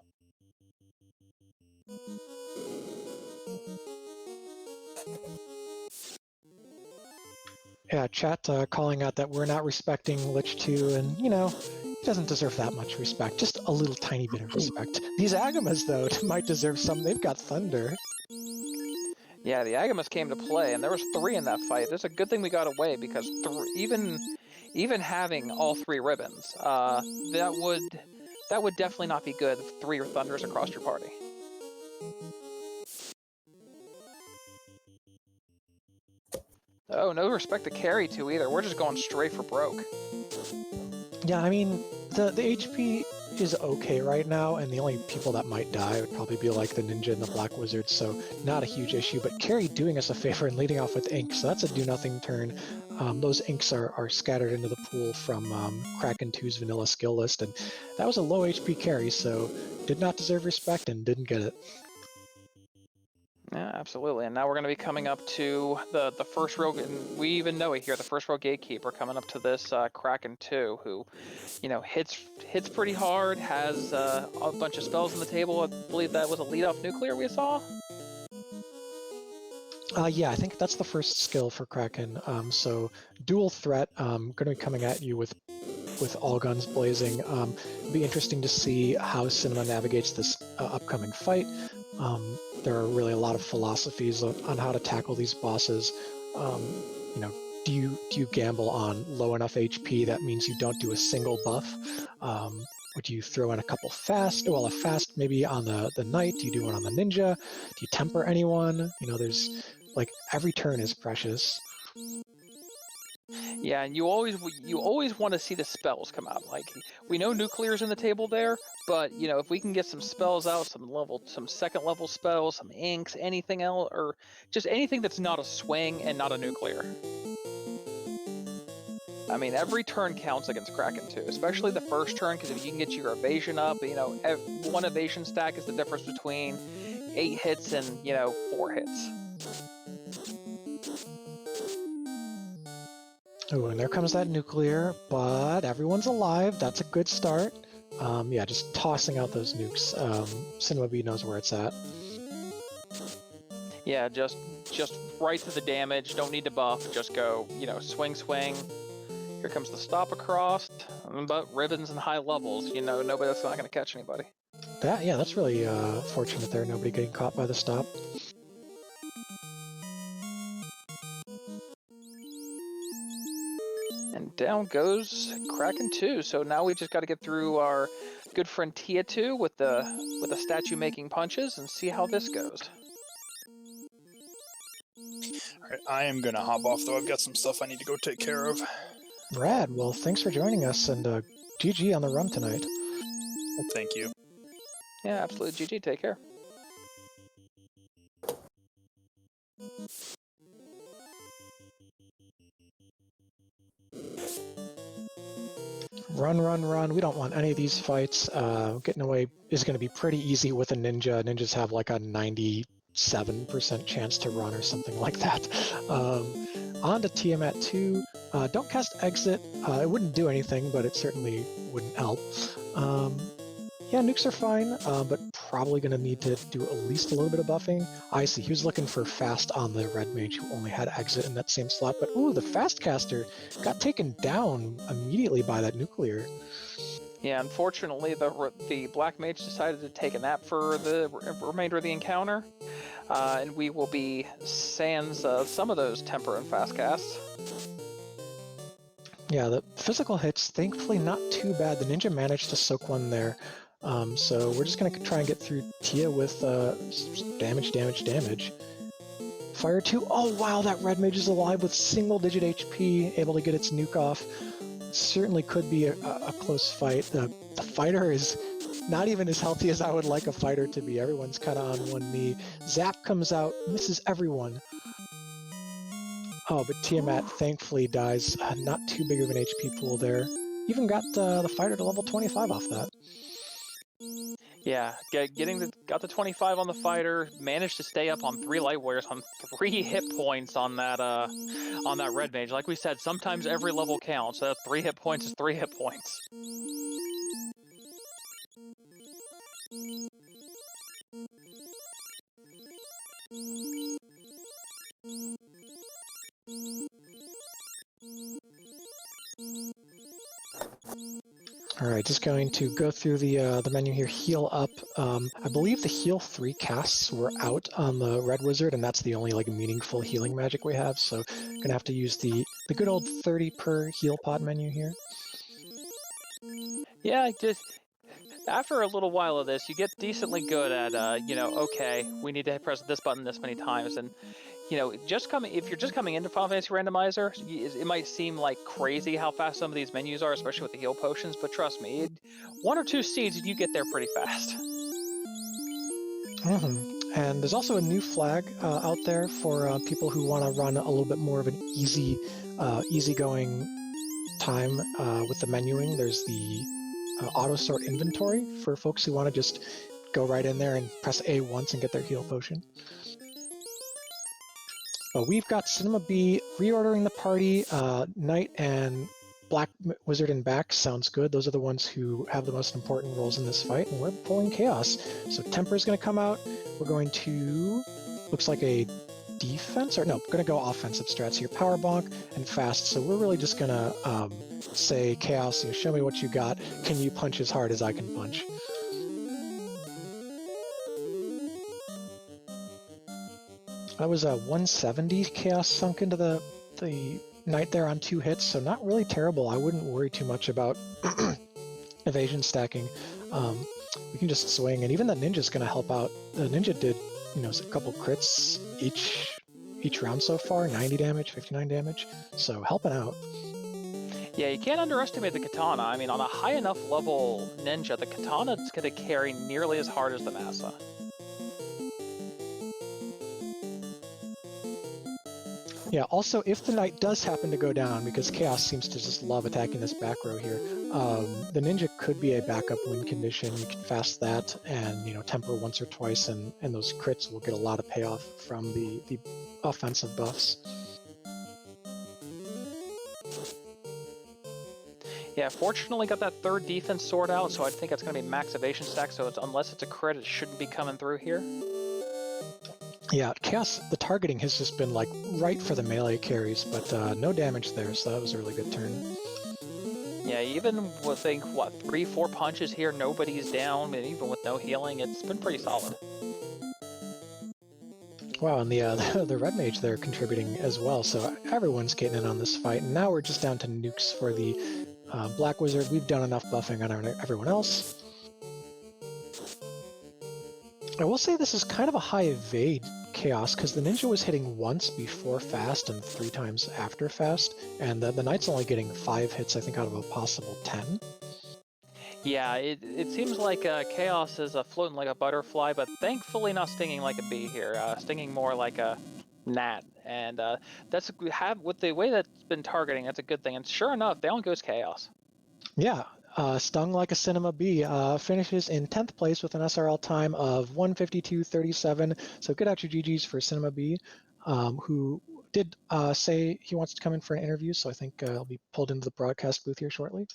Yeah, chat calling out that we're not respecting Lich 2, and, you know, he doesn't deserve that much respect. Just a little tiny bit of respect. These Agamas, though, might deserve some. They've got Thunder. Yeah, the Agamas came to play, and there was 3 in that fight. It's a good thing we got away, because even having all 3 ribbons, that would definitely not be good. 3 Thunders across your party. Oh, no respect to carry to either. We're just going straight for broke. Yeah, I mean, the HP is okay right now, and the only people that might die would probably be like the Ninja and the Black Wizard, so not a huge issue. But Carry doing us a favor and leading off with Ink, so that's a do-nothing turn. Those Inks are scattered into the pool from Kraken 2's vanilla skill list, and that was a low HP Carry, so did not deserve respect and didn't get it. Yeah, absolutely. And now we're going to be coming up to the first row, and we even know it here, the first row gatekeeper coming up to this Kraken 2, who, you know, hits pretty hard, has a bunch of spells on the table. I believe that was a lead-off nuclear we saw. Yeah, I think that's the first skill for Kraken. So dual threat, going to be coming at you with all guns blazing. It'll be interesting to see how Cinema navigates this upcoming fight. There are really a lot of philosophies on how to tackle these bosses. You know, do you gamble on low enough HP that means you don't do a single buff? Would you throw in a couple fast? Well, a fast maybe on the knight. Do you do one on the ninja? Do you temper anyone? You know, there's like every turn is precious. Yeah, and you always want to see the spells come out. Like, we know nuclear's in the table there, but you know, if we can get some spells out, some second level spells, some inks, anything else, or just anything that's not a swing and not a nuclear. I mean, every turn counts against Kraken 2, especially the first turn, because if you can get your evasion up, you know, 1 evasion stack is the difference between 8 hits and, you know, 4 hits. Oh, and there comes that nuclear, but everyone's alive. That's a good start. Yeah, just tossing out those nukes. Cinema B knows where it's at. Yeah, just right to the damage. Don't need to buff. Just go, you know, swing. Here comes the stop across. But ribbons and high levels, you know, that's not going to catch anybody. That's really fortunate there. Nobody getting caught by the stop. And down goes Kraken 2. So now we just got to get through our good friend Tia 2 with the statue making punches and see how this goes. Alright, I am gonna hop off though. I've got some stuff I need to go take care of. Rad. Well, thanks for joining us, and GG on the run tonight. Thank you. Yeah, absolutely. GG. Take care. Run. We don't want any of these fights. Getting away is going to be pretty easy with a ninja. Ninjas have like a 97% chance to run or something like that. On to Tiamat 2. Don't cast Exit. It wouldn't do anything, but it certainly wouldn't help. Yeah, nukes are fine, but probably going to need to do at least a little bit of buffing. I see, he was looking for fast on the red mage who only had exit in that same slot, but ooh, the fast caster got taken down immediately by that nuclear. Yeah, unfortunately, the black mage decided to take a nap for the remainder of the encounter, and we will be sans some of those temper and fast casts. Yeah, the physical hits, thankfully not too bad. The ninja managed to soak one there. So we're just going to try and get through Tia with damage. Fire 2. Oh, wow, that red mage is alive with single-digit HP, able to get its nuke off. Certainly could be a close fight. The fighter is not even as healthy as I would like a fighter to be. Everyone's kind of on one knee. Zap comes out, misses everyone. Oh, but Tiamat thankfully dies. Not too big of an HP pool there. even got the fighter to level 25 off that. Yeah, got the 25 on the fighter, managed to stay up on 3 light warriors on 3 hit points on that red mage. Like we said, sometimes every level counts. 3 hit points is 3 hit points. All right, just going to go through the menu here. Heal up. I believe the heal 3 casts were out on the red wizard, and that's the only like meaningful healing magic we have. So gonna have to use the good old 30 per heal pod menu here. Yeah, just after a little while of this, you get decently good at okay, we need to press this button this many times, and if you're just coming into Final Fantasy Randomizer, it might seem like crazy how fast some of these menus are, especially with the heal potions, but trust me, 1 or 2 seeds and you get there pretty fast. And there's also a new flag out there for people who want to run a little bit more of an easygoing time with the menuing. There's the auto sort inventory for folks who want to just go right in there and press A once and get their heal potion. We've got Cinema B reordering the party. Knight and Black Wizard and back sounds good. Those are the ones who have the most important roles in this fight, and we're pulling Chaos. So Temper is going to come out. We're going to, looks like a defense, or no, we're going to go offensive strats here. Power Bonk and Fast. So we're really just going to say, Chaos, show me what you got. Can you punch as hard as I can punch? That was a 170 Chaos sunk into the Knight there on 2 hits, so not really terrible. I wouldn't worry too much about evasion stacking. We can just swing, and even the Ninja's going to help out. The Ninja did, a couple crits each round so far, 90 damage, 59 damage, so helping out. Yeah, you can't underestimate the Katana. I mean, on a high enough level Ninja, the Katana's going to carry nearly as hard as the Massa. Yeah, also, if the Knight does happen to go down, because Chaos seems to just love attacking this back row here, the Ninja could be a backup win condition. You can fast that and, temper once or twice, and those crits will get a lot of payoff from the offensive buffs. Yeah, fortunately got that 3rd defense sword out, so I think it's going to be max evasion stack, so unless it's a crit, it shouldn't be coming through here. Yeah, Chaos, the targeting has just been like right for the melee carries, but no damage there, so that was a really good turn. Yeah, even with 3-4 punches here, nobody's down, and even with no healing, it's been pretty solid. Wow, and the red mage there contributing as well, so everyone's getting in on this fight. And now we're just down to nukes for the Black Wizard. We've done enough buffing on everyone else. I will say this is kind of a high evade Chaos, because the Ninja was hitting once before Fast and 3 times after Fast, and the Knight's only getting 5 hits, I think, out of a possible 10. Yeah, it seems like Chaos is floating like a butterfly, but thankfully not stinging like a bee here, stinging more like a gnat, and with the way that's been targeting, that's a good thing, and sure enough, down goes Chaos. Yeah. Stung like a Cinema Bee, finishes in 10th place with an SRL time of 152.37. So good out your GGs for Cinema Bee, who did say he wants to come in for an interview. So I think he'll be pulled into the broadcast booth here shortly.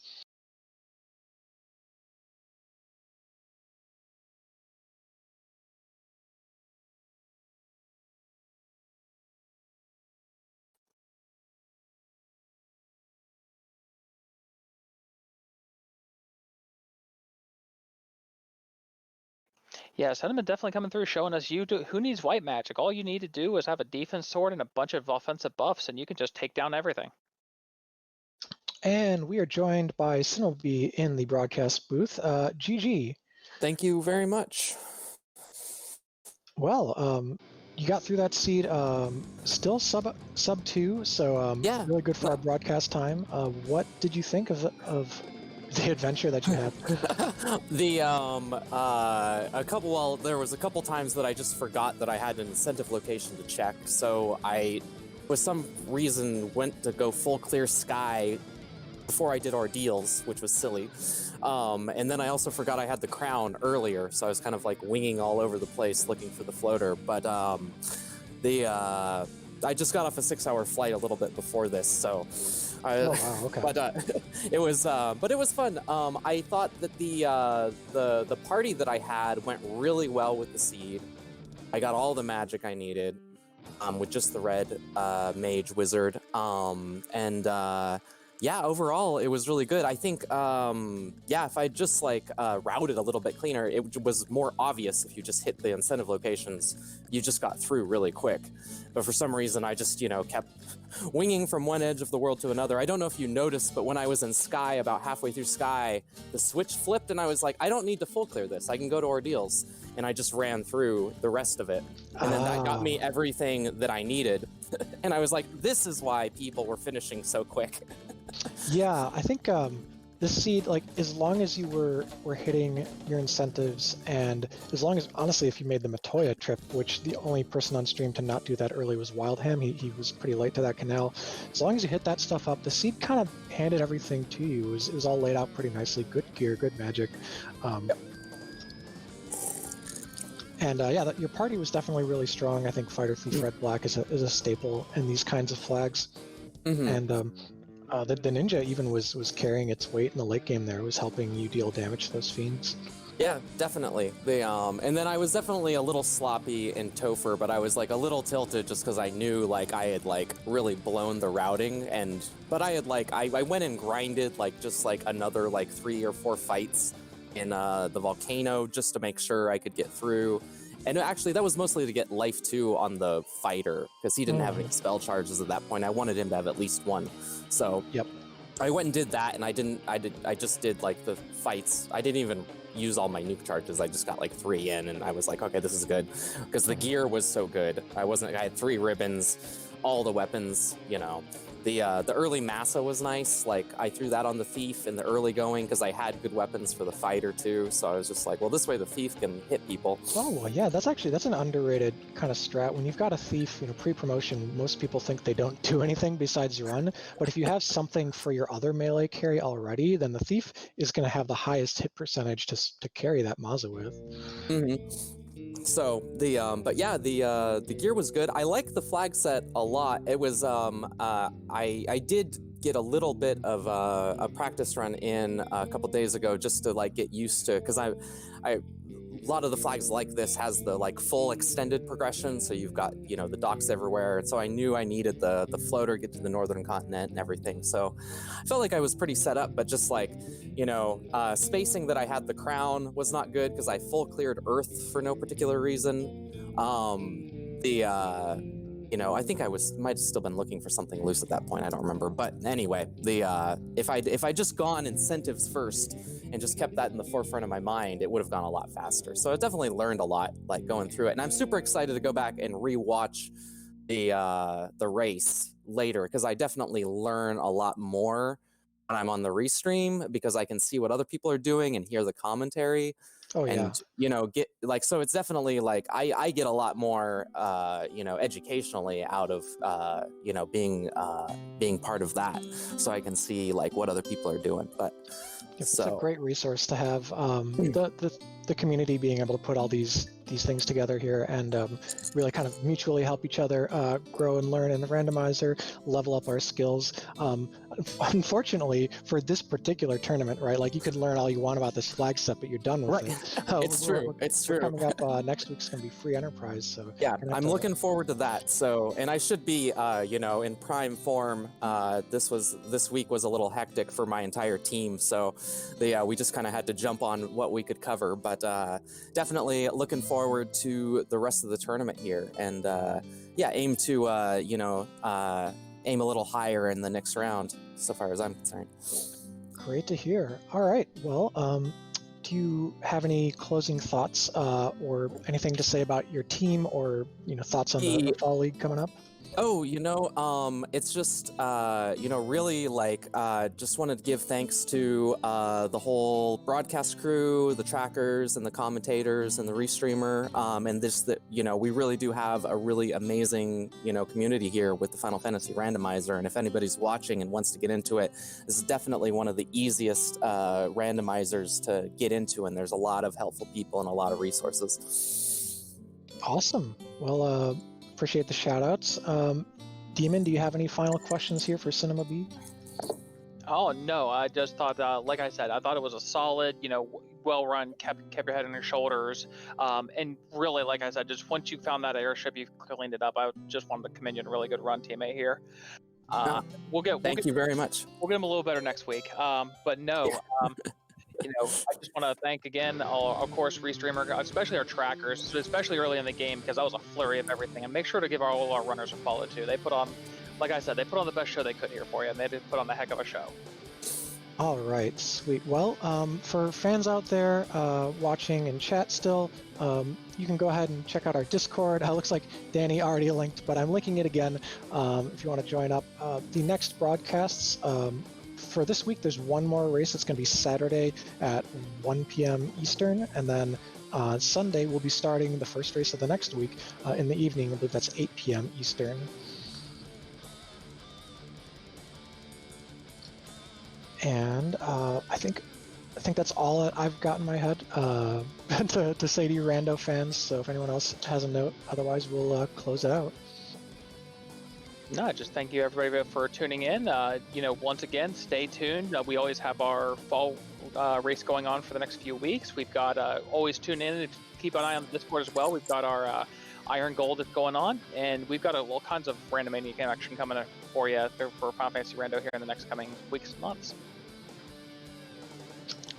Yeah, Sentiment definitely coming through, showing us who needs white magic. All you need to do is have a defense sword and a bunch of offensive buffs, and you can just take down everything. And we are joined by Cinema Bee in the broadcast booth. GG. Thank you very much. Well, you got through that seed, still sub 2, so Yeah. really good for our broadcast time. What did you think of the adventure that you had? There was a couple times that I just forgot that I had an incentive location to check, so I, with some reason, went to go full clear sky before I did ordeals, which was silly. And then I also forgot I had the crown earlier, so I was kind of like winging all over the place looking for the floater. But I just got off a 6-hour flight a little bit before this, so. Oh wow, okay. But it was fun. I thought that the party that I had went really well with the seed. I got all the magic I needed, with just the red mage wizard. Yeah, overall, it was really good. I think, if I just, routed a little bit cleaner, it was more obvious if you just hit the incentive locations, you just got through really quick. But for some reason, I just, kept winging from one edge of the world to another. I don't know if you noticed, but when I was in Sky, about halfway through Sky, the switch flipped, and I was like, I don't need to full clear this. I can go to Ordeals. And I just ran through the rest of it. And then that got me everything that I needed. And I was like, this is why people were finishing so quick. Yeah, I think this seed, as long as you were hitting your incentives, and as long as, honestly, if you made the Matoya trip, which the only person on stream to not do that early was Wildham, he was pretty late to that canal. As long as you hit that stuff up, the seed kind of handed everything to you. It was all laid out pretty nicely. Good gear, good magic. Yep. And your party was definitely really strong. I think Fighter Thief Red Black is a staple in these kinds of flags. Mm-hmm. And the ninja even was carrying its weight in the late game there. It was helping you deal damage to those fiends. Yeah, definitely. And then I was definitely a little sloppy in Topher, but I was a little tilted just because I knew I had really blown the routing, but I had I went and grinded just another 3 or 4 fights in the volcano just to make sure I could get through. And actually, that was mostly to get life 2 on the fighter, because he didn't have any spell charges at that point. I wanted him to have at least 1. So yep. I went and did that, and I just did the fights. I didn't even use all my nuke charges. I just got 3 in, and I was like, okay, this is good. Because the gear was so good. I had 3 ribbons, all the weapons, The early Massa was nice. I threw that on the Thief in the early going because I had good weapons for the Fighter too. So I was just like, well, this way the Thief can hit people. Oh, well, yeah, that's an underrated kind of strat. When you've got a Thief, pre-promotion, most people think they don't do anything besides run. But if you have something for your other melee carry already, then the Thief is going to have the highest hit percentage to carry that Mazza with. Mm-hmm. So the gear was good. I like the flag set a lot. It was I did get a little bit of a practice run in a couple days ago just to get used to, because I a lot of the flags like this has the full extended progression, so you've got the docks everywhere, and so I knew I needed the floater, get to the northern continent and everything. So I felt like I was pretty set up, but just spacing that I had the crown was not good because I full cleared Earth for no particular reason. I think I might have still been looking for something loose at that point. I don't remember. But anyway, if I just gone incentives first and just kept that in the forefront of my mind, it would have gone a lot faster. So I definitely learned a lot going through it. And I'm super excited to go back and rewatch the race later, because I definitely learn a lot more when I'm on the restream, because I can see what other people are doing and hear the commentary. Oh, yeah. And get so it's definitely I get a lot more educationally out of being part of that, so I can see what other people are doing. But it's a great resource to have, the community being able to put all these things together here and really kind of mutually help each other grow and learn in the randomizer, level up our skills. Unfortunately, for this particular tournament, right, you could learn all you want about this flag set, but you're done with it. It's true. It's true. Coming up next week's going to be free enterprise, so yeah, I'm looking forward to that. So, and I should be, in prime form. This week was a little hectic for my entire team, so we just kind of had to jump on what we could cover. But definitely looking forward to the rest of the tournament here, and aim to aim a little higher in the next round, so far as I'm concerned. Great to hear. All right, well, do you have any closing thoughts or anything to say about your team, or thoughts on the Fall League coming up? Oh, it's just, really like, just wanted to give thanks to the whole broadcast crew, the trackers, and the commentators, and the restreamer, and we really do have a really amazing, community here with the Final Fantasy Randomizer. And if anybody's watching and wants to get into it, this is definitely one of the easiest randomizers to get into, and there's a lot of helpful people and a lot of resources. Awesome. Well, appreciate the shout outs. Demon, do you have any final questions here for Cinema B? Oh no, I just thought, like I said, I thought it was a solid, well run, kept your head on your shoulders, and really, like I said, just once you found that airship, you cleaned it up. I just wanted to commend you on a really good run, teammate here. Thank you very much. We'll get them a little better next week. But no, I just want to thank again, of course, Restreamer, especially our trackers, especially early in the game, because that was a flurry of everything. And make sure to give all our runners a follow too. They put on, like I said, they put on the best show they could here for you, and they did put on a heck of a show. All right, sweet. Well, for fans out there watching in chat still, you can go ahead and check out our Discord. It looks like Danny already linked, but I'm linking it again if you want to join up. The next broadcasts, for this week, there's one more race. It's going to be Saturday at 1 p.m. Eastern, and then Sunday we'll be starting the first race of the next week in the evening. I believe that's 8 p.m. Eastern. And I think that's all that I've got in my head to say to you Rando fans. So if anyone else has a note, otherwise we'll close it out. No, just thank you everybody for tuning in. Once again, stay tuned. We always have our fall race going on for the next few weeks. We've got always tune in and keep an eye on the Discord as well. We've got our Iron Gold that's going on, and we've got all kinds of random mania game action coming for you for Final Fantasy Rando here in the next coming weeks and months.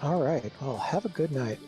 All right. Well, have a good night.